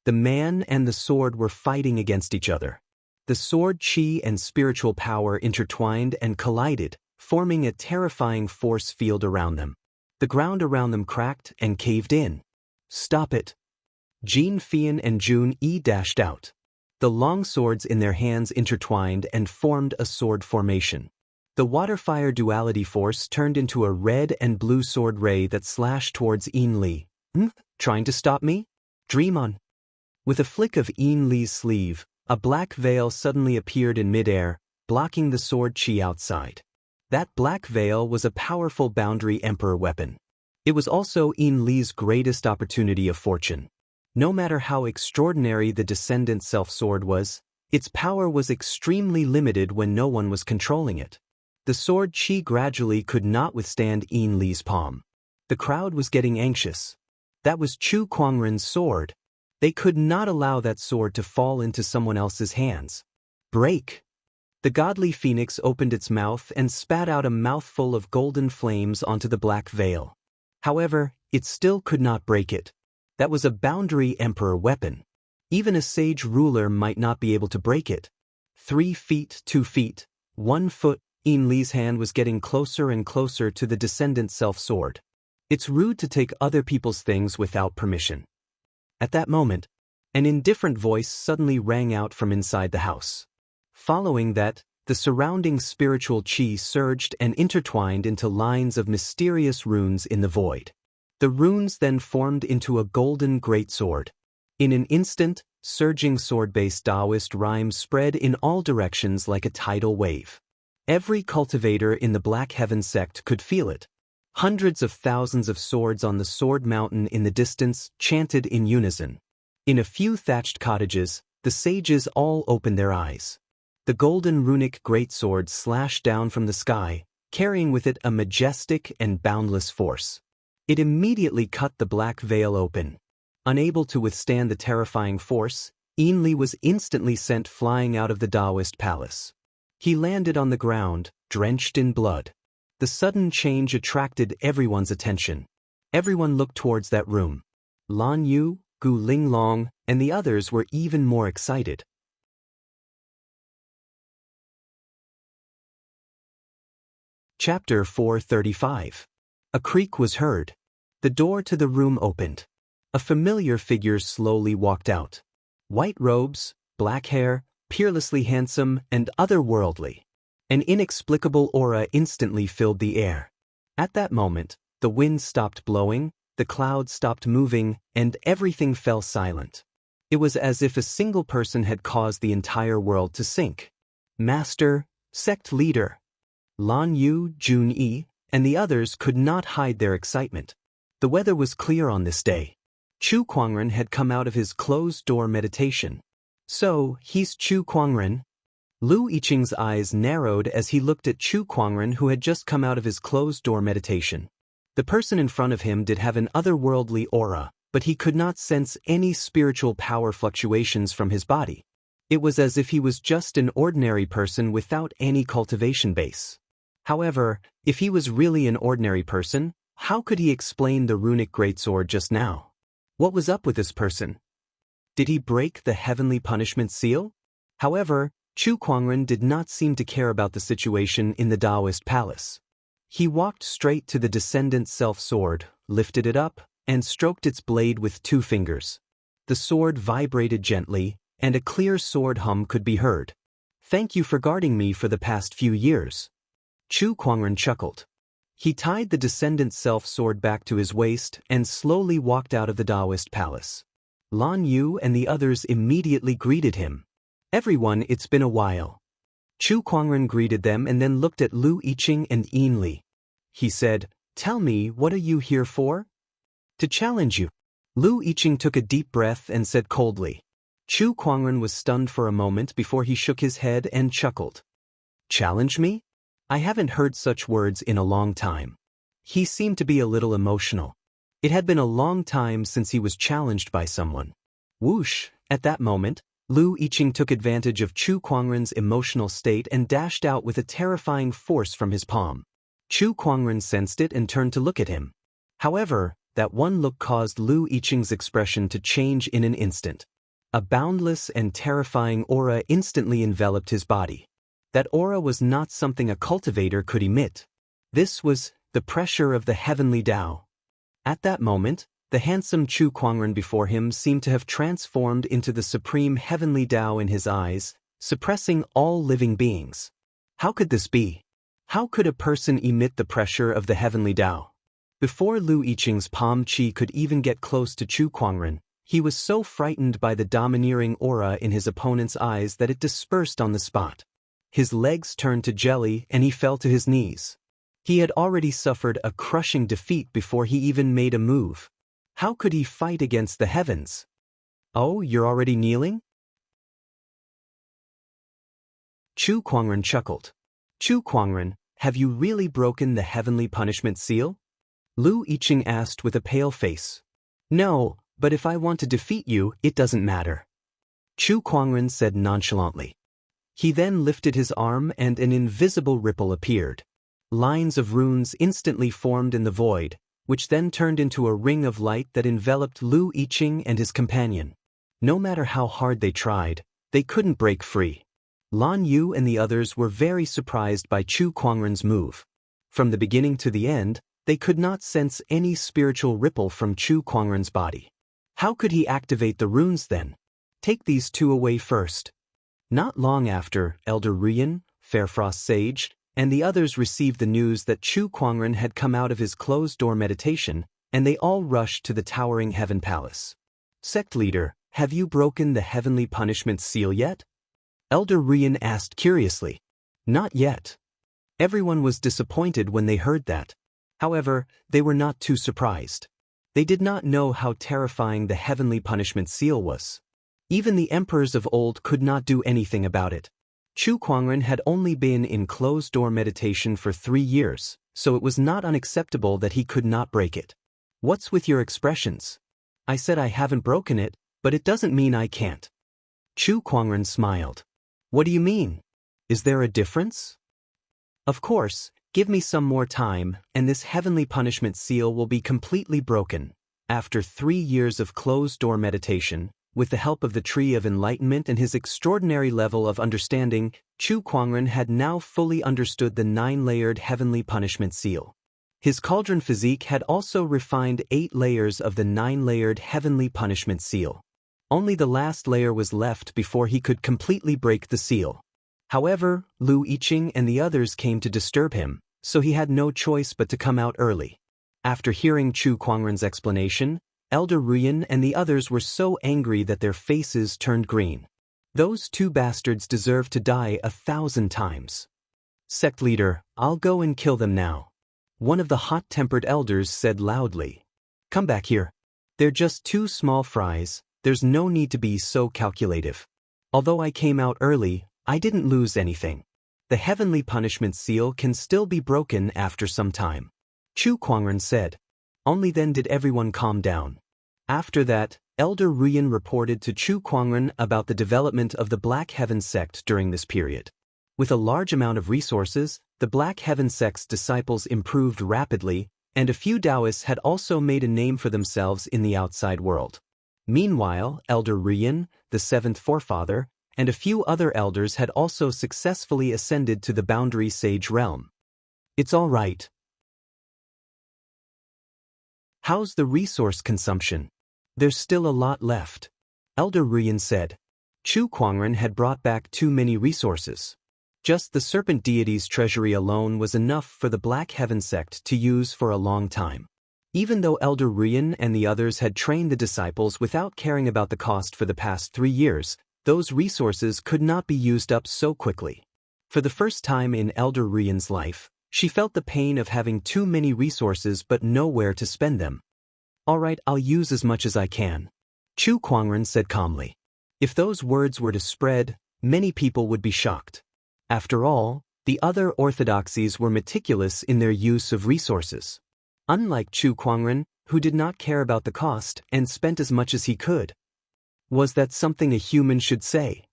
The man and the sword were fighting against each other. The sword chi and spiritual power intertwined and collided, forming a terrifying force field around them. The ground around them cracked and caved in. "Stop it!" Jin Fian and Jun Yi dashed out. The long swords in their hands intertwined and formed a sword formation. The water-fire duality force turned into a red and blue sword ray that slashed towards Ainli. Trying to stop me? Dream on. With a flick of Ainli's sleeve, a black veil suddenly appeared in midair, blocking the sword chi outside. That black veil was a powerful boundary emperor weapon. It was also Ainli's greatest opportunity of fortune. No matter how extraordinary the descendant self-sword was, its power was extremely limited when no one was controlling it. The sword chi gradually could not withstand Ainli's palm. The crowd was getting anxious. That was Chu Kuangren's sword. They could not allow that sword to fall into someone else's hands. Break! The godly phoenix opened its mouth and spat out a mouthful of golden flames onto the black veil. However, it still could not break it. That was a boundary emperor weapon. Even a sage ruler might not be able to break it. 3 feet, 2 feet, 1 foot, Ainli's hand was getting closer and closer to the descendant self-sword. It's rude to take other people's things without permission. At that moment, an indifferent voice suddenly rang out from inside the house. Following that, the surrounding spiritual chi surged and intertwined into lines of mysterious runes in the void. The runes then formed into a golden greatsword. In an instant, surging sword-based Taoist rhymes spread in all directions like a tidal wave. Every cultivator in the Black Heaven sect could feel it. Hundreds of thousands of swords on the sword mountain in the distance chanted in unison. In a few thatched cottages, the sages all opened their eyes. The golden runic greatsword slashed down from the sky, carrying with it a majestic and boundless force. It immediately cut the black veil open. Unable to withstand the terrifying force, Ainli was instantly sent flying out of the Taoist palace. He landed on the ground, drenched in blood. The sudden change attracted everyone's attention. Everyone looked towards that room. Lan Yu, Gu Linglong, and the others were even more excited. Chapter 435. A creak was heard. The door to the room opened. A familiar figure slowly walked out. White robes, black hair, peerlessly handsome and otherworldly. An inexplicable aura instantly filled the air. At that moment, the wind stopped blowing, the clouds stopped moving, and everything fell silent. It was as if a single person had caused the entire world to sink. Master, sect leader. Lan Yu, Jun Yi, and the others could not hide their excitement. The weather was clear on this day. Chu Kuangren had come out of his closed-door meditation. So, he's Chu Kuangren? Lu Yiqing's eyes narrowed as he looked at Chu Kuangren, who had just come out of his closed-door meditation. The person in front of him did have an otherworldly aura, but he could not sense any spiritual power fluctuations from his body. It was as if he was just an ordinary person without any cultivation base. However, if he was really an ordinary person, how could he explain the runic greatsword just now? What was up with this person? Did he break the heavenly punishment seal? However, Chu Kuangren did not seem to care about the situation in the Taoist palace. He walked straight to the descendant self-sword, lifted it up, and stroked its blade with 2 fingers. The sword vibrated gently, and a clear sword hum could be heard. Thank you for guarding me for the past few years. Chu Kuangren chuckled. He tied the descendant self-sword back to his waist and slowly walked out of the Taoist palace. Lan Yu and the others immediately greeted him. Everyone, it's been a while. Chu Kuangren greeted them and then looked at Lu Yiqing and Ainli. He said, Tell me, what are you here for? To challenge you. Lu Yiqing took a deep breath and said coldly. Chu Kuangren was stunned for a moment before he shook his head and chuckled. Challenge me? I haven't heard such words in a long time. He seemed to be a little emotional. It had been a long time since he was challenged by someone. Whoosh! At that moment, Lu Yiqing took advantage of Chu Kuangren's emotional state and dashed out with a terrifying force from his palm. Chu Kuangren sensed it and turned to look at him. However, that one look caused Lu Yiqing's expression to change in an instant. A boundless and terrifying aura instantly enveloped his body. That aura was not something a cultivator could emit. This was the pressure of the heavenly Tao. At that moment, the handsome Chu Kuangren before him seemed to have transformed into the supreme heavenly Tao in his eyes, suppressing all living beings. How could this be? How could a person emit the pressure of the heavenly Tao? Before Lu Yiqing's palm chi could even get close to Chu Kuangren, he was so frightened by the domineering aura in his opponent's eyes that it dispersed on the spot. His legs turned to jelly and he fell to his knees. He had already suffered a crushing defeat before he even made a move. How could he fight against the heavens? Oh, you're already kneeling? Chu Kuangren chuckled. Chu Kuangren, have you really broken the heavenly punishment seal? Lu Yiqing asked with a pale face. No, but if I want to defeat you, it doesn't matter. Chu Kuangren said nonchalantly. He then lifted his arm and an invisible ripple appeared. Lines of runes instantly formed in the void, which then turned into a ring of light that enveloped Lu Yiqing and his companion. No matter how hard they tried, they couldn't break free. Lan Yu and the others were very surprised by Chu Kuangren's move. From the beginning to the end, they could not sense any spiritual ripple from Chu Kuangren's body. How could he activate the runes then? Take these two away first. Not long after, Elder Ruyan, Fairfrost Sage, and the others received the news that Chu Kuangren had come out of his closed-door meditation, and they all rushed to the towering heaven palace. Sect leader, have you broken the heavenly punishment seal yet? Elder Ruyan asked curiously. Not yet. Everyone was disappointed when they heard that. However, they were not too surprised. They did not know how terrifying the heavenly punishment seal was. Even the emperors of old could not do anything about it. Chu Kuangren had only been in closed-door meditation for 3 years, so it was not unacceptable that he could not break it. What's with your expressions? I said I haven't broken it, but it doesn't mean I can't. Chu Kuangren smiled. What do you mean? Is there a difference? Of course, give me some more time, and this heavenly punishment seal will be completely broken. After 3 years of closed-door meditation, with the help of the Tree of Enlightenment and his extraordinary level of understanding, Chu Kuangren had now fully understood the 9-layered heavenly punishment seal. His cauldron physique had also refined 8 layers of the 9-layered heavenly punishment seal. Only the last layer was left before he could completely break the seal. However, Lu Yiqing and the others came to disturb him, so he had no choice but to come out early. After hearing Chu Kuangren's explanation, Elder Ruyan and the others were so angry that their faces turned green. Those 2 bastards deserve to die 1,000 times. Sect leader, I'll go and kill them now. One of the hot-tempered elders said loudly. Come back here. They're just 2 small fries, there's no need to be so calculative. Although I came out early, I didn't lose anything. The heavenly punishment seal can still be broken after some time. Chu Kuangren said. Only then did everyone calm down. After that, Elder Ruyan reported to Chu Kuangren about the development of the Black Heaven sect during this period. With a large amount of resources, the Black Heaven sect's disciples improved rapidly, and a few Taoists had also made a name for themselves in the outside world. Meanwhile, Elder Ruyan, the 7th forefather, and a few other elders had also successfully ascended to the Boundary Sage realm. It's all right. How's the resource consumption? There's still a lot left. Elder Ruyan said. Chu Kuangren had brought back too many resources. Just the serpent deity's treasury alone was enough for the Black Heaven sect to use for a long time. Even though Elder Ruyan and the others had trained the disciples without caring about the cost for the past 3 years, those resources could not be used up so quickly. For the first time in Elder Ruyan's life, she felt the pain of having too many resources but nowhere to spend them. All right, I'll use as much as I can. Chu Kuangren said calmly. If those words were to spread, many people would be shocked. After all, the other orthodoxies were meticulous in their use of resources. Unlike Chu Kuangren, who did not care about the cost and spent as much as he could. Was that something a human should say?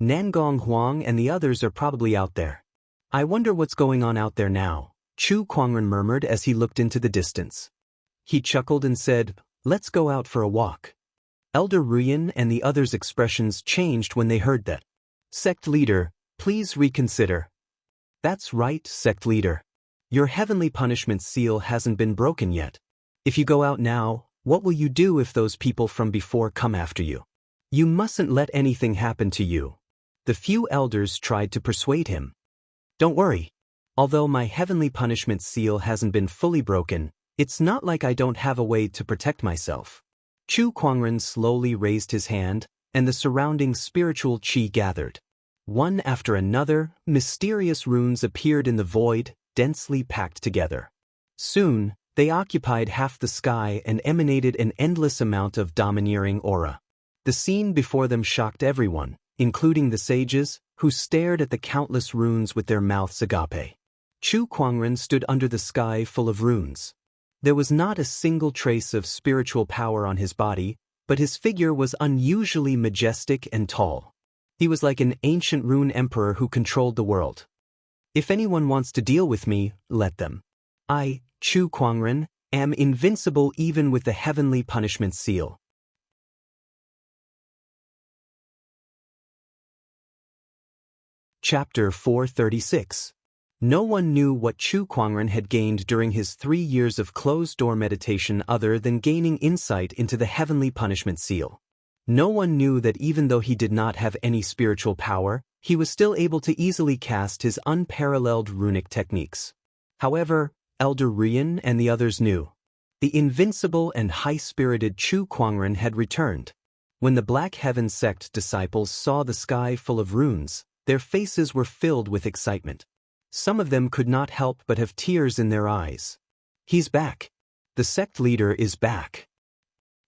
Nangong Huang and the others are probably out there. I wonder what's going on out there now, Chu Kuangren murmured as he looked into the distance. He chuckled and said, "Let's go out for a walk." Elder Ruyan and the others' expressions changed when they heard that. Sect leader, please reconsider. That's right, sect leader. Your heavenly punishment seal hasn't been broken yet. If you go out now, what will you do if those people from before come after you? You mustn't let anything happen to you. The few elders tried to persuade him. Don't worry. Although my heavenly punishment seal hasn't been fully broken, it's not like I don't have a way to protect myself. Chu Kuangren slowly raised his hand, and the surrounding spiritual qi gathered. One after another, mysterious runes appeared in the void, densely packed together. Soon, they occupied half the sky and emanated an endless amount of domineering aura. The scene before them shocked everyone, including the sages, who stared at the countless runes with their mouths agape. Chu Kuangren stood under the sky full of runes. There was not a single trace of spiritual power on his body, but his figure was unusually majestic and tall. He was like an ancient rune emperor who controlled the world. If anyone wants to deal with me, let them. I, Chu Kuangren, am invincible even with the heavenly punishment seal. Chapter 436. No one knew what Chu Kuangren had gained during his 3 years of closed-door meditation other than gaining insight into the heavenly punishment seal. No one knew that even though he did not have any spiritual power, he was still able to easily cast his unparalleled runic techniques. However, Elder Ruyan and the others knew. The invincible and high-spirited Chu Kuangren had returned. When the Black Heaven sect disciples saw the sky full of runes, their faces were filled with excitement. Some of them could not help but have tears in their eyes. He's back. The sect leader is back.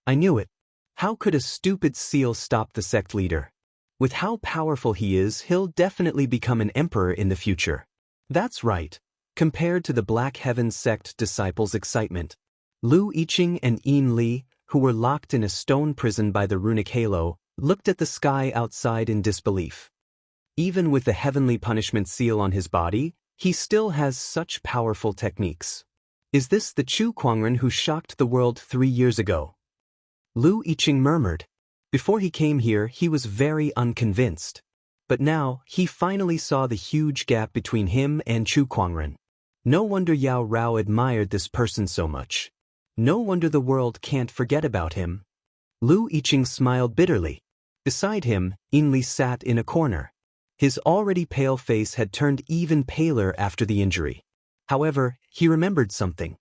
I knew it. How could a stupid seal stop the sect leader? With how powerful he is, he'll definitely become an emperor in the future. That's right. Compared to the Black Heaven sect disciples' excitement, Lu Yiqing and Yin Li, who were locked in a stone prison by the runic halo, looked at the sky outside in disbelief. Even with the heavenly punishment seal on his body, he still has such powerful techniques. Is this the Chu Kuangren who shocked the world 3 years ago? Lu Yiqing murmured. Before he came here, he was very unconvinced. But now, he finally saw the huge gap between him and Chu Kuangren. No wonder Yao Rao admired this person so much. No wonder the world can't forget about him. Lu Yiqing smiled bitterly. Beside him, Yin Li sat in a corner. His already pale face had turned even paler after the injury. However, he remembered something.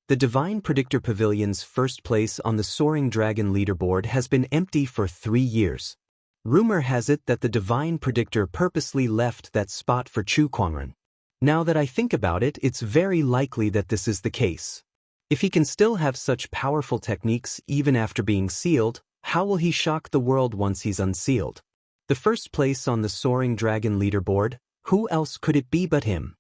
The Divine Predictor Pavilion's first place on the Soaring Dragon leaderboard has been empty for 3 years. Rumor has it that the Divine Predictor purposely left that spot for Chu Kuangren. Now that I think about it, it's very likely that this is the case. If he can still have such powerful techniques even after being sealed, how will he shock the world once he's unsealed? The first place on the Soaring Dragon leaderboard, who else could it be but him?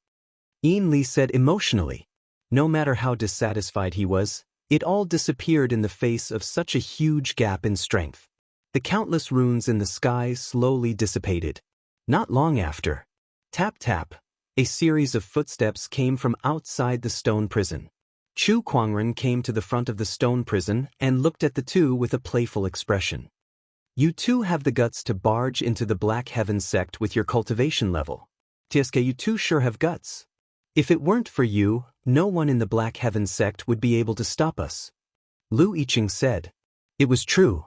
Yin Li said emotionally. No matter how dissatisfied he was, it all disappeared in the face of such a huge gap in strength. The countless runes in the sky slowly dissipated. Not long after. Tap tap, a series of footsteps came from outside the stone prison. Chu Kuangren came to the front of the stone prison and looked at the two with a playful expression. You two have the guts to barge into the Black Heaven sect with your cultivation level. Tieske, you two sure have guts. If it weren't for you, no one in the Black Heaven sect would be able to stop us. Lu Yiqing said. It was true.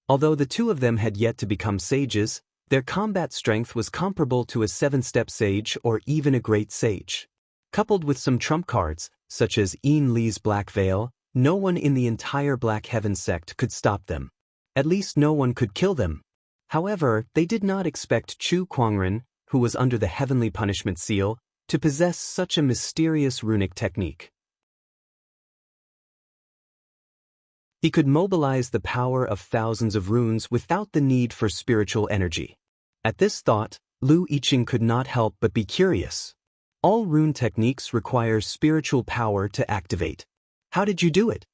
Although the two of them had yet to become sages, their combat strength was comparable to a 7-step sage or even a great sage. Coupled with some trump cards, such as Yin Li's Black Veil, no one in the entire Black Heaven sect could stop them. At least no one could kill them. However, they did not expect Chu Kuangren, who was under the heavenly punishment seal, to possess such a mysterious runic technique. He could mobilize the power of thousands of runes without the need for spiritual energy. At this thought, Lu Yiqing could not help but be curious. All rune techniques require spiritual power to activate. How did you do it?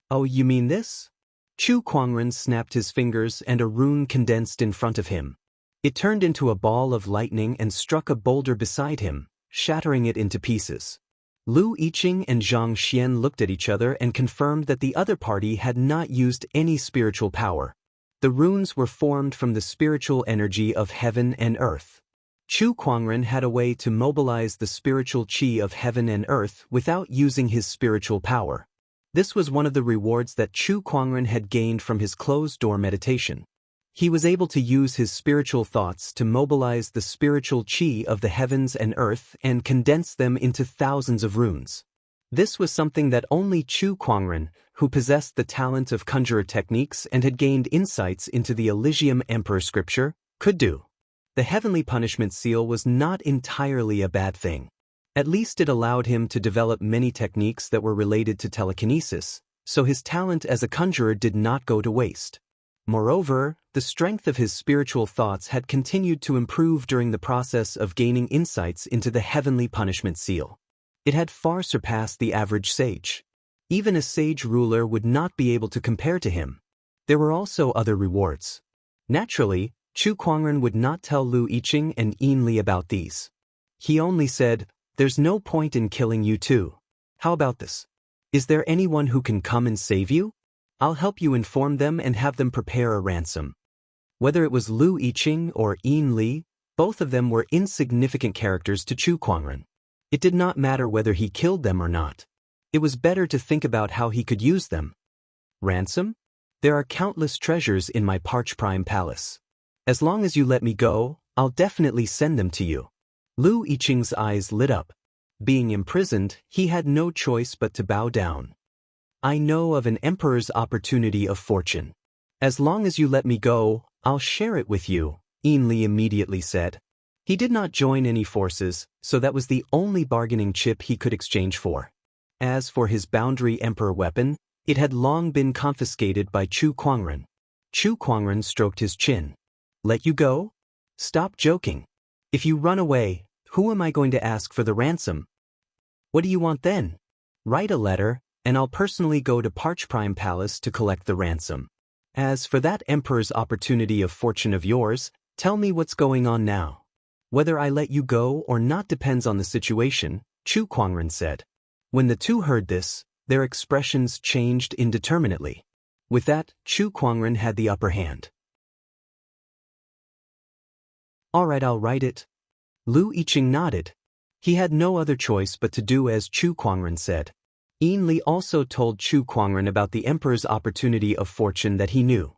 Oh, you mean this? Chu Kuangren snapped his fingers and a rune condensed in front of him. It turned into a ball of lightning and struck a boulder beside him, shattering it into pieces. Lu Yiqing and Zhang Xian looked at each other and confirmed that the other party had not used any spiritual power. The runes were formed from the spiritual energy of heaven and earth. Chu Kuangren had a way to mobilize the spiritual qi of heaven and earth without using his spiritual power. This was one of the rewards that Chu Kuangren had gained from his closed-door meditation. He was able to use his spiritual thoughts to mobilize the spiritual qi of the heavens and earth and condense them into thousands of runes. This was something that only Chu Kuangren, who possessed the talent of conjurer techniques and had gained insights into the Elysium Emperor scripture, could do. The heavenly punishment seal was not entirely a bad thing. At least it allowed him to develop many techniques that were related to telekinesis, so his talent as a conjurer did not go to waste. Moreover, the strength of his spiritual thoughts had continued to improve during the process of gaining insights into the heavenly punishment seal. It had far surpassed the average sage. Even a sage ruler would not be able to compare to him. There were also other rewards. Naturally, Chu Kuangren would not tell Lu Yiqing and Yin Li about these. He only said, "There's no point in killing you two. How about this? Is there anyone who can come and save you? I'll help you inform them and have them prepare a ransom." Whether it was Lu Yiqing or Yin Li, both of them were insignificant characters to Chu Kuangren. It did not matter whether he killed them or not. It was better to think about how he could use them. Ransom? There are countless treasures in my Parch Prime Palace. As long as you let me go, I'll definitely send them to you. Lu Yiqing's eyes lit up. Being imprisoned, he had no choice but to bow down. "I know of an emperor's opportunity of fortune. As long as you let me go, I'll share it with you," Yin Li immediately said. He did not join any forces, so that was the only bargaining chip he could exchange for. As for his boundary emperor weapon, it had long been confiscated by Chu Kuangren. Chu Kuangren stroked his chin. "Let you go? Stop joking. If you run away, who am I going to ask for the ransom? What do you want then? Write a letter, and I'll personally go to Parch Prime Palace to collect the ransom. As for that emperor's opportunity of fortune of yours, tell me what's going on now." "Whether I let you go or not depends on the situation," Chu Kuangren said. When the two heard this, their expressions changed indeterminately. With that, Chu Kuangren had the upper hand. "All right, I'll write it." Lu Yiqing nodded. He had no other choice but to do as Chu Kuangren said. Yin Li also told Chu Kuangren about the emperor's opportunity of fortune that he knew.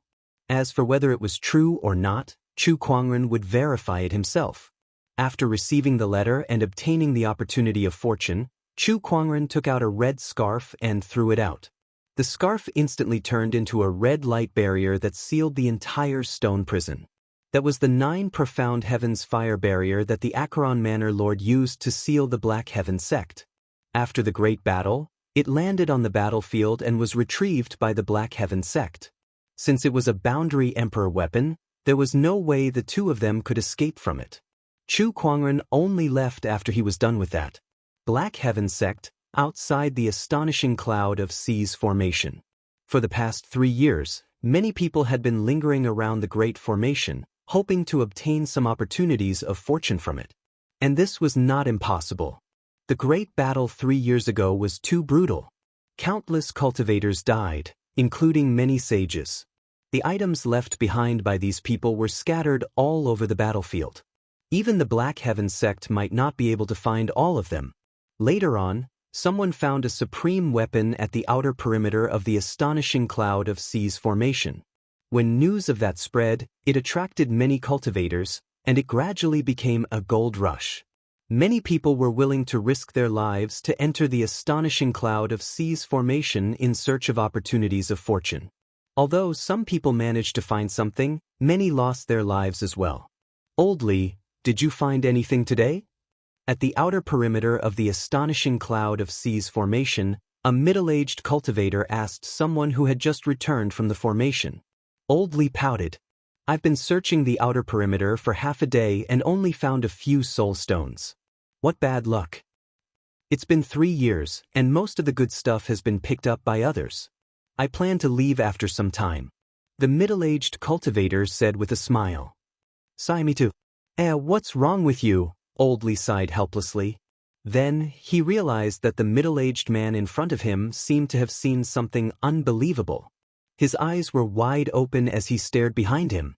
As for whether it was true or not, Chu Kuangren would verify it himself. After receiving the letter and obtaining the opportunity of fortune, Chu Kuangren took out a red scarf and threw it out. The scarf instantly turned into a red light barrier that sealed the entire stone prison. That was the 9 profound heavens fire barrier that the Acheron Manor Lord used to seal the Black Heaven sect. After the great battle, it landed on the battlefield and was retrieved by the Black Heaven sect. Since it was a boundary emperor weapon, there was no way the two of them could escape from it. Chu Kuangren only left after he was done with that. Black Heaven sect, outside the astonishing cloud of Seas formation. For the past 3 years, many people had been lingering around the Great Formation, hoping to obtain some opportunities of fortune from it. And this was not impossible. The great battle 3 years ago was too brutal. Countless cultivators died, including many sages. The items left behind by these people were scattered all over the battlefield. Even the Black Heaven sect might not be able to find all of them. Later on, someone found a supreme weapon at the outer perimeter of the astonishing cloud of Seas formation. When news of that spread, it attracted many cultivators, and it gradually became a gold rush. Many people were willing to risk their lives to enter the astonishing cloud of Seas formation in search of opportunities of fortune. Although some people managed to find something, many lost their lives as well. Old Li, did you find anything today? At the outer perimeter of the astonishing cloud of Seas formation, a middle-aged cultivator asked someone who had just returned from the formation. Old Li pouted. "I've been searching the outer perimeter for half a day and only found a few soul stones. What bad luck. It's been 3 years, and most of the good stuff has been picked up by others. I plan to leave after some time. The middle-aged cultivator said with a smile. Sigh, me too. What's wrong with you? Oldly sighed helplessly. Then, he realized that the middle-aged man in front of him seemed to have seen something unbelievable. His eyes were wide open as he stared behind him.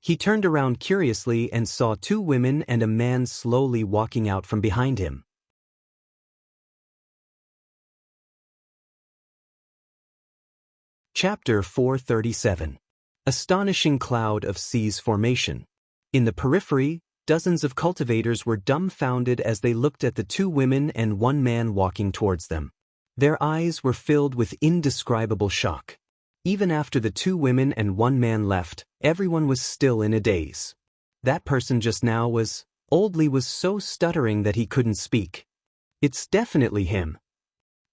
He turned around curiously and saw two women and a man slowly walking out from behind him. Chapter 437. Astonishing Cloud of Seas Formation. In the periphery, dozens of cultivators were dumbfounded as they looked at the two women and one man walking towards them. Their eyes were filled with indescribable shock. Even after the two women and one man left, everyone was still in a daze. That person just now was, Oldly was so stuttering that he couldn't speak. It's definitely him.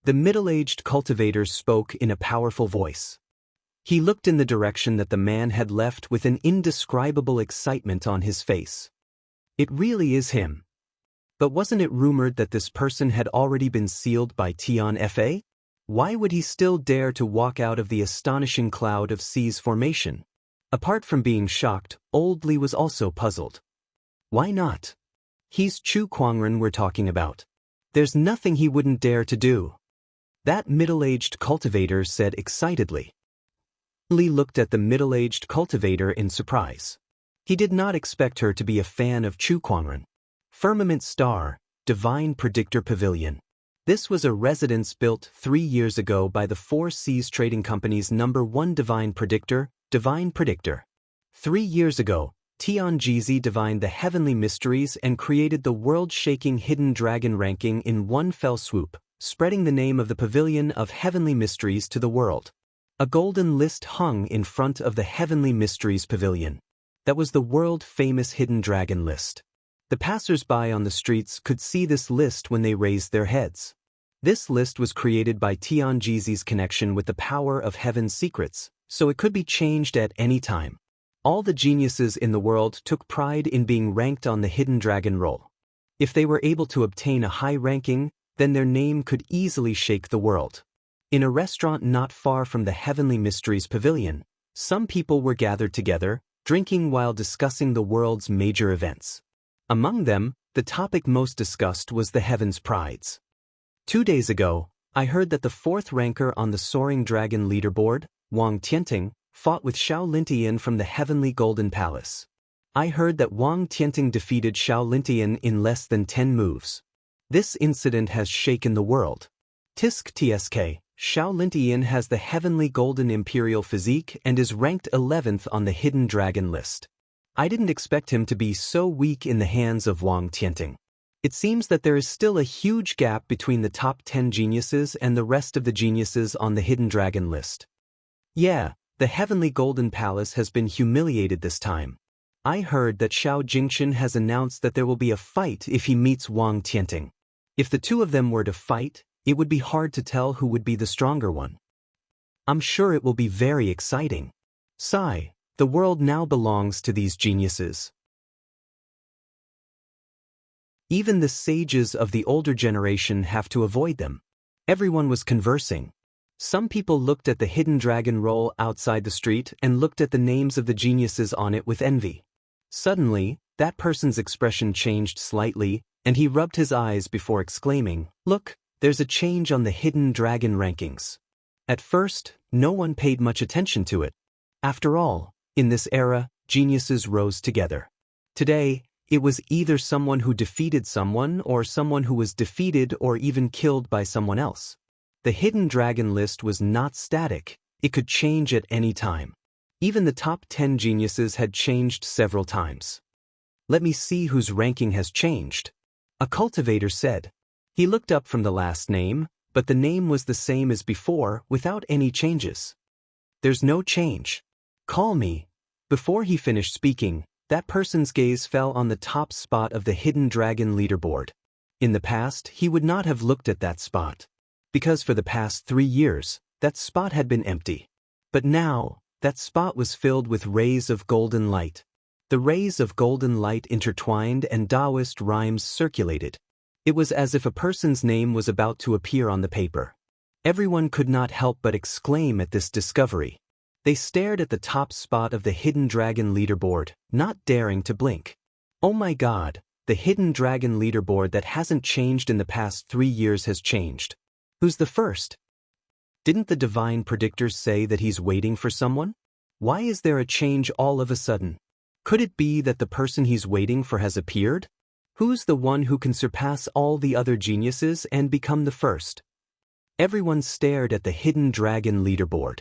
The middle-aged cultivator spoke in a powerful voice. He looked in the direction that the man had left with an indescribable excitement on his face. It really is him. But wasn't it rumored that this person had already been sealed by Tion Fa? Why would he still dare to walk out of the astonishing cloud of seas formation? Apart from being shocked, Oldly was also puzzled. Why not? He's Chu Kuangren we're talking about. There's nothing he wouldn't dare to do. That middle-aged cultivator said excitedly. Li looked at the middle-aged cultivator in surprise. He did not expect her to be a fan of Chu Kuangren. Firmament Star, Divine Predictor Pavilion. This was a residence built 3 years ago by the Four Seas Trading Company's #1 Divine Predictor, 3 years ago, Tianjizi divined the heavenly mysteries and created the world-shaking Hidden Dragon ranking in one fell swoop, spreading the name of the Pavilion of Heavenly Mysteries to the world. A golden list hung in front of the Heavenly Mysteries Pavilion. That was the world-famous Hidden Dragon list. The passers-by on the streets could see this list when they raised their heads. This list was created by Tianjizi's connection with the power of heaven's secrets, so it could be changed at any time. All the geniuses in the world took pride in being ranked on the Hidden Dragon roll. If they were able to obtain a high ranking, then their name could easily shake the world. In a restaurant not far from the Heavenly Mysteries Pavilion, some people were gathered together, drinking while discussing the world's major events. Among them, the topic most discussed was the Heavens Prides. 2 days ago, I heard that the 4th ranker on the Soaring Dragon leaderboard, Wang Tianting, fought with Xiao Lintian from the Heavenly Golden Palace. I heard that Wang Tianting defeated Xiao Lintian in less than 10 moves. This incident has shaken the world. Tisk TSK, Xiao Lintian has the Heavenly Golden Imperial physique and is ranked 11th on the Hidden Dragon list. I didn't expect him to be so weak in the hands of Wang Tianting. It seems that there is still a huge gap between the top 10 geniuses and the rest of the geniuses on the Hidden Dragon list. Yeah, the Heavenly Golden Palace has been humiliated this time. I heard that Xiao Jingxin has announced that there will be a fight if he meets Wang Tianting. If the two of them were to fight, it would be hard to tell who would be the stronger one. I'm sure it will be very exciting. Sigh, the world now belongs to these geniuses. Even the sages of the older generation have to avoid them. Everyone was conversing. Some people looked at the Hidden Dragon roll outside the street and looked at the names of the geniuses on it with envy. Suddenly, that person's expression changed slightly, and he rubbed his eyes before exclaiming, "Look, there's a change on the Hidden Dragon rankings." At first, no one paid much attention to it. After all, in this era, geniuses rose together. Today, it was either someone who defeated someone or someone who was defeated or even killed by someone else. The Hidden Dragon list was not static, it could change at any time. Even the top 10 geniuses had changed several times. Let me see whose ranking has changed. A cultivator said. He looked up from the last name, but the name was the same as before without any changes. There's no change. Call me. Before he finished speaking, that person's gaze fell on the top spot of the Hidden Dragon leaderboard. In the past, he would not have looked at that spot. Because for the past 3 years, that spot had been empty. But now, that spot was filled with rays of golden light. The rays of golden light intertwined and Taoist rhymes circulated. It was as if a person's name was about to appear on the paper. Everyone could not help but exclaim at this discovery. They stared at the top spot of the Hidden Dragon leaderboard, not daring to blink. Oh my god, the Hidden Dragon leaderboard that hasn't changed in the past 3 years has changed. Who's the first? Didn't the divine predictors say that he's waiting for someone? Why is there a change all of a sudden? Could it be that the person he's waiting for has appeared? Who's the one who can surpass all the other geniuses and become the first? Everyone stared at the Hidden Dragon leaderboard.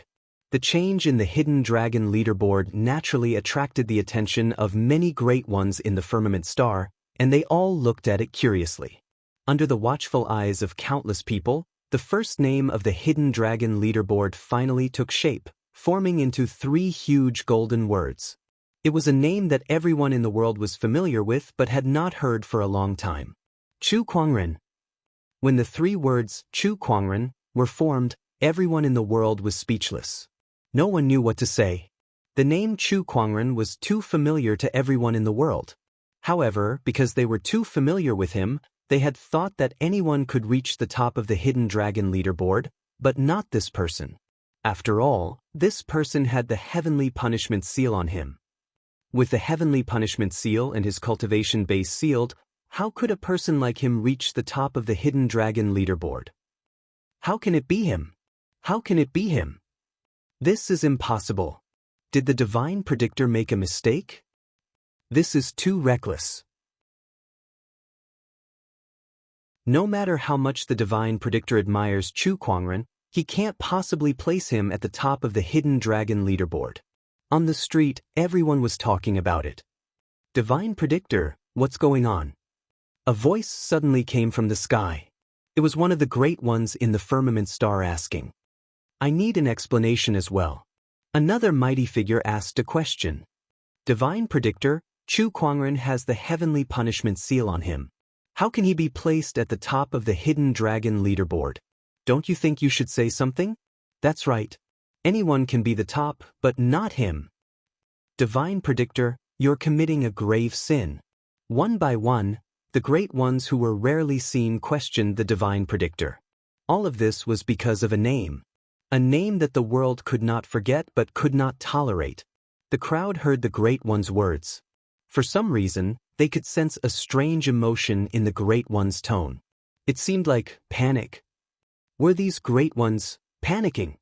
The change in the Hidden Dragon leaderboard naturally attracted the attention of many great ones in the firmament star, and they all looked at it curiously. Under the watchful eyes of countless people, the first name of the Hidden Dragon leaderboard finally took shape, forming into 3 huge golden words. It was a name that everyone in the world was familiar with but had not heard for a long time. Chu Kuangren. When the 3 words, Chu Kuangren, were formed, everyone in the world was speechless. No one knew what to say. The name Chu Kuangren was too familiar to everyone in the world. However, because they were too familiar with him, they had thought that anyone could reach the top of the Hidden Dragon leaderboard, but not this person. After all, this person had the heavenly punishment seal on him. With the heavenly punishment seal and his cultivation base sealed, how could a person like him reach the top of the Hidden Dragon leaderboard? How can it be him? How can it be him? This is impossible. Did the divine predictor make a mistake? This is too reckless. No matter how much the divine predictor admires Chu Kuangren, he can't possibly place him at the top of the Hidden Dragon leaderboard. On the street, everyone was talking about it. Divine predictor, what's going on? A voice suddenly came from the sky. It was one of the great ones in the firmament star asking. I need an explanation as well. Another mighty figure asked a question. Divine predictor, Chu Kuangren has the heavenly punishment seal on him. How can he be placed at the top of the Hidden Dragon leaderboard? Don't you think you should say something? That's right. Anyone can be the top, but not him. Divine predictor, you're committing a grave sin. One by one, the great ones who were rarely seen questioned the divine predictor. All of this was because of a name that the world could not forget but could not tolerate. The crowd heard the great one's words. For some reason, they could sense a strange emotion in the great one's tone. It seemed like panic. Were these great ones panicking?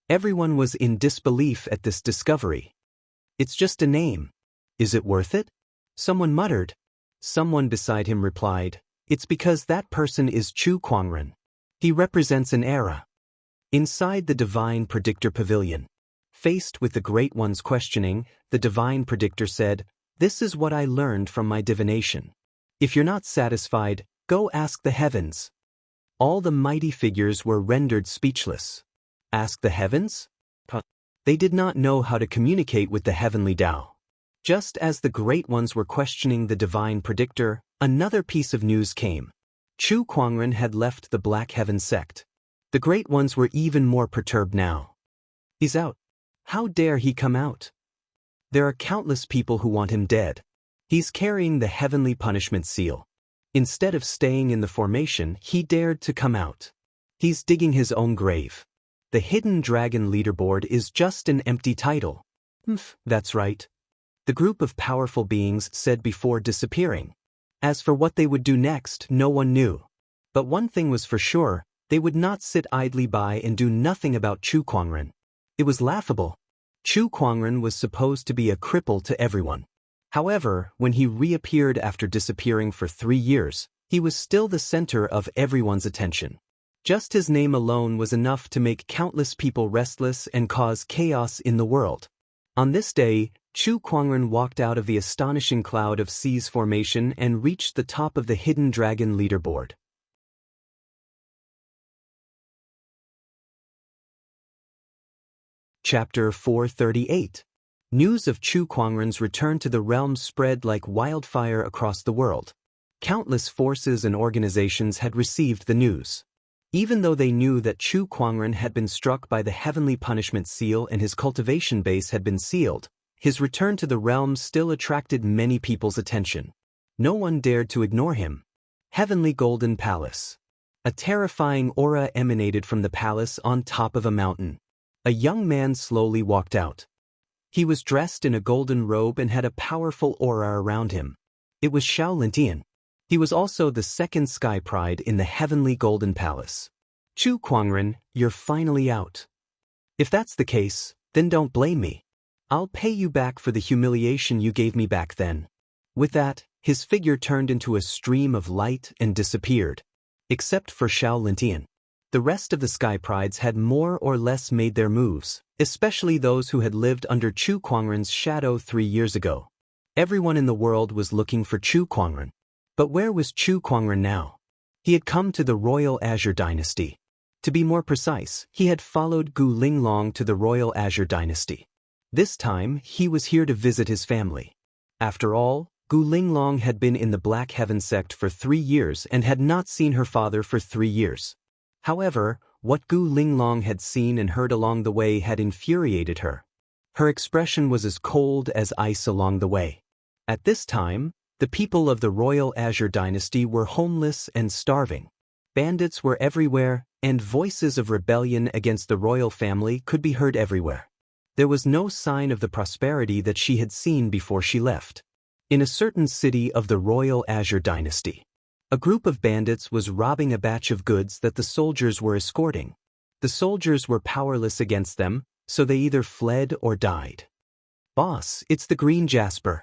Everyone was in disbelief at this discovery. It's just a name. Is it worth it? Someone muttered. Someone beside him replied, it's because that person is Chu Kuangren. He represents an era. Inside the divine predictor pavilion, faced with the great one's questioning, the divine predictor said, this is what I learned from my divination. If you're not satisfied, go ask the heavens. All the mighty figures were rendered speechless. Ask the heavens? They did not know how to communicate with the heavenly Tao. Just as the great ones were questioning the divine predictor, another piece of news came. Chu Kuangren had left the Black Heaven sect. The great ones were even more perturbed now. He's out. How dare he come out? There are countless people who want him dead. He's carrying the heavenly punishment seal. Instead of staying in the formation, he dared to come out. He's digging his own grave. The Hidden Dragon leaderboard is just an empty title. That's right. The group of powerful beings said before disappearing. As for what they would do next, no one knew. But one thing was for sure, they would not sit idly by and do nothing about Chu Kuangren. It was laughable. Chu Kuangren was supposed to be a cripple to everyone. However, when he reappeared after disappearing for 3 years, he was still the center of everyone's attention. Just his name alone was enough to make countless people restless and cause chaos in the world. On this day, Chu Kuangren walked out of the astonishing cloud of C's formation and reached the top of the Hidden Dragon leaderboard. Chapter 438. News of Chu Kuangren's return to the realm spread like wildfire across the world. Countless forces and organizations had received the news. Even though they knew that Chu Kuangren had been struck by the heavenly punishment seal and his cultivation base had been sealed, his return to the realm still attracted many people's attention. No one dared to ignore him. Heavenly Golden Palace. A terrifying aura emanated from the palace on top of a mountain. A young man slowly walked out. He was dressed in a golden robe and had a powerful aura around him. It was Xiao Lintian. He was also the second Sky Pride in the Heavenly Golden Palace. Chu Kuangren, you're finally out. If that's the case, then don't blame me. I'll pay you back for the humiliation you gave me back then. With that, his figure turned into a stream of light and disappeared. Except for Xiao Lintian. The rest of the Sky Prides had more or less made their moves, especially those who had lived under Chu Kuangren's shadow 3 years ago. Everyone in the world was looking for Chu Kuangren. But where was Chu Kuangren now? He had come to the Royal Azure Dynasty. To be more precise, he had followed Gu Linglong to the Royal Azure Dynasty. This time, he was here to visit his family. After all, Gu Linglong had been in the Black Heaven sect for 3 years and had not seen her father for 3 years. However, what Gu Linglong had seen and heard along the way had infuriated her. Her expression was as cold as ice along the way. At this time, the people of the Royal Azure Dynasty were homeless and starving. Bandits were everywhere, and voices of rebellion against the royal family could be heard everywhere. There was no sign of the prosperity that she had seen before she left. In a certain city of the Royal Azure Dynasty, a group of bandits was robbing a batch of goods that the soldiers were escorting. The soldiers were powerless against them, so they either fled or died. "Boss, it's the green jasper."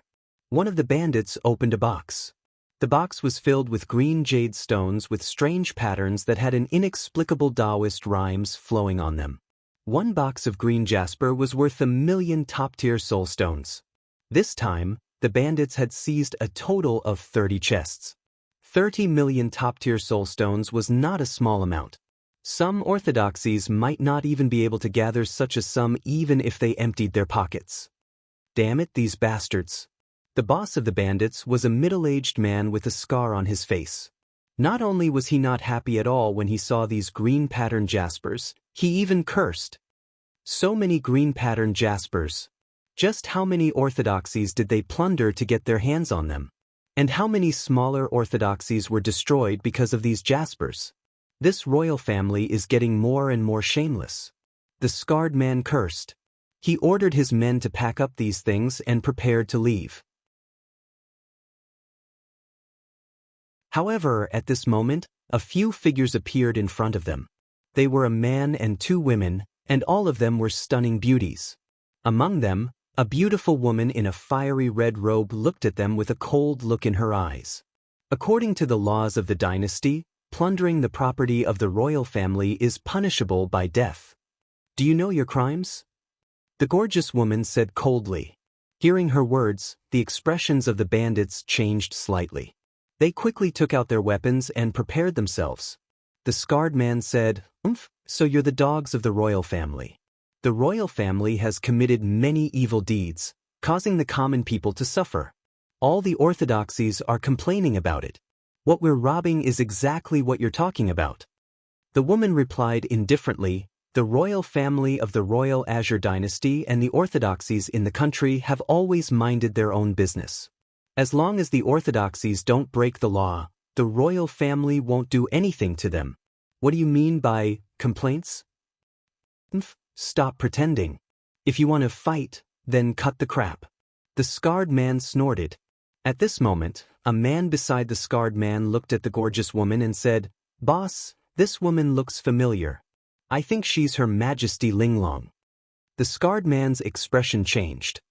One of the bandits opened a box. The box was filled with green jade stones with strange patterns that had an inexplicable Taoist rhymes flowing on them. One box of green jasper was worth 1,000,000 top-tier soul stones. This time, the bandits had seized a total of 30 chests. 30 million top-tier soul stones was not a small amount. Some orthodoxies might not even be able to gather such a sum even if they emptied their pockets. Damn it, these bastards. The boss of the bandits was a middle-aged man with a scar on his face. Not only was he not happy at all when he saw these green pattern jaspers, he even cursed. So many green pattern jaspers. Just how many orthodoxies did they plunder to get their hands on them? And how many smaller orthodoxies were destroyed because of these jaspers? This royal family is getting more and more shameless. The scarred man cursed. He ordered his men to pack up these things and prepared to leave. However, at this moment, a few figures appeared in front of them. They were a man and 2 women, and all of them were stunning beauties. Among them, a beautiful woman in a fiery red robe looked at them with a cold look in her eyes. According to the laws of the dynasty, plundering the property of the royal family is punishable by death. "Do you know your crimes?" the gorgeous woman said coldly. Hearing her words, the expressions of the bandits changed slightly. They quickly took out their weapons and prepared themselves. The scarred man said, "So you're the dogs of the royal family. The royal family has committed many evil deeds, causing the common people to suffer. All the orthodoxies are complaining about it. What we're robbing is exactly what you're talking about." The woman replied indifferently, "The royal family of the Royal Azure Dynasty and the orthodoxies in the country have always minded their own business. As long as the orthodoxies don't break the law, the royal family won't do anything to them." "What do you mean by complaints?" "Stop pretending. If you want to fight, then cut the crap." The scarred man snorted. At this moment, a man beside the scarred man looked at the gorgeous woman and said, "Boss, this woman looks familiar. I think she's Her Majesty Linglong." The scarred man's expression changed.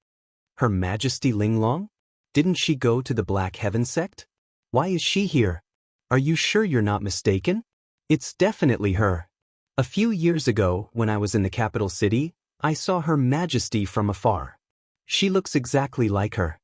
"Her Majesty Linglong? Didn't she go to the Black Heaven sect? Why is she here? Are you sure you're not mistaken? It's definitely her. A few years ago, when I was in the capital city, I saw Her Majesty from afar. She looks exactly like her."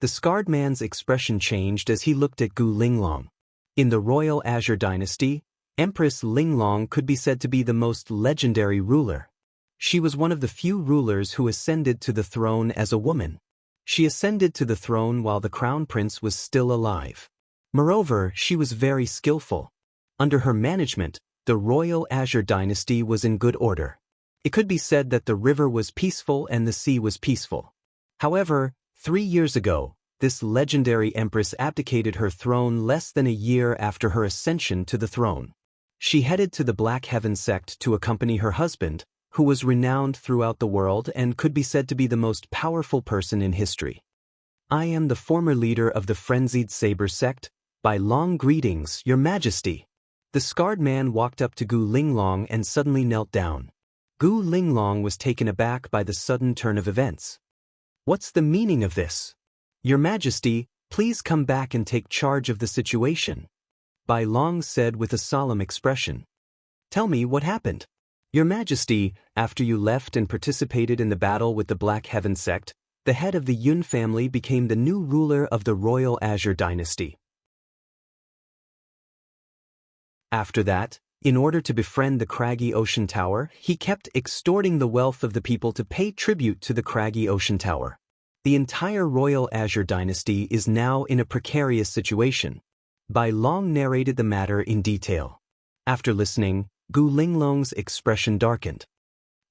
The scarred man's expression changed as he looked at Gu Linglong. In the Royal Azure Dynasty, Empress Linglong could be said to be the most legendary ruler. She was one of the few rulers who ascended to the throne as a woman. She ascended to the throne while the crown prince was still alive. Moreover, she was very skillful. Under her management, the Royal Azure Dynasty was in good order. It could be said that the river was peaceful and the sea was peaceful. However, 3 years ago, this legendary empress abdicated her throne less than a year after her ascension to the throne. She headed to the Black Heaven sect to accompany her husband, who was renowned throughout the world and could be said to be the most powerful person in history. I am the former leader of the Frenzied Saber sect. By long greetings, Your Majesty. The scarred man walked up to Gu Linglong and suddenly knelt down. Gu Linglong was taken aback by the sudden turn of events. What's the meaning of this? Your Majesty, please come back and take charge of the situation. Bai Long said with a solemn expression. Tell me what happened. Your Majesty, after you left and participated in the battle with the Black Heaven sect, the head of the Yun family became the new ruler of the Royal Azure Dynasty. After that, in order to befriend the Craggy Ocean Tower, he kept extorting the wealth of the people to pay tribute to the Craggy Ocean Tower. The entire Royal Azure Dynasty is now in a precarious situation. Bai Long narrated the matter in detail. After listening, Gu Linglong's expression darkened.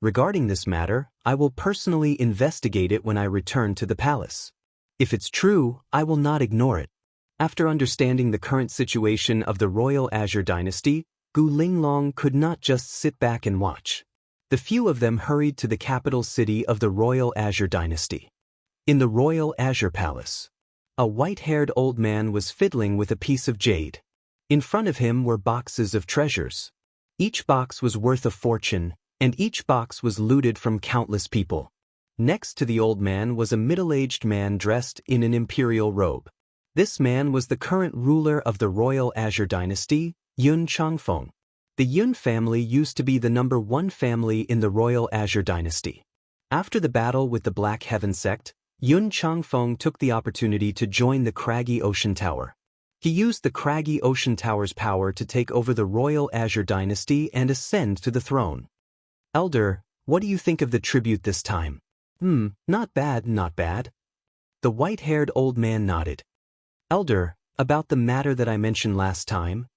Regarding this matter, I will personally investigate it when I return to the palace. If it's true, I will not ignore it. After understanding the current situation of the Royal Azure Dynasty, Gu Linglong could not just sit back and watch. The few of them hurried to the capital city of the Royal Azure Dynasty. In the Royal Azure Palace, a white-haired old man was fiddling with a piece of jade. In front of him were boxes of treasures. Each box was worth a fortune, and each box was looted from countless people. Next to the old man was a middle-aged man dressed in an imperial robe. This man was the current ruler of the Royal Azure Dynasty, Yun Changfeng. The Yun family used to be the #1 family in the Royal Azure Dynasty. After the battle with the Black Heaven sect, Yun Changfeng took the opportunity to join the Craggy Ocean Tower. He used the Craggy Ocean Tower's power to take over the Royal Azure Dynasty and ascend to the throne. Elder, what do you think of the tribute this time? Not bad, not bad. The white-haired old man nodded. Elder, about the matter that I mentioned last time?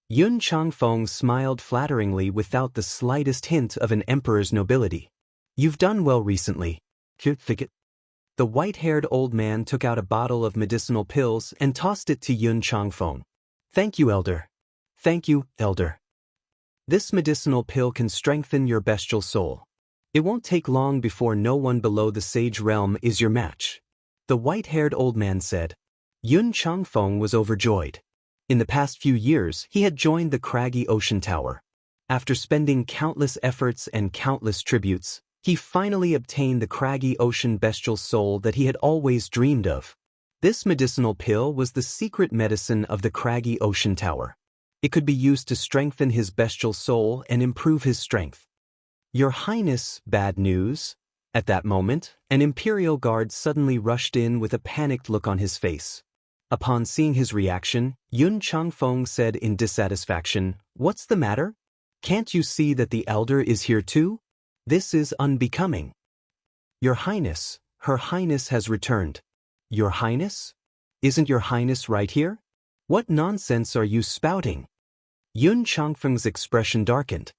Yun Changfeng smiled flatteringly without the slightest hint of an emperor's nobility. You've done well recently. The white-haired old man took out a bottle of medicinal pills and tossed it to Yun Changfeng. Thank you, Elder. Thank you, Elder. This medicinal pill can strengthen your bestial soul. It won't take long before no one below the sage realm is your match. The white-haired old man said. Yun Changfeng was overjoyed. In the past few years, he had joined the Craggy Ocean Tower. After spending countless efforts and countless tributes, he finally obtained the Craggy Ocean bestial soul that he had always dreamed of. This medicinal pill was the secret medicine of the Craggy Ocean Tower. It could be used to strengthen his bestial soul and improve his strength. Your Highness, bad news. At that moment, an imperial guard suddenly rushed in with a panicked look on his face. Upon seeing his reaction, Yun Changfeng said in dissatisfaction, What's the matter? Can't you see that the elder is here too? This is unbecoming. Your Highness, Her Highness has returned. Your Highness? Isn't Your Highness right here? What nonsense are you spouting? Yun Changfeng's expression darkened.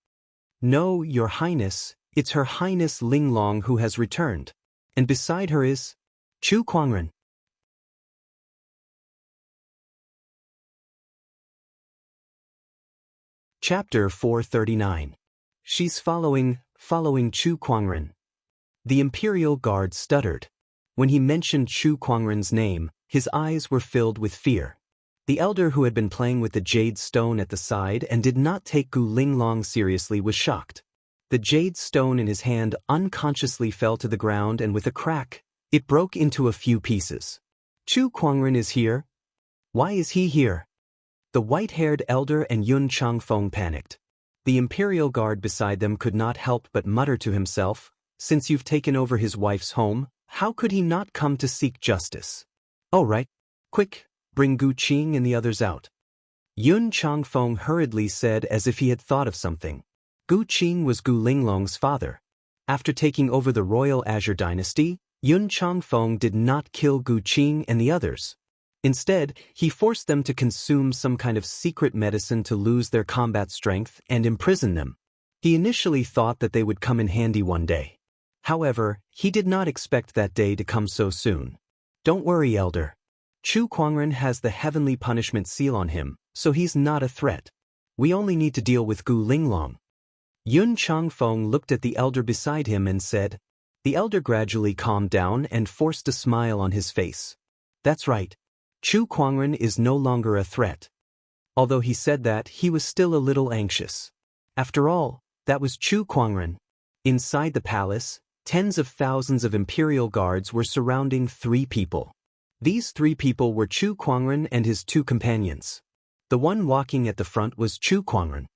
No, Your Highness, it's Her Highness Linglong who has returned. And beside her is Chu Kuangren. Chapter 439. She's following Chu Kuangren. The Imperial Guard stuttered. When he mentioned Chu Kuangren's name, his eyes were filled with fear. The elder who had been playing with the jade stone at the side and did not take Gu Linglong seriously was shocked. The jade stone in his hand unconsciously fell to the ground and with a crack, it broke into a few pieces. Chu Kuangren is here? Why is he here? The white-haired elder and Yun Changfeng panicked. The Imperial Guard beside them could not help but mutter to himself, Since you've taken over his wife's home, how could he not come to seek justice? All right. Quick, bring Gu Qing and the others out. Yun Changfeng hurriedly said as if he had thought of something. Gu Qing was Gu Linglong's father. After taking over the Royal Azure Dynasty, Yun Changfeng did not kill Gu Qing and the others. Instead, he forced them to consume some kind of secret medicine to lose their combat strength and imprison them. He initially thought that they would come in handy one day. However, he did not expect that day to come so soon. Don't worry, Elder. Chu Kuangren has the heavenly punishment seal on him, so he's not a threat. We only need to deal with Gu Linglong. Yun Changfeng looked at the elder beside him and said. The elder gradually calmed down and forced a smile on his face. That's right. Chu Kuangren is no longer a threat. Although he said that, he was still a little anxious. After all, that was Chu Kuangren. Inside the palace, tens of thousands of imperial guards were surrounding 3 people. These 3 people were Chu Kuangren and his 2 companions. The one walking at the front was Chu Kuangren.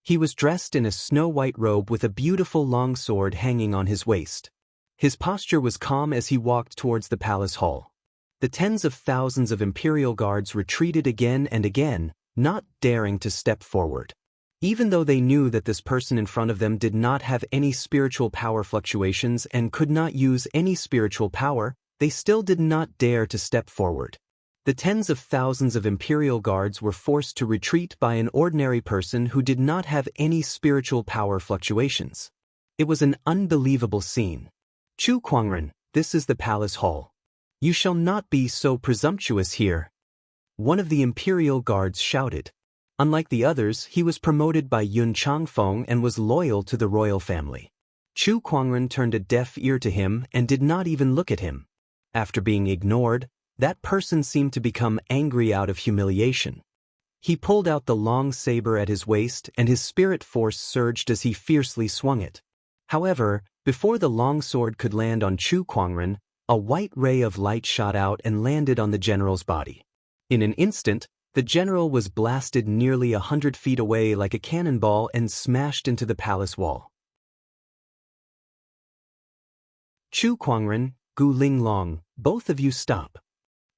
He was dressed in a snow-white robe with a beautiful long sword hanging on his waist. His posture was calm as he walked towards the palace hall. The tens of thousands of imperial guards retreated again and again, not daring to step forward. Even though they knew that this person in front of them did not have any spiritual power fluctuations and could not use any spiritual power, they still did not dare to step forward. The tens of thousands of imperial guards were forced to retreat by an ordinary person who did not have any spiritual power fluctuations. It was an unbelievable scene. Chu Kuangren, this is the palace hall. You shall not be so presumptuous here. One of the imperial guards shouted. Unlike the others, he was promoted by Yun Changfeng and was loyal to the royal family. Chu Kuangren turned a deaf ear to him and did not even look at him. After being ignored, that person seemed to become angry out of humiliation. He pulled out the long saber at his waist and his spirit force surged as he fiercely swung it. However, before the long sword could land on Chu Kuangren, a white ray of light shot out and landed on the general's body. In an instant, the general was blasted nearly 100 feet away like a cannonball and smashed into the palace wall. Chu Kuangren, Gu Linglong, both of you stop.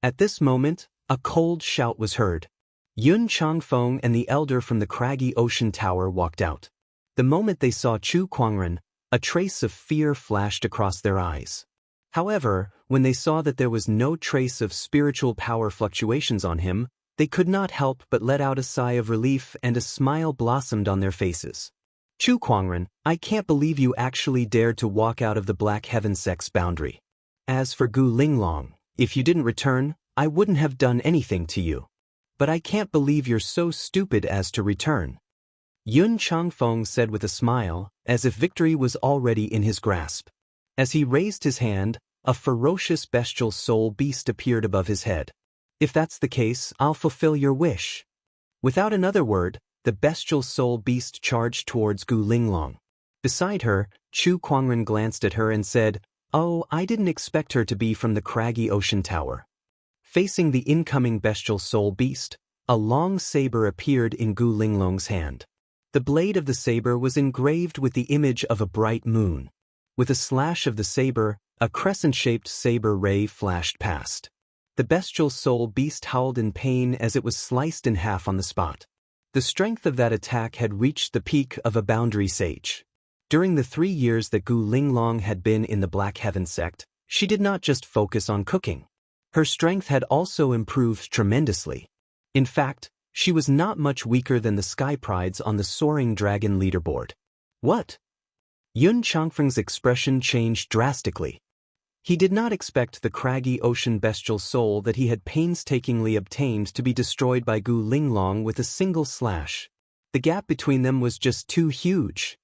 At this moment, a cold shout was heard. Yun Changfeng and the elder from the craggy ocean tower walked out. The moment they saw Chu Kuangren, a trace of fear flashed across their eyes. However, when they saw that there was no trace of spiritual power fluctuations on him, they could not help but let out a sigh of relief and a smile blossomed on their faces. Chu Kuangren, I can't believe you actually dared to walk out of the Black Heaven sect's boundary. As for Gu Linglong, if you didn't return, I wouldn't have done anything to you. But I can't believe you're so stupid as to return. Yun Changfeng said with a smile, as if victory was already in his grasp. As he raised his hand, a ferocious bestial soul beast appeared above his head. If that's the case, I'll fulfill your wish. Without another word, the bestial soul beast charged towards Gu Linglong. Beside her, Chu Kuangren glanced at her and said, Oh, I didn't expect her to be from the craggy ocean tower. Facing the incoming bestial soul beast, a long saber appeared in Gu Linglong's hand. The blade of the saber was engraved with the image of a bright moon. With a slash of the saber, a crescent-shaped saber ray flashed past. The bestial soul beast howled in pain as it was sliced in half on the spot. The strength of that attack had reached the peak of a boundary sage. During the 3 years that Gu Linglong had been in the Black Heaven sect, she did not just focus on cooking. Her strength had also improved tremendously. In fact, she was not much weaker than the Sky Prides on the Soaring Dragon leaderboard. What? Yun Changfeng's expression changed drastically. He did not expect the craggy ocean bestial soul that he had painstakingly obtained to be destroyed by Gu Linglong with a single slash. The gap between them was just too huge.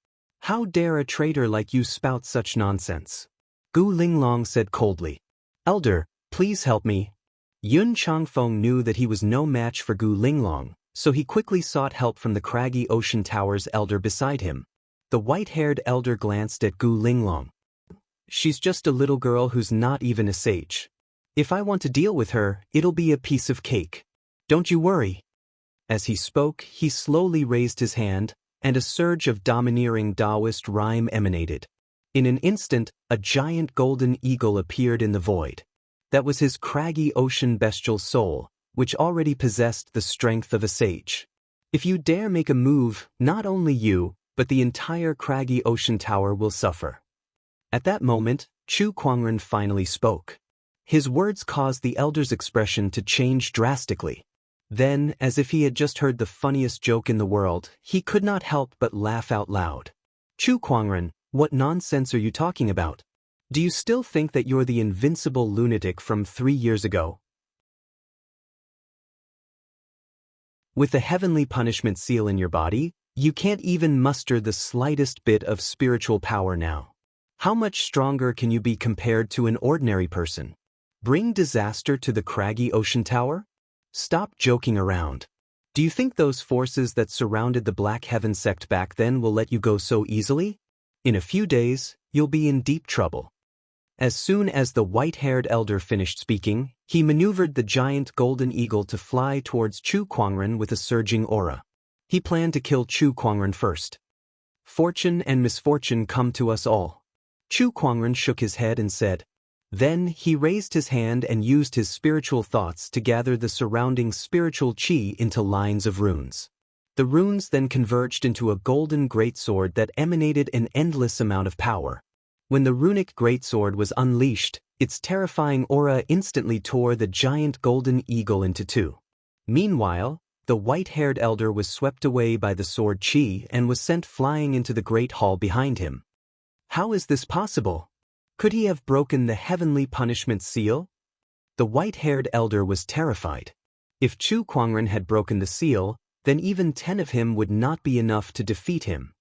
How dare a traitor like you spout such nonsense? Gu Linglong said coldly. Elder, please help me. Yun Changfeng knew that he was no match for Gu Linglong, so he quickly sought help from the craggy ocean tower's elder beside him. The white-haired elder glanced at Gu Linglong. She's just a little girl who's not even a sage. If I want to deal with her, it'll be a piece of cake. Don't you worry. As he spoke, he slowly raised his hand, and a surge of domineering Taoist rhyme emanated. In an instant, a giant golden eagle appeared in the void. That was his craggy ocean bestial soul, which already possessed the strength of a sage. If you dare make a move, not only you, but the entire craggy ocean tower will suffer. At that moment, Chu Kuangren finally spoke. His words caused the elder's expression to change drastically. Then, as if he had just heard the funniest joke in the world, he could not help but laugh out loud. Chu Kuangren, what nonsense are you talking about? Do you still think that you're the invincible lunatic from 3 years ago? With the heavenly punishment seal in your body, you can't even muster the slightest bit of spiritual power now. How much stronger can you be compared to an ordinary person? Bring disaster to the craggy ocean tower? Stop joking around. Do you think those forces that surrounded the Black Heaven sect back then will let you go so easily? In a few days, you'll be in deep trouble. As soon as the white-haired elder finished speaking, he maneuvered the giant golden eagle to fly towards Chu Kuangren with a surging aura. He planned to kill Chu Kuangren first. Fortune and misfortune come to us all. Chu Kuangren shook his head and said. Then he raised his hand and used his spiritual thoughts to gather the surrounding spiritual chi into lines of runes. The runes then converged into a golden greatsword that emanated an endless amount of power. When the runic greatsword was unleashed, its terrifying aura instantly tore the giant golden eagle into two. Meanwhile, the white-haired elder was swept away by the sword chi and was sent flying into the great hall behind him. How is this possible? Could he have broken the heavenly punishment seal? The white-haired elder was terrified. If Chu Kuangren had broken the seal, then even 10 of him would not be enough to defeat him.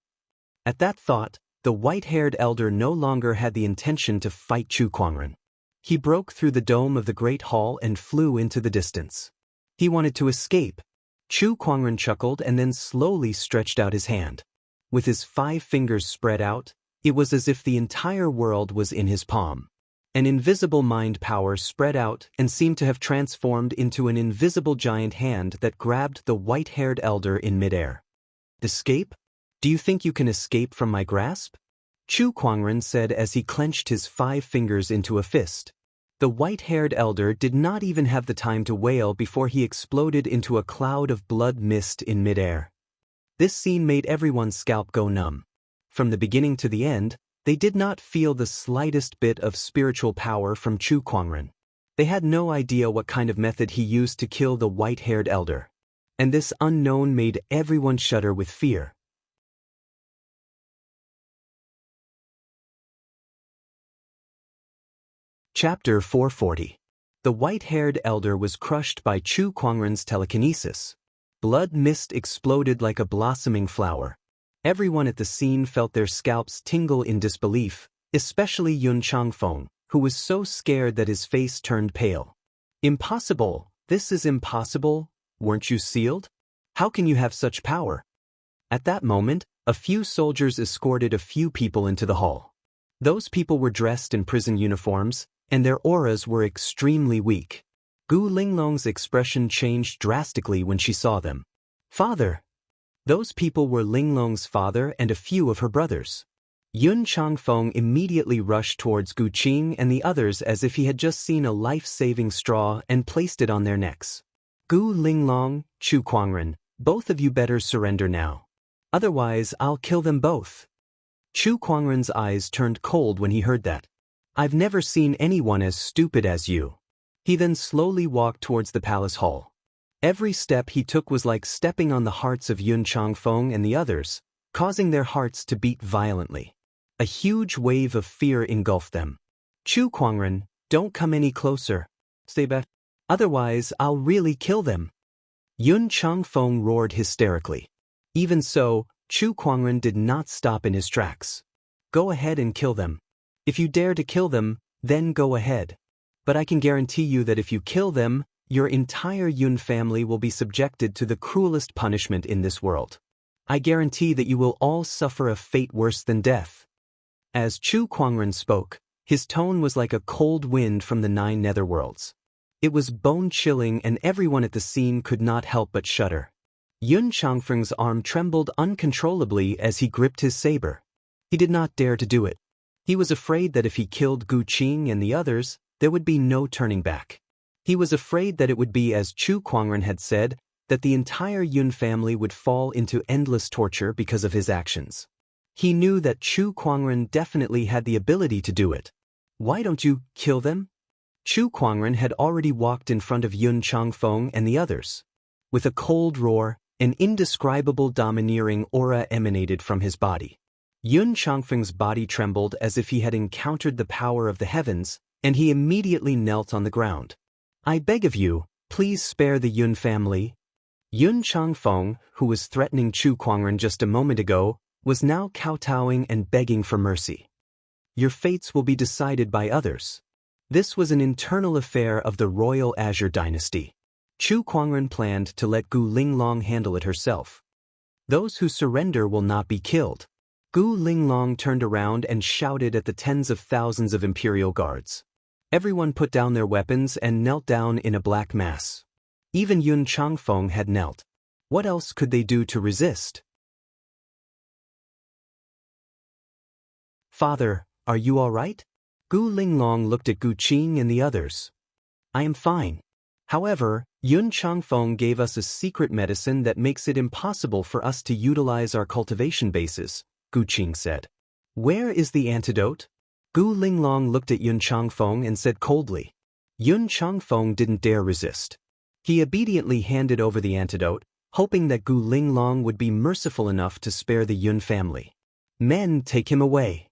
At that thought, the white-haired elder no longer had the intention to fight Chu Kuangren. He broke through the dome of the great hall and flew into the distance. He wanted to escape. Chu Kuangren chuckled and then slowly stretched out his hand. With his 5 fingers spread out, it was as if the entire world was in his palm. An invisible mind power spread out and seemed to have transformed into an invisible giant hand that grabbed the white-haired elder in midair. Escape? Do you think you can escape from my grasp? Chu Kuangren said as he clenched his 5 fingers into a fist. The white-haired elder did not even have the time to wail before he exploded into a cloud of blood mist in midair. This scene made everyone's scalp go numb. From the beginning to the end, they did not feel the slightest bit of spiritual power from Chu Kuangren. They had no idea what kind of method he used to kill the white-haired elder. And this unknown made everyone shudder with fear. Chapter 440. The white-haired elder was crushed by Chu Kuangren's telekinesis. Blood mist exploded like a blossoming flower. Everyone at the scene felt their scalps tingle in disbelief, especially Yun Changfeng, who was so scared that his face turned pale. Impossible! This is impossible! Weren't you sealed? How can you have such power? At that moment, a few soldiers escorted a few people into the hall. Those people were dressed in prison uniforms, and their auras were extremely weak. Gu Linglong's expression changed drastically when she saw them. Father! Those people were Linglong's father and a few of her brothers. Yun Changfeng immediately rushed towards Gu Qing and the others as if he had just seen a life-saving straw and placed it on their necks. Gu Linglong, Chu Kuangren, both of you better surrender now. Otherwise, I'll kill them both. Chu Kuangren's eyes turned cold when he heard that. I've never seen anyone as stupid as you. He then slowly walked towards the palace hall. Every step he took was like stepping on the hearts of Yun Changfeng and the others, causing their hearts to beat violently. A huge wave of fear engulfed them. Chu Kuangren, don't come any closer. Stay back. Otherwise, I'll really kill them. Yun Changfeng roared hysterically. Even so, Chu Kuangren did not stop in his tracks. Go ahead and kill them. If you dare to kill them, then go ahead. But I can guarantee you that if you kill them, your entire Yun family will be subjected to the cruelest punishment in this world. I guarantee that you will all suffer a fate worse than death. As Chu Kuangren spoke, his tone was like a cold wind from the 9 netherworlds. It was bone-chilling and everyone at the scene could not help but shudder. Yun Changfeng's arm trembled uncontrollably as he gripped his saber. He did not dare to do it. He was afraid that if he killed Gu Qing and the others, there would be no turning back. He was afraid that it would be as Chu Kuangren had said, that the entire Yun family would fall into endless torture because of his actions. He knew that Chu Kuangren definitely had the ability to do it. Why don't you kill them? Chu Kuangren had already walked in front of Yun Changfeng and the others. With a cold roar, an indescribable domineering aura emanated from his body. Yun Changfeng's body trembled as if he had encountered the power of the heavens, and he immediately knelt on the ground. I beg of you, please spare the Yun family. Yun Changfeng, who was threatening Chu Kuangren just a moment ago, was now kowtowing and begging for mercy. Your fates will be decided by others. This was an internal affair of the royal Azure dynasty. Chu Kuangren planned to let Gu Linglong handle it herself. Those who surrender will not be killed. Gu Linglong turned around and shouted at the tens of thousands of imperial guards. Everyone put down their weapons and knelt down in a black mass. Even Yun Changfeng had knelt. What else could they do to resist? Father, are you all right? Gu Linglong looked at Gu Qing and the others. I am fine. However, Yun Changfeng gave us a secret medicine that makes it impossible for us to utilize our cultivation bases, Gu Qing said. Where is the antidote? Gu Linglong looked at Yun Changfeng and said coldly. Yun Changfeng didn't dare resist. He obediently handed over the antidote, hoping that Gu Linglong would be merciful enough to spare the Yun family. Men, take him away.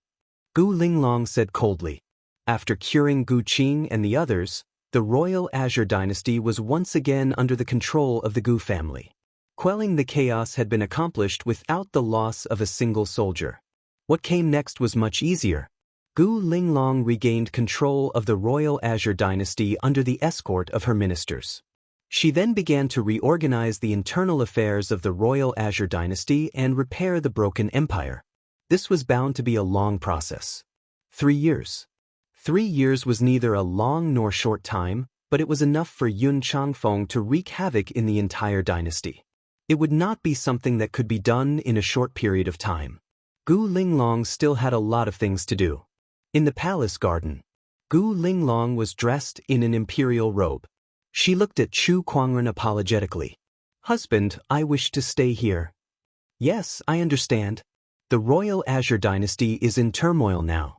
Gu Linglong said coldly. After curing Gu Qing and the others, the royal Azure dynasty was once again under the control of the Gu family. Quelling the chaos had been accomplished without the loss of a single soldier. What came next was much easier. Gu Linglong regained control of the royal Azure dynasty under the escort of her ministers. She then began to reorganize the internal affairs of the royal Azure dynasty and repair the broken empire. This was bound to be a long process. 3 years. 3 years was neither a long nor short time, but it was enough for Yun Changfeng to wreak havoc in the entire dynasty. It would not be something that could be done in a short period of time. Gu Linglong still had a lot of things to do. In the palace garden, Gu Linglong was dressed in an imperial robe. She looked at Chu Kuangren apologetically. Husband, I wish to stay here. Yes, I understand. The royal Azure dynasty is in turmoil now.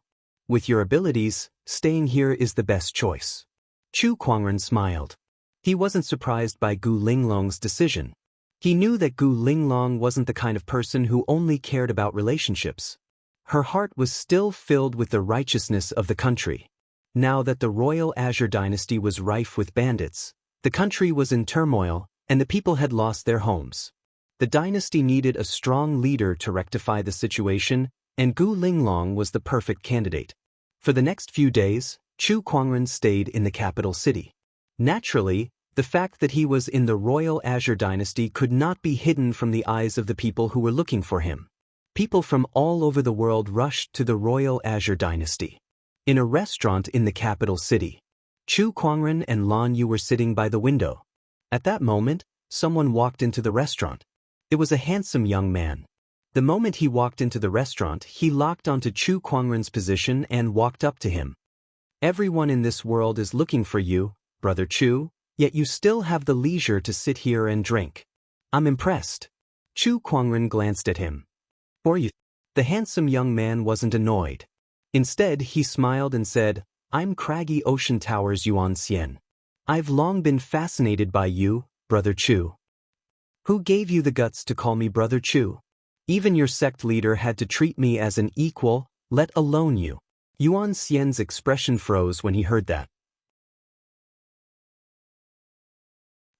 With your abilities, staying here is the best choice. Chu Kuangren smiled. He wasn't surprised by Gu Linglong's decision. He knew that Gu Linglong wasn't the kind of person who only cared about relationships. Her heart was still filled with the righteousness of the country. Now that the royal Azure dynasty was rife with bandits, the country was in turmoil, and the people had lost their homes. The dynasty needed a strong leader to rectify the situation, and Gu Linglong was the perfect candidate. For the next few days, Chu Kuangren stayed in the capital city. Naturally, the fact that he was in the royal Azure dynasty could not be hidden from the eyes of the people who were looking for him. People from all over the world rushed to the royal Azure dynasty. In a restaurant in the capital city, Chu Kuangren and Lan Yu were sitting by the window. At that moment, someone walked into the restaurant. It was a handsome young man. The moment he walked into the restaurant, he locked onto Chu Kuangren's position and walked up to him. Everyone in this world is looking for you, Brother Chu, yet you still have the leisure to sit here and drink. I'm impressed. Chu Kuangren glanced at him. For you. The handsome young man wasn't annoyed. Instead, he smiled and said, I'm Craggy Ocean Tower's Yuan Xian. I've long been fascinated by you, Brother Chu. Who gave you the guts to call me Brother Chu? Even your sect leader had to treat me as an equal, let alone you. Yuan Xian's expression froze when he heard that.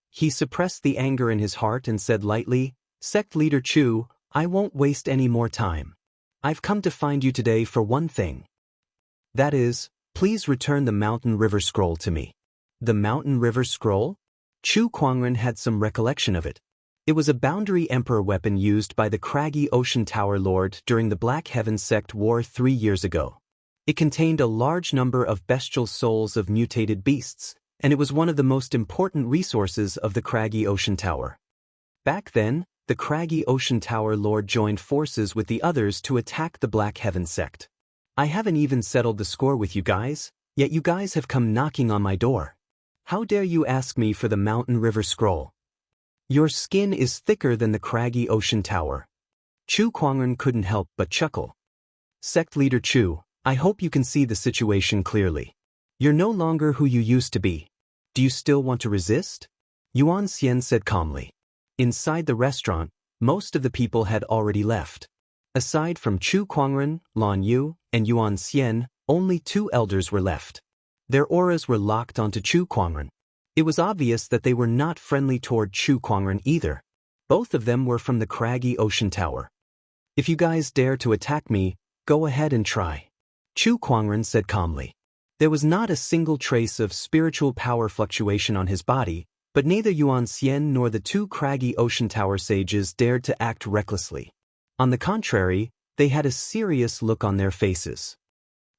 He suppressed the anger in his heart and said lightly, Sect leader Chu, I won't waste any more time. I've come to find you today for one thing. That is, please return the Mountain River Scroll to me. The Mountain River Scroll? Chu Kuangren had some recollection of it. It was a Boundary Emperor weapon used by the Craggy Ocean Tower Lord during the Black Heaven Sect War 3 years ago. It contained a large number of bestial souls of mutated beasts, and it was one of the most important resources of the Craggy Ocean Tower. Back then, the Craggy Ocean Tower Lord joined forces with the others to attack the Black Heaven Sect. I haven't even settled the score with you guys, yet you guys have come knocking on my door. How dare you ask me for the Mountain River Scroll? Your skin is thicker than the Craggy Ocean Tower. Chu Kuangren couldn't help but chuckle. Sect leader Chu, I hope you can see the situation clearly. You're no longer who you used to be. Do you still want to resist? Yuan Xian said calmly. Inside the restaurant, most of the people had already left. Aside from Chu Kuangren, Lan Yu, and Yuan Xian, only 2 elders were left. Their auras were locked onto Chu Kuangren. It was obvious that they were not friendly toward Chu Kuangren either. Both of them were from the craggy ocean tower. If you guys dare to attack me, go ahead and try. Chu Kuangren said calmly. There was not a single trace of spiritual power fluctuation on his body, but neither Yuan Xian nor the two craggy ocean tower sages dared to act recklessly. On the contrary, they had a serious look on their faces.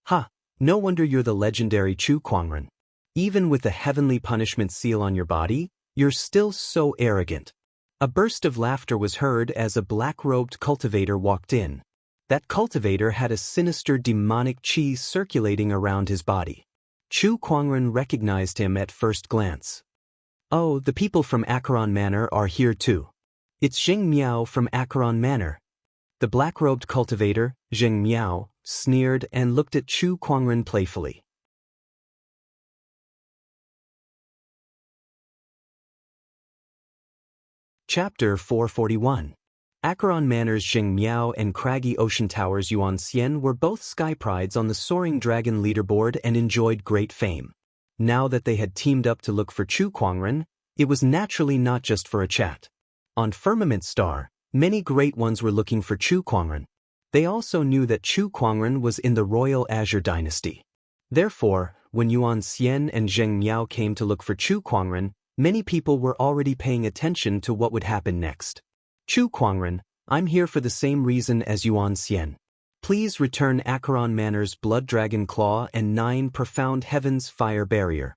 Ha! No wonder you're the legendary Chu Kuangren. Even with the heavenly punishment seal on your body, you're still so arrogant. A burst of laughter was heard as a black-robed cultivator walked in. That cultivator had a sinister demonic qi circulating around his body. Chu Kuangren recognized him at first glance. Oh, the people from Acheron Manor are here too. It's Zheng Miao from Acheron Manor. The black-robed cultivator, Zheng Miao, sneered and looked at Chu Kuangren playfully. Chapter 441. Acheron Manor's Zheng Miao and craggy ocean towers Yuan Xian were both sky prides on the Soaring Dragon leaderboard and enjoyed great fame. Now that they had teamed up to look for Chu Kuangren, it was naturally not just for a chat. On Firmament Star, many great ones were looking for Chu Kuangren. They also knew that Chu Kuangren was in the Royal Azure Dynasty. Therefore, when Yuan Xian and Zheng Miao came to look for Chu Kuangren, many people were already paying attention to what would happen next. Chu Kuangren, I'm here for the same reason as Yuan Xian. Please return Acheron Manor's Blood Dragon Claw and 9 Profound Heavens Fire Barrier.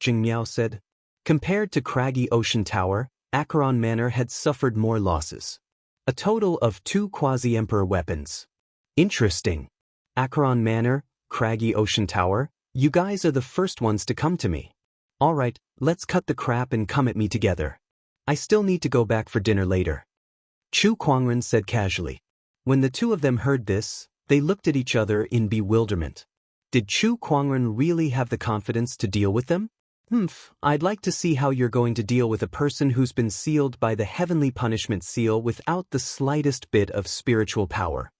Zheng Miao said. Compared to craggy Ocean Tower, Acheron Manor had suffered more losses. A total of 2 quasi-emperor weapons. Interesting. Acheron Manor, craggy Ocean Tower, you guys are the first ones to come to me. Alright, let's cut the crap and come at me together. I still need to go back for dinner later. Chu Kuangren said casually. When the two of them heard this, they looked at each other in bewilderment. Did Chu Kuangren really have the confidence to deal with them? I'd like to see how you're going to deal with a person who's been sealed by the heavenly punishment seal without the slightest bit of spiritual power.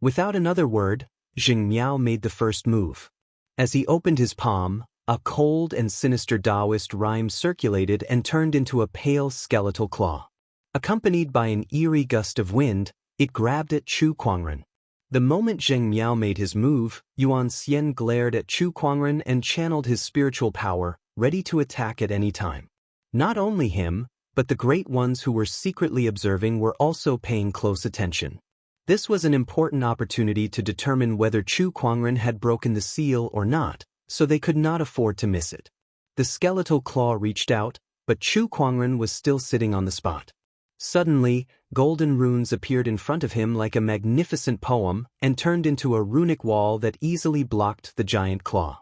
Without another word, Zheng Miao made the first move. As he opened his palm, a cold and sinister Taoist rhyme circulated and turned into a pale skeletal claw. Accompanied by an eerie gust of wind, it grabbed at Chu Kuangren. The moment Zheng Miao made his move, Yuan Xian glared at Chu Kuangren and channeled his spiritual power, ready to attack at any time. Not only him, but the great ones who were secretly observing were also paying close attention. This was an important opportunity to determine whether Chu Kuangren had broken the seal or not, so they could not afford to miss it. The skeletal claw reached out, but Chu Kuangren was still sitting on the spot. Suddenly, golden runes appeared in front of him like a magnificent poem and turned into a runic wall that easily blocked the giant claw.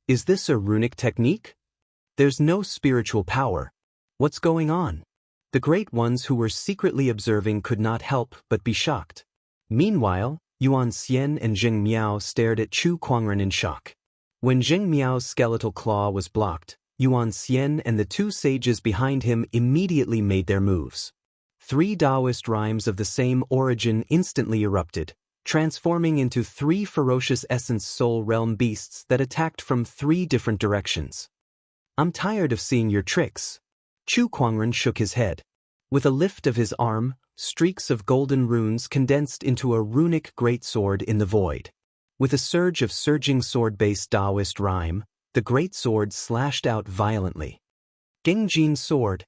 Is this a runic technique? There's no spiritual power. What's going on? The great ones who were secretly observing could not help but be shocked. Meanwhile, Yuan Xian and Zheng Miao stared at Chu Kuangren in shock. When Zheng Miao's skeletal claw was blocked, Yuan Xian and the 2 sages behind him immediately made their moves. 3 Taoist rhymes of the same origin instantly erupted, transforming into 3 ferocious essence soul realm beasts that attacked from 3 different directions. I'm tired of seeing your tricks. Chu Kuangren shook his head. With a lift of his arm, streaks of golden runes condensed into a runic greatsword in the void. With a surge of surging sword-based Taoist rhyme, the greatsword slashed out violently. Gengjin Sword.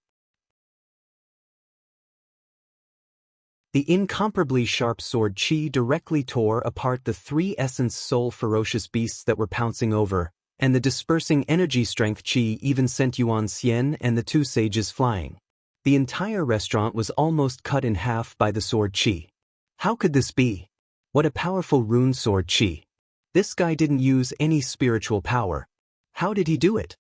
The incomparably sharp sword qi directly tore apart the 3 essence soul ferocious beasts that were pouncing over, and the dispersing energy strength qi even sent Yuan Xian and the 2 sages flying. The entire restaurant was almost cut in half by the sword qi. How could this be? What a powerful rune sword qi. This guy didn't use any spiritual power. How did he do it?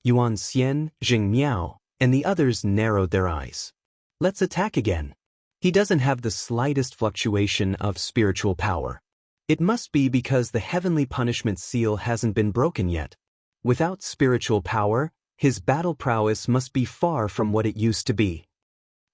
Yuan Xian, Zheng Miao, and the others narrowed their eyes. Let's attack again. He doesn't have the slightest fluctuation of spiritual power. It must be because the heavenly punishment seal hasn't been broken yet. Without spiritual power, his battle prowess must be far from what it used to be.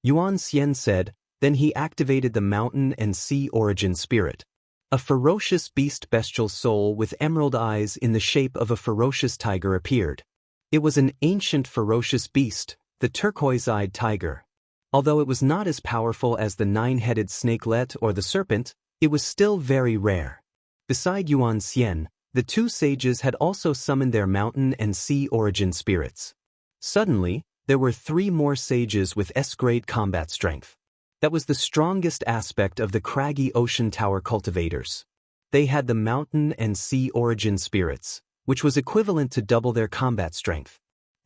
Yuan Xian said, then he activated the mountain and sea origin spirit. A ferocious beast bestial soul with emerald eyes in the shape of a ferocious tiger appeared. It was an ancient ferocious beast, the turquoise-eyed tiger. Although it was not as powerful as the nine-headed snakelet or the serpent, it was still very rare. Beside Yuan Xian, the two sages had also summoned their mountain and sea origin spirits. Suddenly, there were 3 more sages with S-grade combat strength. That was the strongest aspect of the craggy ocean tower cultivators. They had the mountain and sea origin spirits, which was equivalent to double their combat strength.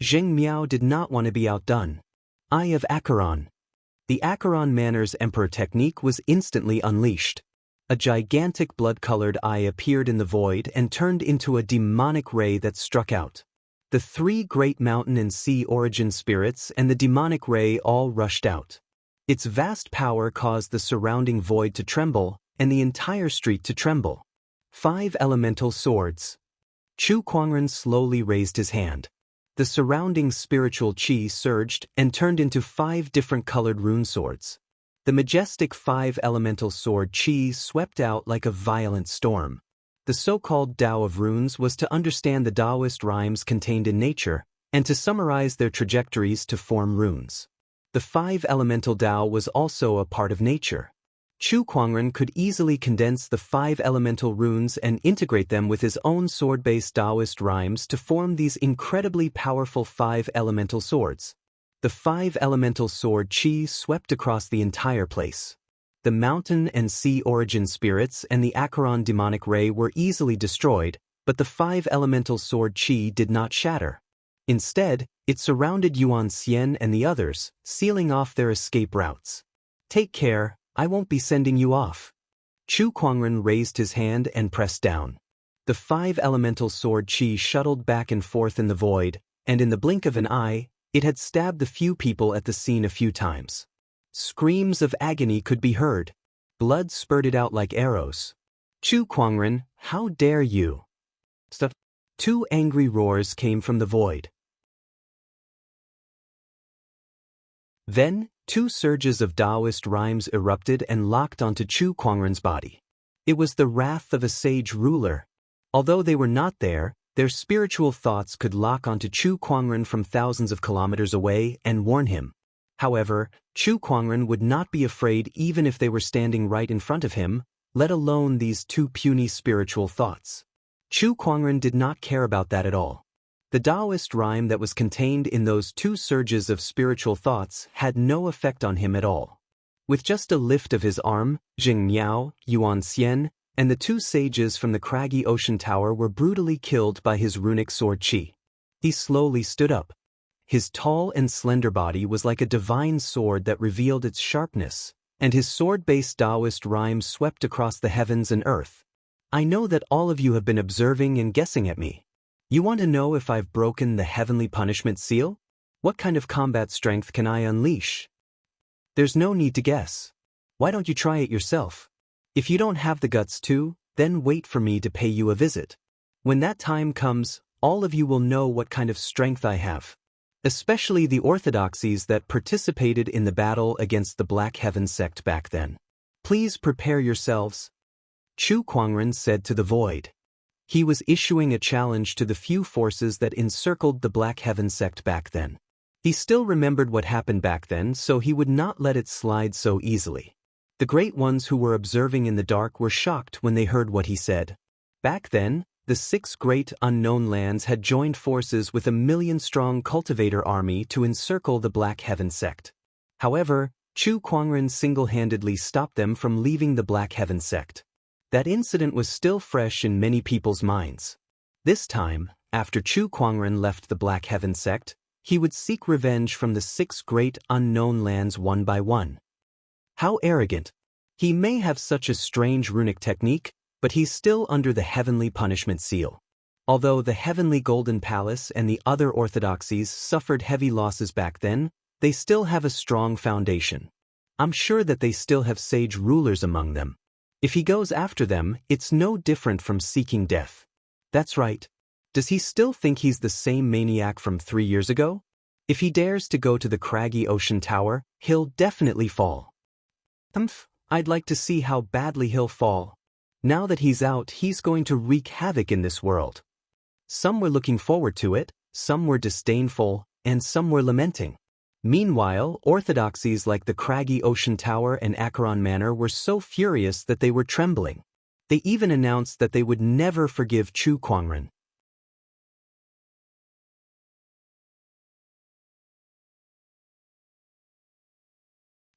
Zheng Miao did not want to be outdone. Eye of Acheron. The Acheron Manor's Emperor technique was instantly unleashed. A gigantic blood-colored eye appeared in the void and turned into a demonic ray that struck out. The 3 great mountain and sea origin spirits and the demonic ray all rushed out. Its vast power caused the surrounding void to tremble and the entire street to tremble. 5 elemental swords. Chu Kuangren slowly raised his hand. The surrounding spiritual qi surged and turned into 5 different colored rune swords. The majestic 5 elemental sword qi swept out like a violent storm. The so-called Tao of runes was to understand the Taoist rhymes contained in nature and to summarize their trajectories to form runes. The 5 elemental Tao was also a part of nature. Chu Kuangren could easily condense the 5 elemental runes and integrate them with his own sword-based Taoist rhymes to form these incredibly powerful 5 elemental swords. The 5 elemental sword qi swept across the entire place. The mountain and sea origin spirits and the Acheron demonic ray were easily destroyed, but the 5 elemental sword qi did not shatter. Instead, it surrounded Yuan Xian and the others, sealing off their escape routes. Take care, I won't be sending you off. Chu Kuangren raised his hand and pressed down. The 5 elemental sword qi shuttled back and forth in the void, and in the blink of an eye, it had stabbed the few people at the scene a few times. Screams of agony could be heard. Blood spurted out like arrows. Chu Kuangren, how dare you? Stuff. 2 angry roars came from the void. Then, 2 surges of Taoist rhymes erupted and locked onto Chu Kuangren's body. It was the wrath of a sage ruler. Although they were not there, their spiritual thoughts could lock onto Chu Kuangren from thousands of kilometers away and warn him. However, Chu Kuangren would not be afraid even if they were standing right in front of him, let alone these 2 puny spiritual thoughts. Chu Kuangren did not care about that at all. The Taoist rhyme that was contained in those 2 surges of spiritual thoughts had no effect on him at all. With just a lift of his arm, Zheng Miao, Yuan Xian, and the 2 sages from the craggy ocean tower were brutally killed by his runic sword qi. He slowly stood up. His tall and slender body was like a divine sword that revealed its sharpness, and his sword-based Taoist rhymes swept across the heavens and earth. I know that all of you have been observing and guessing at me. You want to know if I've broken the heavenly punishment seal? What kind of combat strength can I unleash? There's no need to guess. Why don't you try it yourself? If you don't have the guts to, then wait for me to pay you a visit. When that time comes, all of you will know what kind of strength I have. Especially the orthodoxies that participated in the battle against the Black Heaven sect back then. Please prepare yourselves. Chu Kuangren said to the void. He was issuing a challenge to the few forces that encircled the Black Heaven sect back then. He still remembered what happened back then, so he would not let it slide so easily. The great ones who were observing in the dark were shocked when they heard what he said. Back then, the 6 great unknown lands had joined forces with a 1,000,000-strong cultivator army to encircle the Black Heaven sect. However, Chu Kuangren single-handedly stopped them from leaving the Black Heaven sect. That incident was still fresh in many people's minds. This time, after Chu Kuangren left the Black Heaven sect, he would seek revenge from the 6 great unknown lands one by one. How arrogant! He may have such a strange runic technique, but he's still under the heavenly punishment seal. Although the heavenly golden palace and the other orthodoxies suffered heavy losses back then, they still have a strong foundation. I'm sure that they still have sage rulers among them. If he goes after them, it's no different from seeking death. That's right. Does he still think he's the same maniac from 3 years ago? If he dares to go to the craggy ocean tower, he'll definitely fall. I'd like to see how badly he'll fall. Now that he's out, he's going to wreak havoc in this world. Some were looking forward to it, Some were disdainful, and some were lamenting. Meanwhile, orthodoxies like the craggy Ocean Tower and Acheron Manor were so furious that they were trembling. They even announced that they would never forgive Chu Kuangren.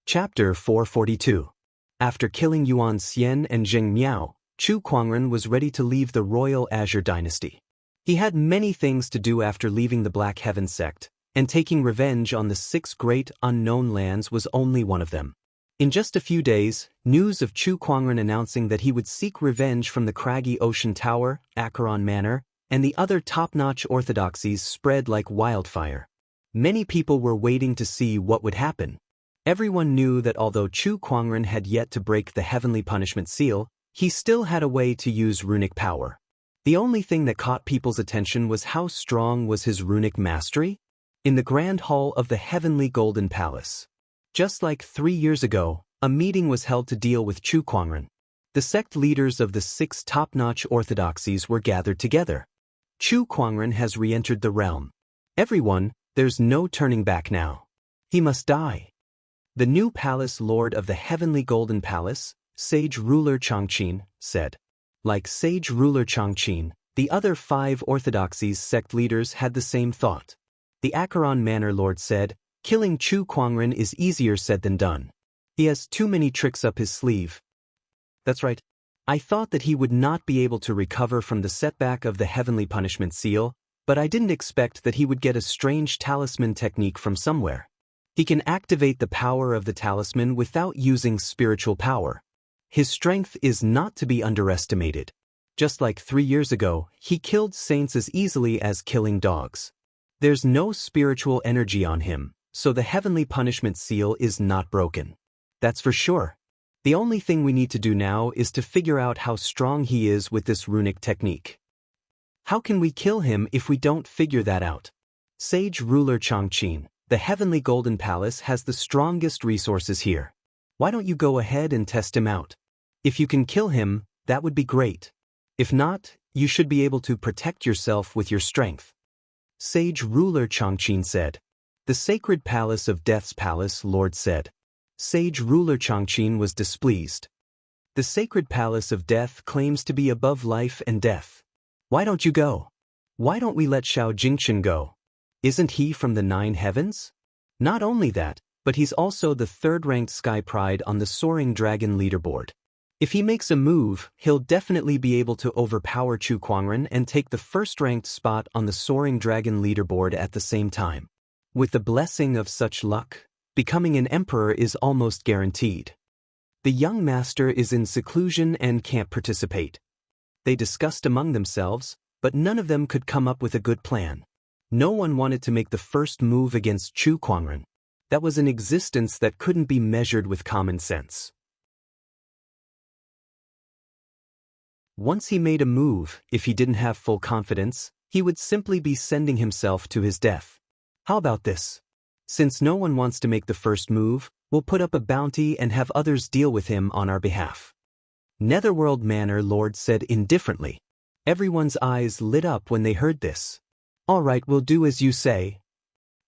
Chapter 442. After killing Yuan Xian and Zheng Miao, Chu Kuangren was ready to leave the royal Azure dynasty. He had many things to do after leaving the Black Heaven sect, and taking revenge on the 6 great unknown lands was only one of them. In just a few days, news of Chu Kuangren announcing that he would seek revenge from the craggy Ocean Tower, Acheron Manor, and the other top-notch orthodoxies spread like wildfire. Many people were waiting to see what would happen. Everyone knew that although Chu Kuangren had yet to break the heavenly punishment seal, he still had a way to use runic power. The only thing that caught people's attention was how strong was his runic mastery? In the Grand Hall of the Heavenly Golden Palace. Just like 3 years ago, a meeting was held to deal with Chu Kuangren. The sect leaders of the 6 top-notch orthodoxies were gathered together. Chu Kuangren has re-entered the realm. Everyone, there's no turning back now. He must die. The new palace lord of the Heavenly Golden Palace, Sage Ruler Changqin, said. Like Sage Ruler Changqin, the other 5 orthodoxies sect leaders had the same thought. The Acheron Manor Lord said, killing Chu Kuangren is easier said than done. He has too many tricks up his sleeve. That's right. I thought that he would not be able to recover from the setback of the heavenly punishment seal, but I didn't expect that he would get a strange talisman technique from somewhere. He can activate the power of the talisman without using spiritual power. His strength is not to be underestimated. Just like 3 years ago, he killed saints as easily as killing dogs. There's no spiritual energy on him, so the heavenly punishment seal is not broken. That's for sure. The only thing we need to do now is to figure out how strong he is with this runic technique. How can we kill him if we don't figure that out? Sage Ruler Changqin, the Heavenly Golden Palace has the strongest resources here. Why don't you go ahead and test him out? If you can kill him, that would be great. If not, you should be able to protect yourself with your strength. Sage Ruler Changqin said. The Sacred Palace of Death's Palace Lord said. Sage Ruler Changqin was displeased. The Sacred Palace of Death claims to be above life and death. Why don't you go? Why don't we let Xiao Jingchen go? Isn't he from the 9 heavens? Not only that, but he's also the 3rd-ranked Sky Pride on the Soaring Dragon leaderboard. If he makes a move, he'll definitely be able to overpower Chu Kuangren and take the 1st-ranked spot on the Soaring Dragon leaderboard at the same time. With the blessing of such luck, becoming an emperor is almost guaranteed. The young master is in seclusion and can't participate. They discussed among themselves, but none of them could come up with a good plan. No one wanted to make the first move against Chu Kuangren. That was an existence that couldn't be measured with common sense. Once he made a move, if he didn't have full confidence, he would simply be sending himself to his death. How about this? Since no one wants to make the first move, we'll put up a bounty and have others deal with him on our behalf. Netherworld Manor Lord said indifferently. Everyone's eyes lit up when they heard this. All right, we'll do as you say.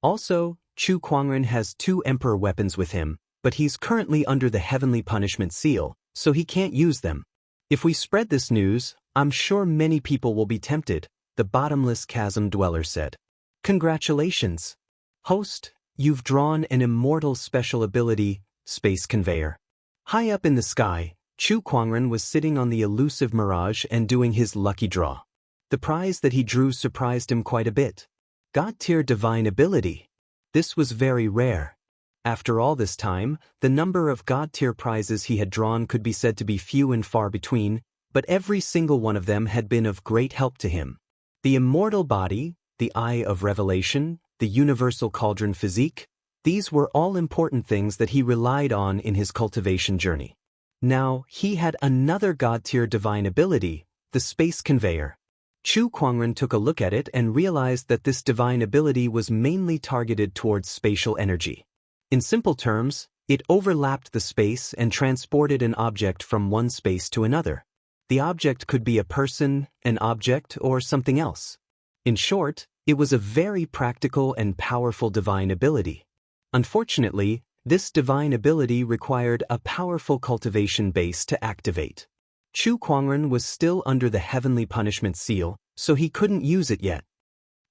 Also, Chu Kuangren has 2 emperor weapons with him, but he's currently under the heavenly punishment seal, so he can't use them. If we spread this news, I'm sure many people will be tempted, the bottomless chasm dweller said. Congratulations. Host, you've drawn an immortal special ability, Space Conveyor. High up in the sky, Chu Kuangren was sitting on the elusive mirage and doing his lucky draw. The prize that he drew surprised him quite a bit. God-tier divine ability. This was very rare. After all this time, the number of God-tier prizes he had drawn could be said to be few and far between, but every single one of them had been of great help to him. The immortal body, the Eye of Revelation, the universal cauldron physique, these were all important things that he relied on in his cultivation journey. Now, he had another God-tier divine ability, the Space Conveyor. Chu Kuangren took a look at it and realized that this divine ability was mainly targeted towards spatial energy. In simple terms, it overlapped the space and transported an object from one space to another. The object could be a person, an object, or something else. In short, It was a very practical and powerful divine ability. Unfortunately, this divine ability required a powerful cultivation base to activate. Chu Kuangren was still under the heavenly punishment seal, so he couldn't use it yet.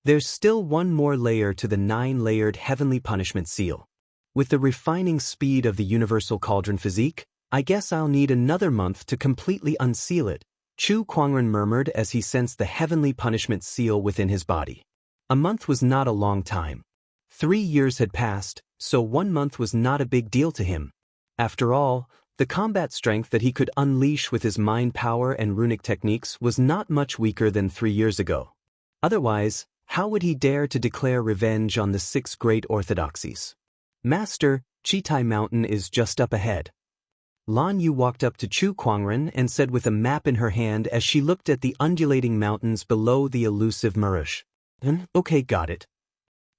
There's still one more layer to the 9-layered heavenly punishment seal. With the refining speed of the universal cauldron physique, I guess I'll need another month to completely unseal it, Chu Kuangren murmured as he sensed the heavenly punishment seal within his body. A month was not a long time. 3 years had passed, so 1 month was not a big deal to him. After all, the combat strength that he could unleash with his mind power and runic techniques was not much weaker than 3 years ago. Otherwise, how would he dare to declare revenge on the 6 great orthodoxies? Master, Chitai Mountain is just up ahead. Lan Yu walked up to Chu Kuangren and said with a map in her hand as she looked at the undulating mountains below the elusive mirage. Okay, got it.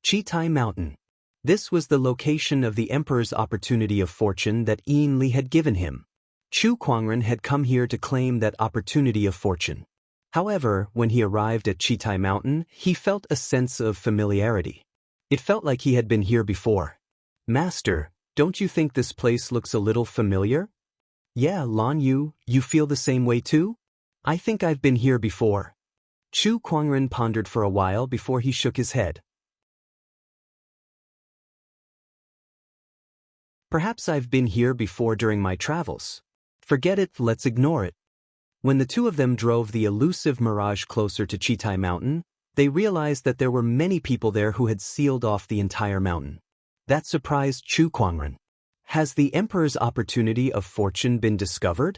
Chitai Mountain. This was the location of the Emperor's opportunity of fortune that Yin Li had given him. Chu Kuangren had come here to claim that opportunity of fortune. However, when he arrived at Chitai Mountain, he felt a sense of familiarity. It felt like he had been here before. Master, don't you think this place looks a little familiar? Yeah, Lan Yu, you feel the same way too? I think I've been here before. Chu Kuangren pondered for a while before he shook his head. Perhaps I've been here before during my travels. Forget it, let's ignore it. When the two of them drove the elusive mirage closer to Chitai Mountain, they realized that there were many people there who had sealed off the entire mountain. That surprised Chu Kuangren. Has the Emperor's opportunity of fortune been discovered?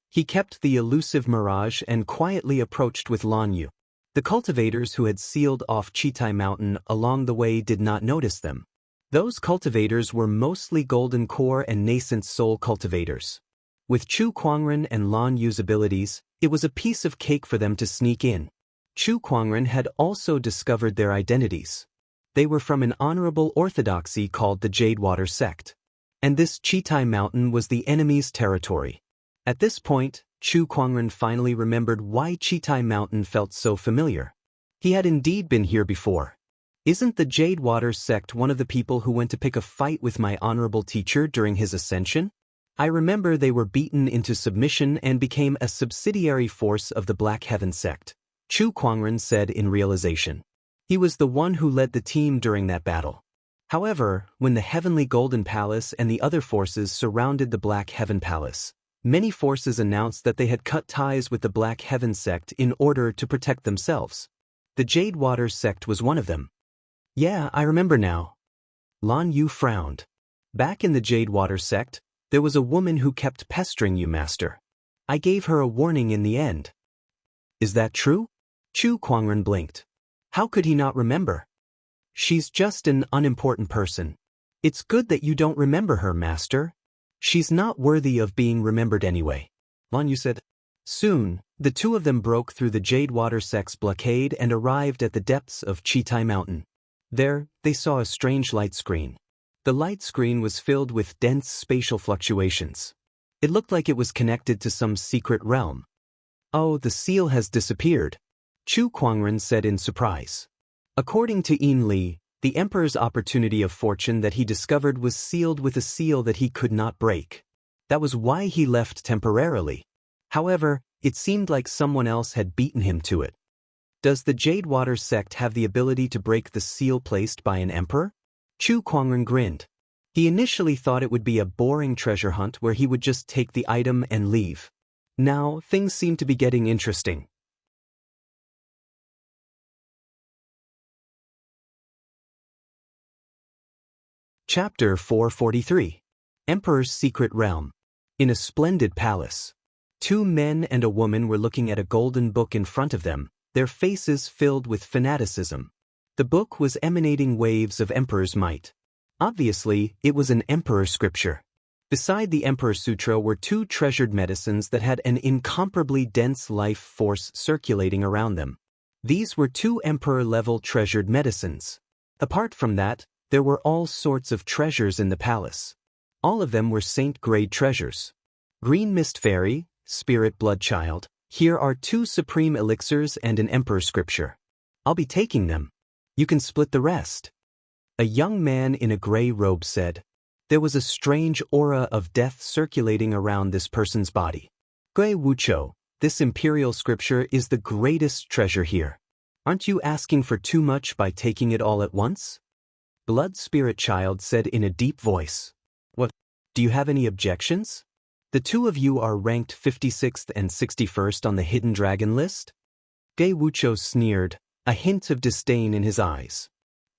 He kept the elusive mirage and quietly approached with Lan Yu. The cultivators who had sealed off Chitai Mountain along the way did not notice them. Those cultivators were mostly golden core and nascent soul cultivators. With Chu Kuangren and Lan Yu's abilities, it was a piece of cake for them to sneak in. Chu Kuangren had also discovered their identities. They were from an honorable orthodoxy called the Jadewater sect. And this Chitai Mountain was the enemy's territory. At this point, Chu Kuangren finally remembered why Chitai Mountain felt so familiar. He had indeed been here before. Isn't the Jadewater sect one of the people who went to pick a fight with my honorable teacher during his ascension? I remember they were beaten into submission and became a subsidiary force of the Black Heaven sect, Chu Kuangren said in realization. He was the one who led the team during that battle. However, when the Heavenly Golden Palace and the other forces surrounded the Black Heaven Palace, many forces announced that they had cut ties with the Black Heaven sect in order to protect themselves. The Jadewater sect was one of them. Yeah, I remember now. Lan Yu frowned. Back in the Jadewater sect, there was a woman who kept pestering you, Master. I gave her a warning in the end. Is that true? Chu Kuangren blinked. How could he not remember? She's just an unimportant person. It's good that you don't remember her, Master. She's not worthy of being remembered anyway. Lan Yu said. Soon, the two of them broke through the Jadewater sect's blockade and arrived at the depths of Chitai Mountain. There, they saw a strange light screen. The light screen was filled with dense spatial fluctuations. It looked like it was connected to some secret realm. Oh, the seal has disappeared, Chu Kuangren said in surprise. According to Yin Li, the Emperor's opportunity of fortune that he discovered was sealed with a seal that he could not break. That was why he left temporarily. However, it seemed like someone else had beaten him to it. Does the Jadewater sect have the ability to break the seal placed by an emperor? Chu Kuangren grinned. He initially thought it would be a boring treasure hunt where he would just take the item and leave. Now, things seem to be getting interesting. Chapter 443. Emperor's Secret Realm. In a splendid palace. 2 men and a woman were looking at a golden book in front of them, their faces filled with fanaticism. The book was emanating waves of Emperor's might. Obviously, it was an Emperor scripture. Beside the Emperor Sutra were 2 treasured medicines that had an incomparably dense life force circulating around them. These were 2 Emperor-level treasured medicines. Apart from that, there were all sorts of treasures in the palace. All of them were saint-grade treasures. Green Mist Fairy, Spirit Blood Child, here are 2 supreme elixirs and an Emperor scripture. I'll be taking them. You can split the rest. A young man in a gray robe said. There was a strange aura of death circulating around this person's body. Gui Wucho, this imperial scripture is the greatest treasure here. Aren't you asking for too much by taking it all at once? Blood Spirit Child said in a deep voice. What? Do you have any objections? The two of you are ranked 56th and 61st on the Hidden Dragon list? Gui Wucho sneered, a hint of disdain in his eyes.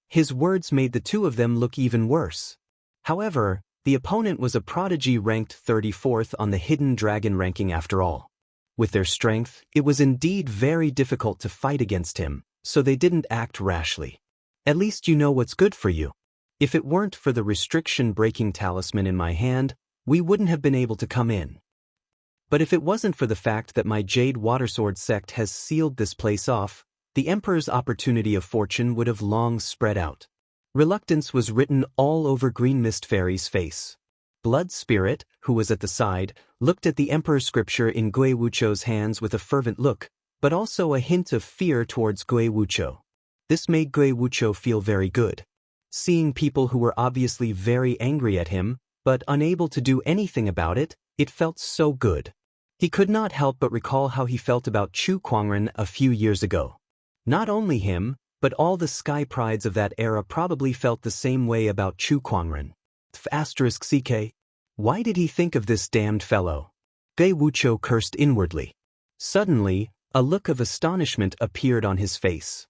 His words made the two of them look even worse. However, the opponent was a prodigy ranked 34th on the Hidden Dragon ranking after all. With their strength, it was indeed very difficult to fight against him, so they didn't act rashly. At least you know what's good for you. If it weren't for the restriction-breaking talisman in my hand, we wouldn't have been able to come in. But if it wasn't for the fact that my Jade Watersword sect has sealed this place off, the Emperor's opportunity of fortune would have long spread out. Reluctance was written all over Green Mist Fairy's face. Blood Spirit, who was at the side, looked at the Emperor's scripture in Gui Wucho's hands with a fervent look, but also a hint of fear towards Gui Wucho. This made Gui Wucho feel very good. Seeing people who were obviously very angry at him, but unable to do anything about it, it felt so good. He could not help but recall how he felt about Chu Kuangren a few years ago. Not only him, but all the sky prides of that era probably felt the same way about Chu Kuangren. *CK. Why did he think of this damned fellow? Gui Wucho cursed inwardly. Suddenly, a look of astonishment appeared on his face.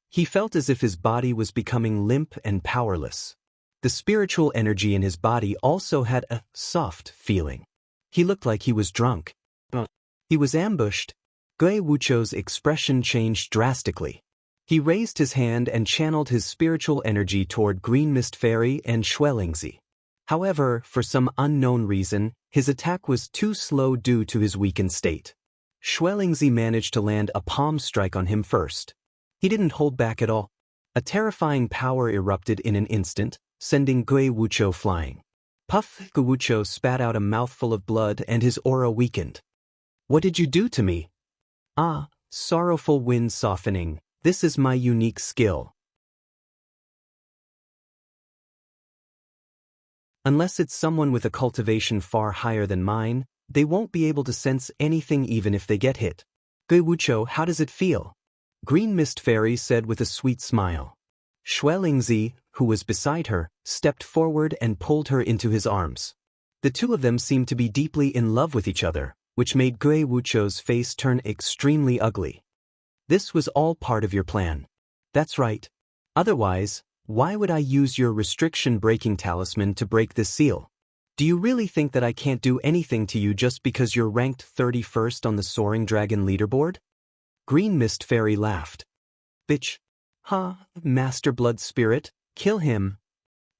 He felt as if his body was becoming limp and powerless. The spiritual energy in his body also had a soft feeling. He looked like he was drunk. He was ambushed. Gui Wucho's expression changed drastically. He raised his hand and channeled his spiritual energy toward Green Mist Fairy and Xuelingzi. However, for some unknown reason, his attack was too slow due to his weakened state. Xuelingzi managed to land a palm strike on him first. He didn't hold back at all. A terrifying power erupted in an instant, sending Gui Wucho flying. Puff! Gui Wucho spat out a mouthful of blood and his aura weakened. What did you do to me? Ah, sorrowful wind softening, this is my unique skill. Unless it's someone with a cultivation far higher than mine, they won't be able to sense anything even if they get hit. Gui Wucho, how does it feel? Green Mist Fairy said with a sweet smile. Xuelingzi, who was beside her, stepped forward and pulled her into his arms. The two of them seemed to be deeply in love with each other, which made Gui Wucho's face turn extremely ugly. This was all part of your plan. That's right. Otherwise, why would I use your restriction-breaking talisman to break this seal? Do you really think that I can't do anything to you just because you're ranked 31st on the Soaring Dragon leaderboard? Green Mist Fairy laughed. Bitch. Master Blood Spirit, kill him.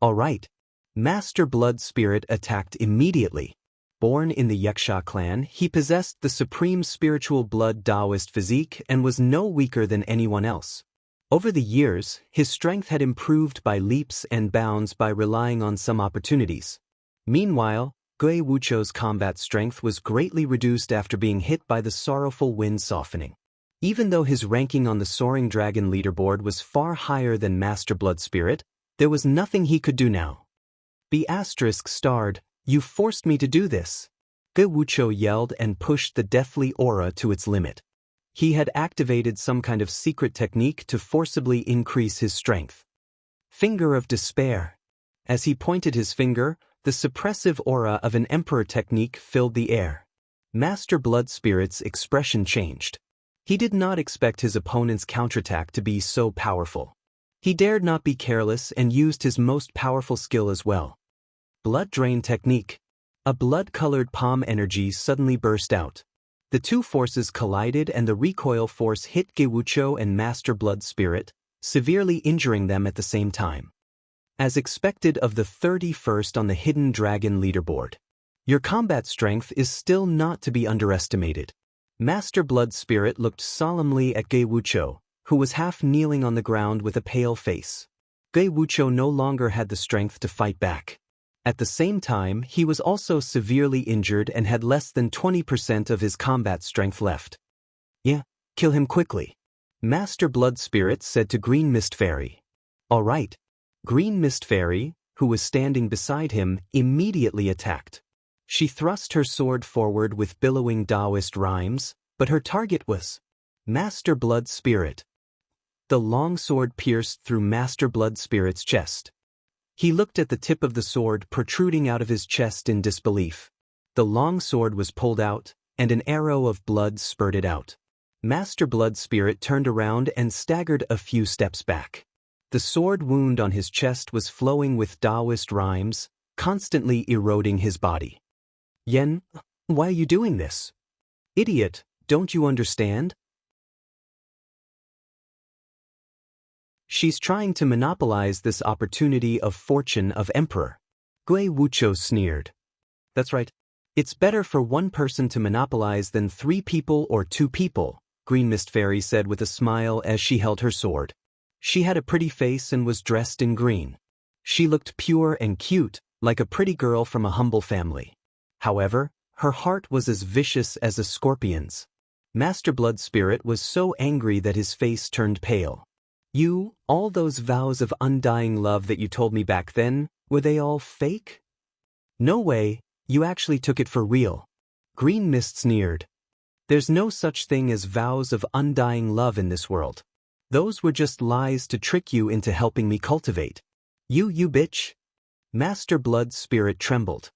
All right. Master Blood Spirit attacked immediately. Born in the Yaksha clan, he possessed the supreme spiritual blood Taoist physique and was no weaker than anyone else. Over the years, his strength had improved by leaps and bounds by relying on some opportunities. Meanwhile, Gui Wucho's combat strength was greatly reduced after being hit by the sorrowful wind softening. Even though his ranking on the Soaring Dragon leaderboard was far higher than Master Blood Spirit, there was nothing he could do now. Be ****, you forced me to do this. Gui Wucho yelled and pushed the deathly aura to its limit. He had activated some kind of secret technique to forcibly increase his strength. Finger of Despair. As he pointed his finger, the suppressive aura of an Emperor technique filled the air. Master Blood Spirit's expression changed. He did not expect his opponent's counterattack to be so powerful. He dared not be careless and used his most powerful skill as well. Blood Drain Technique. A blood-colored palm energy suddenly burst out. The two forces collided and the recoil force hit Gui Wucho and Master Blood Spirit, severely injuring them at the same time. As expected of the 31st on the Hidden Dragon leaderboard. Your combat strength is still not to be underestimated. Master Blood Spirit looked solemnly at Gui Wucho, who was half kneeling on the ground with a pale face. Gui Wucho no longer had the strength to fight back. At the same time, he was also severely injured and had less than 20% of his combat strength left. Yeah, kill him quickly. Master Blood Spirit said to Green Mist Fairy. All right. Green Mist Fairy, who was standing beside him, immediately attacked. She thrust her sword forward with billowing Taoist rhymes, but her target was Master Blood Spirit. The long sword pierced through Master Blood Spirit's chest. He looked at the tip of the sword protruding out of his chest in disbelief. The long sword was pulled out, and an arrow of blood spurted out. Master Blood Spirit turned around and staggered a few steps back. The sword wound on his chest was flowing with Taoist rhymes, constantly eroding his body. Yen, why are you doing this? Idiot, don't you understand? She's trying to monopolize this opportunity of fortune of emperor. Gui Wucho sneered. That's right. It's better for one person to monopolize than 3 people or 2 people, Green Mist Fairy said with a smile as she held her sword. She had a pretty face and was dressed in green. She looked pure and cute, like a pretty girl from a humble family. However, her heart was as vicious as a scorpion's. Master Blood Spirit was so angry that his face turned pale. All those vows of undying love that you told me back then, were they all fake? No way, you actually took it for real. Green Mist sneered. There's no such thing as vows of undying love in this world. Those were just lies to trick you into helping me cultivate. You bitch. Master Blood Spirit trembled.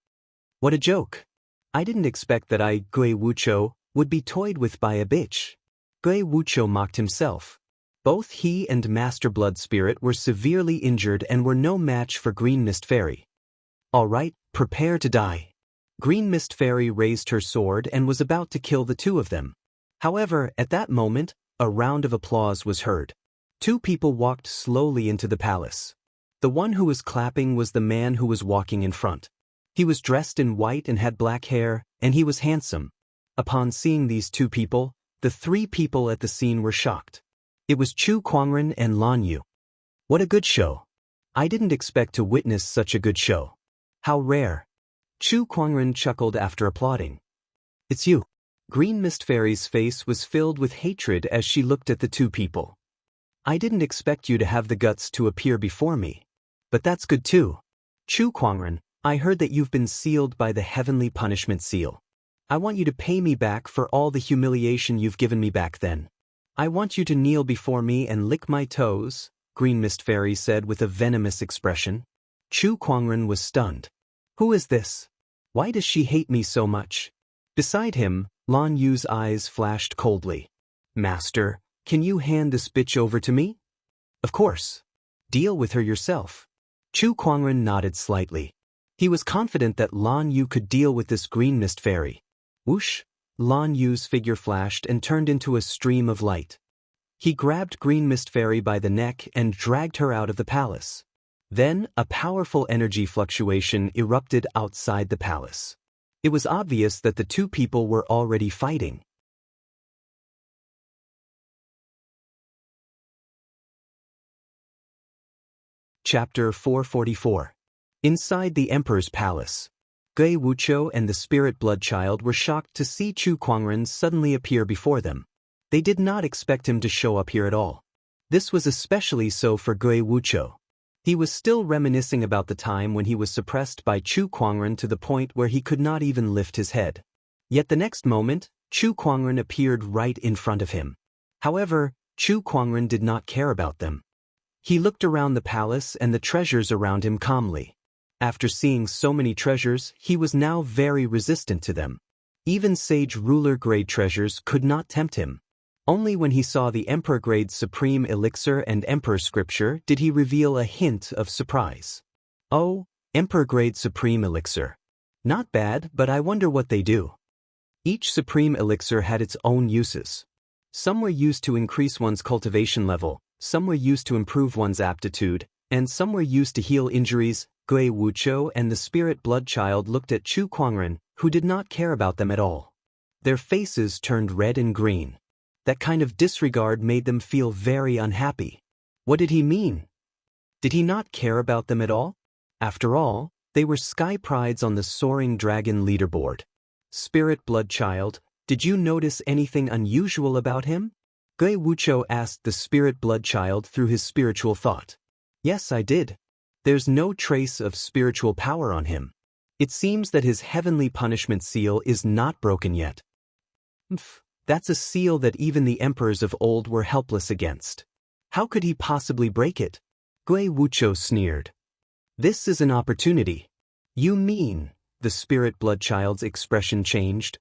What a joke. I didn't expect that Gui Wucho, would be toyed with by a bitch. Gui Wucho mocked himself. Both he and Master Blood Spirit were severely injured and were no match for Green Mist Fairy. All right, prepare to die. Green Mist Fairy raised her sword and was about to kill the 2 of them. However, at that moment, a round of applause was heard. 2 people walked slowly into the palace. The one who was clapping was the man who was walking in front. He was dressed in white and had black hair, and he was handsome. Upon seeing these 2 people, the 3 people at the scene were shocked. It was Chu Kuangren and Lan Yu. What a good show. I didn't expect to witness such a good show. How rare. Chu Kuangren chuckled after applauding. It's you. Green Mist Fairy's face was filled with hatred as she looked at the 2 people. I didn't expect you to have the guts to appear before me. But that's good too. Chu Kuangren, I heard that you've been sealed by the heavenly punishment seal. I want you to pay me back for all the humiliation you've given me back then. I want you to kneel before me and lick my toes, Green Mist Fairy said with a venomous expression. Chu Kuangren was stunned. Who is this? Why does she hate me so much? Beside him, Lan Yu's eyes flashed coldly. Master, can you hand this bitch over to me? Of course. Deal with her yourself. Chu Kuangren nodded slightly. He was confident that Lan Yu could deal with this Green Mist Fairy. Whoosh! Lan Yu's figure flashed and turned into a stream of light. He grabbed Green Mist Fairy by the neck and dragged her out of the palace. Then, a powerful energy fluctuation erupted outside the palace. It was obvious that the 2 people were already fighting. Chapter 444. Inside the Emperor's Palace. Gui Wucho and the Spirit Blood Child were shocked to see Chu Kuangren suddenly appear before them. They did not expect him to show up here at all. This was especially so for Gui Wucho. He was still reminiscing about the time when he was suppressed by Chu Kuangren to the point where he could not even lift his head. Yet the next moment, Chu Kuangren appeared right in front of him. However, Chu Kuangren did not care about them. He looked around the palace and the treasures around him calmly. After seeing so many treasures, he was now very resistant to them. Even Sage Ruler-grade treasures could not tempt him. Only when he saw the Emperor-grade Supreme Elixir and Emperor Scripture did he reveal a hint of surprise. Oh, Emperor-grade Supreme Elixir. Not bad, but I wonder what they do. Each Supreme Elixir had its own uses. Some were used to increase one's cultivation level, some were used to improve one's aptitude, and some were used to heal injuries. Gui Wucho and the Spirit Blood Child looked at Chu Kuangren, who did not care about them at all. Their faces turned red and green. That kind of disregard made them feel very unhappy. What did he mean? Did he not care about them at all? After all, they were sky prides on the Soaring Dragon leaderboard. Spirit Blood Child, did you notice anything unusual about him? Gui Wucho asked the spirit blood child through his spiritual thought. Yes, I did. There's no trace of spiritual power on him. It seems that his heavenly punishment seal is not broken yet. That's a seal that even the emperors of old were helpless against. How could he possibly break it? Gui Wucho sneered. This is an opportunity. You mean, the spirit blood child's expression changed?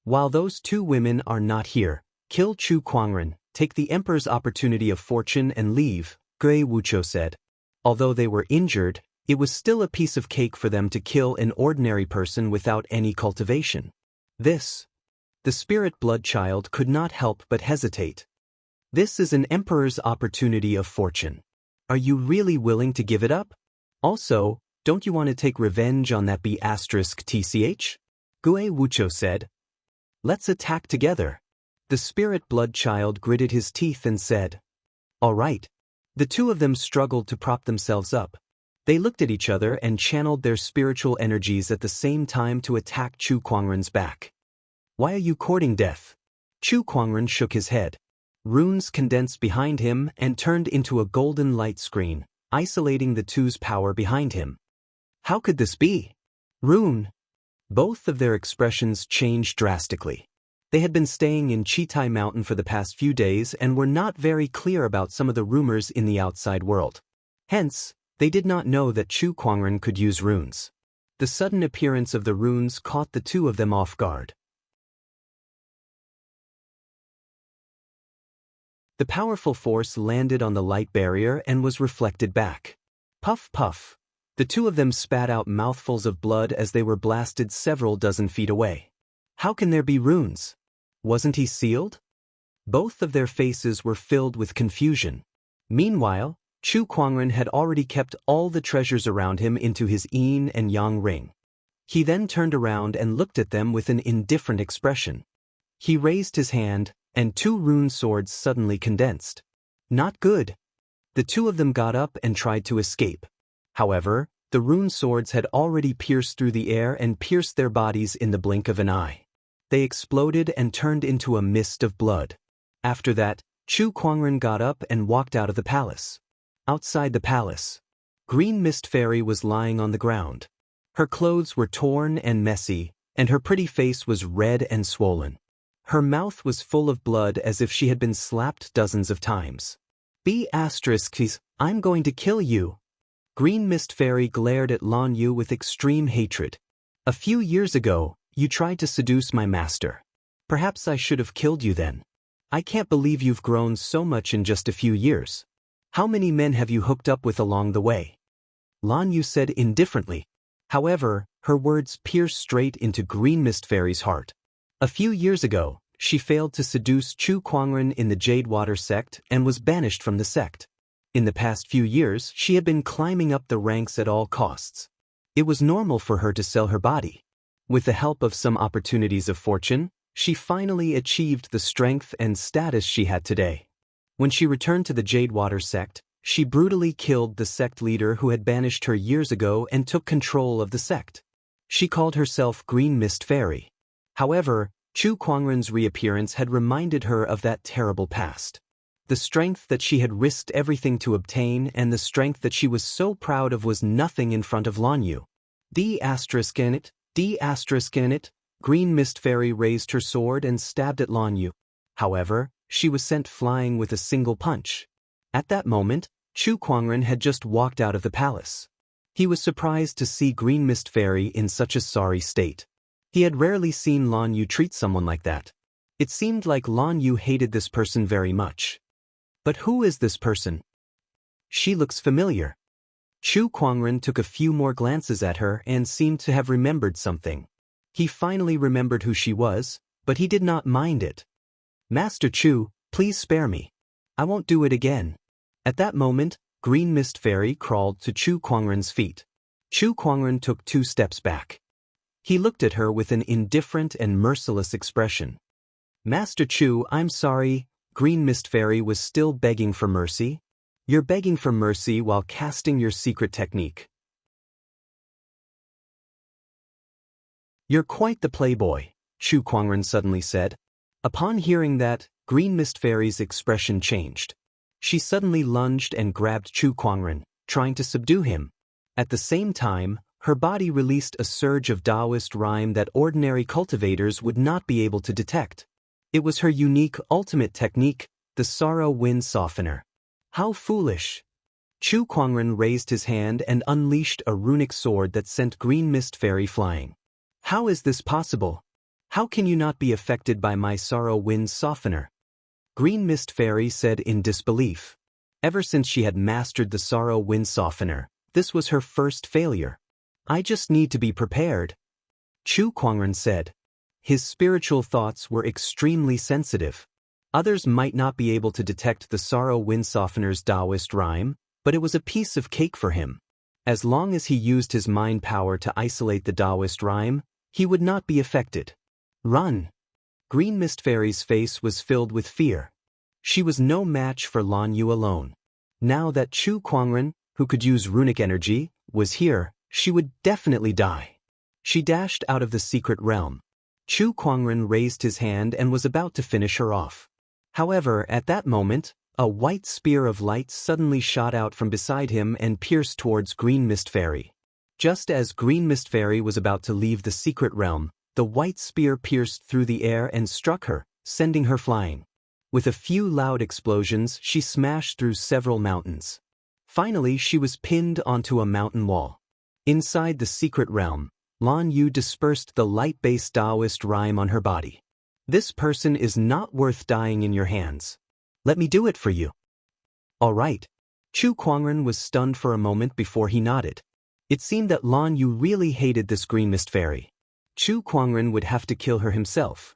While those two women are not here, kill Chu Kuangren, take the emperor's opportunity of fortune and leave, Gui Wucho said. Although they were injured, it was still a piece of cake for them to kill an ordinary person without any cultivation. The spirit blood child could not help but hesitate. This is an emperor's opportunity of fortune. Are you really willing to give it up? Also, don't you want to take revenge on that B*TCH? Gui Wucho said. Let's attack together. The spirit blood child gritted his teeth and said. All right. The two of them struggled to prop themselves up. They looked at each other and channeled their spiritual energies at the same time to attack Chu Kuangren's back. Why are you courting death? Chu Kuangren shook his head. Runes condensed behind him and turned into a golden light screen, isolating the two's power behind him. How could this be? Rune. Both of their expressions changed drastically. They had been staying in Chitai Mountain for the past few days and were not very clear about some of the rumors in the outside world. Hence, they did not know that Chu Kuangren could use runes. The sudden appearance of the runes caught the two of them off guard. The powerful force landed on the light barrier and was reflected back. Puff puff. The two of them spat out mouthfuls of blood as they were blasted several dozen feet away. How can there be runes? Wasn't he sealed? Both of their faces were filled with confusion. Meanwhile, Chu Kuangren had already kept all the treasures around him into his yin and yang ring. He then turned around and looked at them with an indifferent expression. He raised his hand, and two rune swords suddenly condensed. Not good. The two of them got up and tried to escape. However, the rune swords had already pierced through the air and pierced their bodies in the blink of an eye. They exploded and turned into a mist of blood. After that, Chu Kuangren got up and walked out of the palace. Outside the palace, Green Mist Fairy was lying on the ground. Her clothes were torn and messy, and her pretty face was red and swollen. Her mouth was full of blood as if she had been slapped dozens of times. B***, I'm going to kill you. Green Mist Fairy glared at Lan Yu with extreme hatred. A few years ago, you tried to seduce my master. Perhaps I should have killed you then. I can't believe you've grown so much in just a few years. How many men have you hooked up with along the way? Lan Yu said indifferently. However, her words pierced straight into Green Mist Fairy's heart. A few years ago, she failed to seduce Chu Kuangren in the Jade Water sect and was banished from the sect. In the past few years, she had been climbing up the ranks at all costs. It was normal for her to sell her body. With the help of some opportunities of fortune, she finally achieved the strength and status she had today. When she returned to the Jade Water sect, she brutally killed the sect leader who had banished her years ago and took control of the sect. She called herself Green Mist Fairy. However, Chu Kuangren's reappearance had reminded her of that terrible past. The strength that she had risked everything to obtain and the strength that she was so proud of was nothing in front of Lan Yu. D***, Green Mist Fairy raised her sword and stabbed at Lan Yu. However, she was sent flying with a single punch. At that moment, Chu Kuangren had just walked out of the palace. He was surprised to see Green Mist Fairy in such a sorry state. He had rarely seen Lan Yu treat someone like that. It seemed like Lan Yu hated this person very much. But who is this person? She looks familiar. Chu Kuangren took a few more glances at her and seemed to have remembered something. He finally remembered who she was, but he did not mind it. Master Chu, please spare me. I won't do it again. At that moment, Green Mist Fairy crawled to Chu Kuangren's feet. Chu Kuangren took 2 steps back. He looked at her with an indifferent and merciless expression. Master Chu, I'm sorry. Green Mist Fairy was still begging for mercy. You're begging for mercy while casting your secret technique. You're quite the playboy, Chu Kuangren suddenly said. Upon hearing that, Green Mist Fairy's expression changed. She suddenly lunged and grabbed Chu Kuangren, trying to subdue him. At the same time, her body released a surge of Taoist rhyme that ordinary cultivators would not be able to detect. It was her unique ultimate technique, the Sorrow Wind Softener. How foolish! Chu Kuangren raised his hand and unleashed a runic sword that sent Green Mist Fairy flying. How is this possible? How can you not be affected by my Sorrow Wind Softener? Green Mist Fairy said in disbelief. Ever since she had mastered the Sorrow Wind Softener, this was her first failure. I just need to be prepared. Chu Kuangren said. His spiritual thoughts were extremely sensitive. Others might not be able to detect the Sorrow Wind Softener's Taoist rhyme, but it was a piece of cake for him. As long as he used his mind power to isolate the Taoist rhyme, he would not be affected. Run! Green Mist Fairy's face was filled with fear. She was no match for Lan Yu alone. Now that Chu Kuangren, who could use runic energy, was here, she would definitely die. She dashed out of the secret realm. Chu Kuangren raised his hand and was about to finish her off. However, at that moment, a white spear of light suddenly shot out from beside him and pierced towards Green Mist Fairy. Just as Green Mist Fairy was about to leave the secret realm, the white spear pierced through the air and struck her, sending her flying. With a few loud explosions, she smashed through several mountains. Finally, she was pinned onto a mountain wall. Inside the secret realm, Lan Yu dispersed the light-based Taoist rhyme on her body. This person is not worth dying in your hands. Let me do it for you. All right. Chu Kuangren was stunned for a moment before he nodded. It seemed that Lan Yu really hated this Green Mist Fairy. Chu Kuangren would have to kill her himself.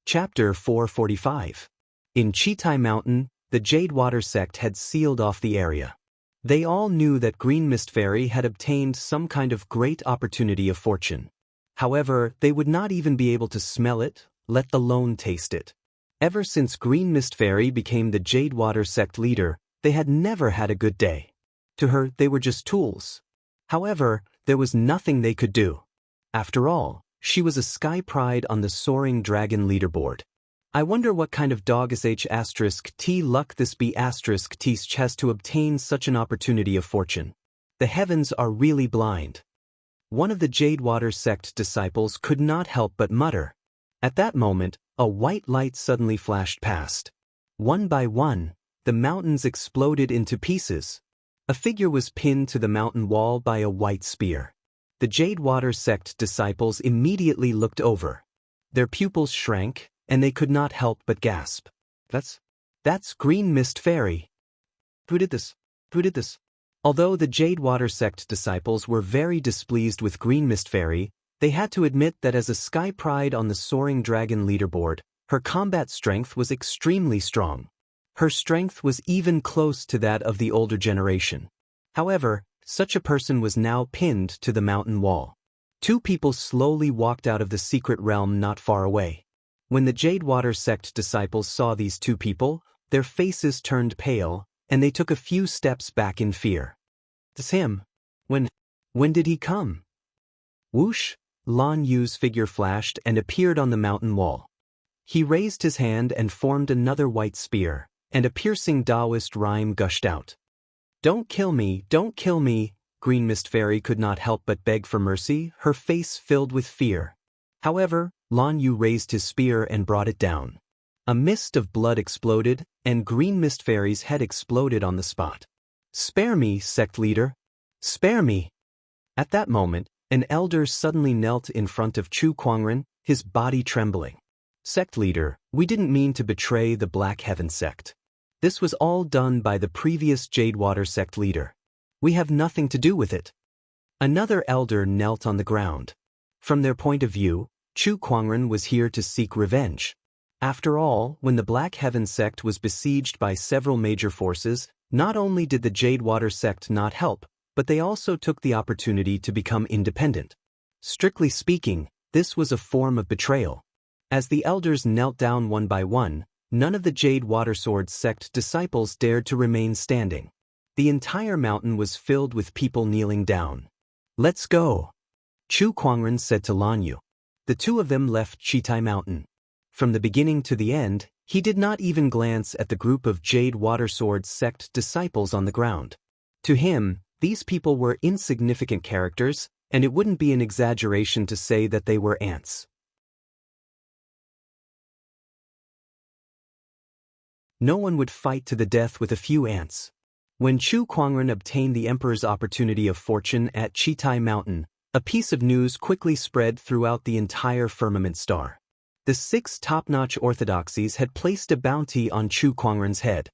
Chapter 445. In Chitai Mountain, the Jade Water sect had sealed off the area. They all knew that Green Mist Fairy had obtained some kind of great opportunity of fortune. However, they would not even be able to smell it, let alone taste it. Ever since Green Mist Fairy became the Jade Water sect leader, they had never had a good day. To her, they were just tools. However, there was nothing they could do. After all, she was a Sky Pride on the Soaring Dragon leaderboard. I wonder what kind of dog *T luck this *T's chest to obtain such an opportunity of fortune. The heavens are really blind. One of the Jade Water sect disciples could not help but mutter. At that moment, a white light suddenly flashed past. One by one, the mountains exploded into pieces. A figure was pinned to the mountain wall by a white spear. The Jade Water sect disciples immediately looked over. Their pupils shrank, and they could not help but gasp. That's Green Mist Fairy. Who did this? Who did this? Although the Jade Water sect disciples were very displeased with Green Mist Fairy, they had to admit that as a Sky Pride on the Soaring Dragon leaderboard, her combat strength was extremely strong. Her strength was even close to that of the older generation. However, such a person was now pinned to the mountain wall. Two people slowly walked out of the secret realm not far away. When the Jade Water sect disciples saw these two people, their faces turned pale, and they took a few steps back in fear. It's him. When did he come? Whoosh! Lan Yu's figure flashed and appeared on the mountain wall. He raised his hand and formed another white spear, and a piercing Taoist rhyme gushed out. Don't kill me, don't kill me. Green Mist Fairy could not help but beg for mercy, her face filled with fear. However, Lan Yu raised his spear and brought it down. A mist of blood exploded, and Green Mist Fairy's head exploded on the spot. Spare me, sect leader. Spare me. At that moment, an elder suddenly knelt in front of Chu Kuangren, his body trembling. Sect leader, we didn't mean to betray the Black Heaven sect. This was all done by the previous Jade Water sect leader. We have nothing to do with it. Another elder knelt on the ground. From their point of view, Chu Kuangren was here to seek revenge. After all, when the Black Heaven sect was besieged by several major forces, not only did the Jade Water sect not help, but they also took the opportunity to become independent. Strictly speaking, this was a form of betrayal. As the elders knelt down one by one, none of the Jade Water Sword sect disciples dared to remain standing. The entire mountain was filled with people kneeling down. Let's go. Chu Kuangren said to Lan Yu. The two of them left Chitai Mountain. From the beginning to the end, he did not even glance at the group of Jade Watersword sect disciples on the ground. To him, these people were insignificant characters, and it wouldn't be an exaggeration to say that they were ants. No one would fight to the death with a few ants. When Chu Kuangren obtained the Emperor's opportunity of fortune at Chitai Mountain, a piece of news quickly spread throughout the entire firmament star. The 6 top-notch orthodoxies had placed a bounty on Chu Kuangren's head.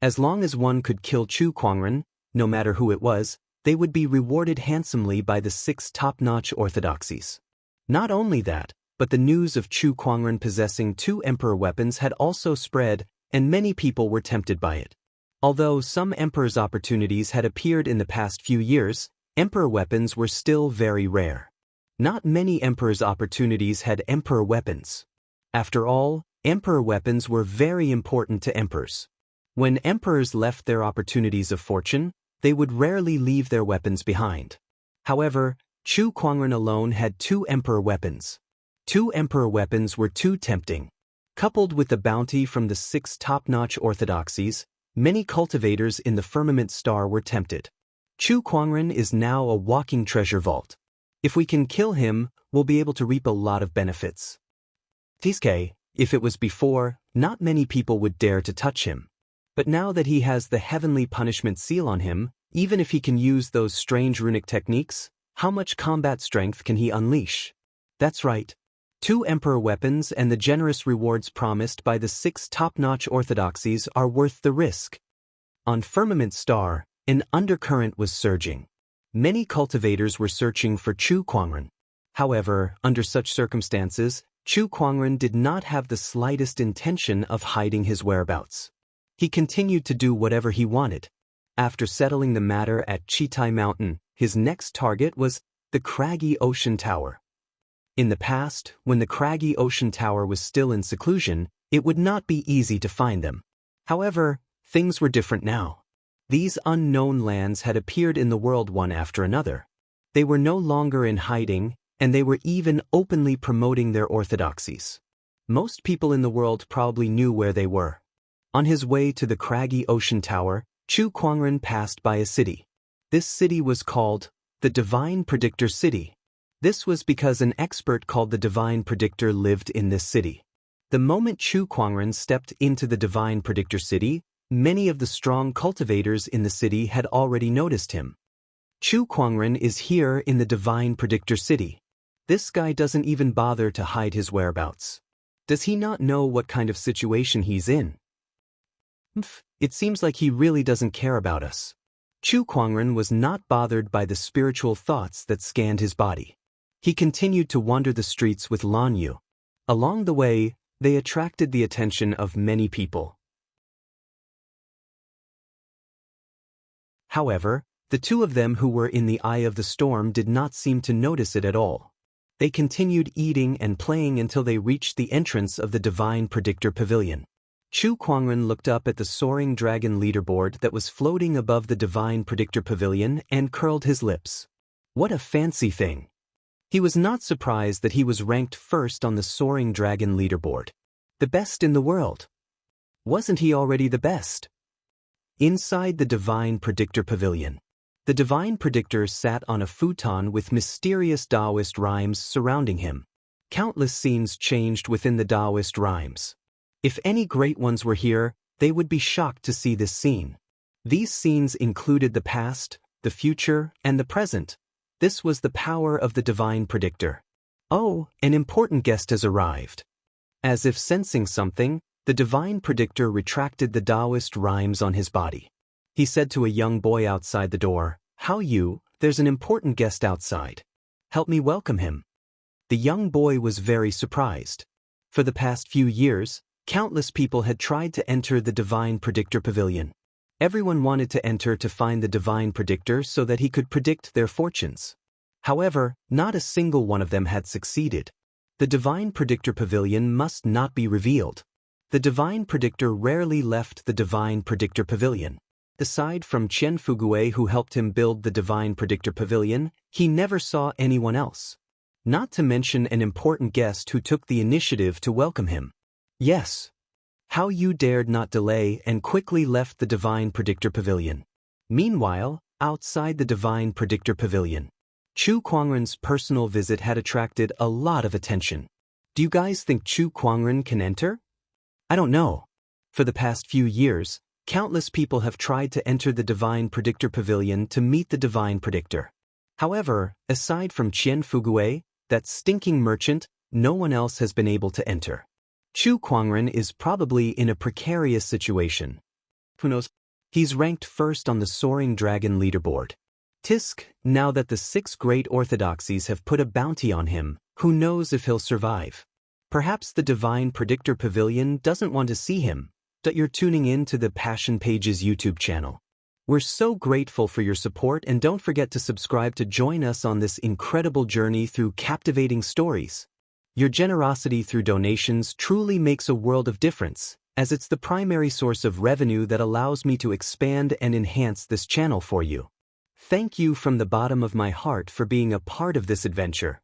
As long as one could kill Chu Kuangren, no matter who it was, they would be rewarded handsomely by the 6 top-notch orthodoxies. Not only that, but the news of Chu Kuangren possessing 2 emperor weapons had also spread, and many people were tempted by it. Although some emperor's opportunities had appeared in the past few years, emperor weapons were still very rare. Not many emperor's opportunities had emperor weapons. After all, emperor weapons were very important to emperors. When emperors left their opportunities of fortune, they would rarely leave their weapons behind. However, Chu Kuangren alone had 2 emperor weapons. 2 emperor weapons were too tempting. Coupled with the bounty from the 6 top-notch orthodoxies, many cultivators in the firmament star were tempted. Chu Kuangren is now a walking treasure vault. If we can kill him, we'll be able to reap a lot of benefits. If it was before, not many people would dare to touch him. But now that he has the heavenly punishment seal on him, even if he can use those strange runic techniques, how much combat strength can he unleash? That's right. 2 emperor weapons and the generous rewards promised by the 6 top-notch orthodoxies are worth the risk. On Firmament Star, an undercurrent was surging. Many cultivators were searching for Chu Kuangren. However, under such circumstances, Chu Kuangren did not have the slightest intention of hiding his whereabouts. He continued to do whatever he wanted. After settling the matter at Chitai Mountain, his next target was the craggy ocean tower. In the past, when the craggy ocean tower was still in seclusion, it would not be easy to find them. However, things were different now. These unknown lands had appeared in the world one after another. They were no longer in hiding, and they were even openly promoting their orthodoxies. Most people in the world probably knew where they were. On his way to the craggy ocean tower, Chu Kuangren passed by a city. This city was called the Divine Predictor City. This was because an expert called the Divine Predictor lived in this city. The moment Chu Kuangren stepped into the Divine Predictor City, many of the strong cultivators in the city had already noticed him. Chu Kuangren is here in the Divine Predictor City. This guy doesn't even bother to hide his whereabouts. Does he not know what kind of situation he's in? It seems like he really doesn't care about us. Chu Kuangren was not bothered by the spiritual thoughts that scanned his body. He continued to wander the streets with Lan Yu. Along the way, they attracted the attention of many people. However, the two of them who were in the eye of the storm did not seem to notice it at all. They continued eating and playing until they reached the entrance of the Divine Predictor Pavilion. Chu Kuangren looked up at the soaring dragon leaderboard that was floating above the Divine Predictor Pavilion and curled his lips. What a fancy thing! He was not surprised that he was ranked first on the soaring dragon leaderboard. The best in the world. Wasn't he already the best? Inside the Divine Predictor Pavilion, the Divine Predictor sat on a futon with mysterious Taoist rhymes surrounding him. Countless scenes changed within the Taoist rhymes. If any great ones were here, they would be shocked to see this scene. These scenes included the past, the future, and the present. This was the power of the Divine Predictor. Oh, an important guest has arrived. As if sensing something, the Divine Predictor retracted the Taoist rhymes on his body. He said to a young boy outside the door, "How you? There's an important guest outside. Help me welcome him." The young boy was very surprised. For the past few years, countless people had tried to enter the Divine Predictor Pavilion. Everyone wanted to enter to find the Divine Predictor so that he could predict their fortunes. However, not a single one of them had succeeded. The Divine Predictor Pavilion must not be revealed. The Divine Predictor rarely left the Divine Predictor Pavilion. Aside from Chen Fugue, who helped him build the Divine Predictor Pavilion, he never saw anyone else. not to mention an important guest who took the initiative to welcome him. Yes. How you dared not delay and quickly left the Divine Predictor Pavilion. Meanwhile, outside the Divine Predictor Pavilion, Chu Kuangren's personal visit had attracted a lot of attention. Do you guys think Chu Kuangren can enter? I don't know. For the past few years, countless people have tried to enter the Divine Predictor Pavilion to meet the Divine Predictor. However, aside from Qian Fugue, that stinking merchant, no one else has been able to enter. Chu Kuangren is probably in a precarious situation. Who knows? He's ranked first on the Soaring Dragon leaderboard. Tisk, now that the 6 great orthodoxies have put a bounty on him, who knows if he'll survive? Perhaps the Divine Predictor Pavilion doesn't want to see him, but you're tuning in to the Passion Pages YouTube channel. We're so grateful for your support, and don't forget to subscribe to join us on this incredible journey through captivating stories. Your generosity through donations truly makes a world of difference, as it's the primary source of revenue that allows me to expand and enhance this channel for you. Thank you from the bottom of my heart for being a part of this adventure.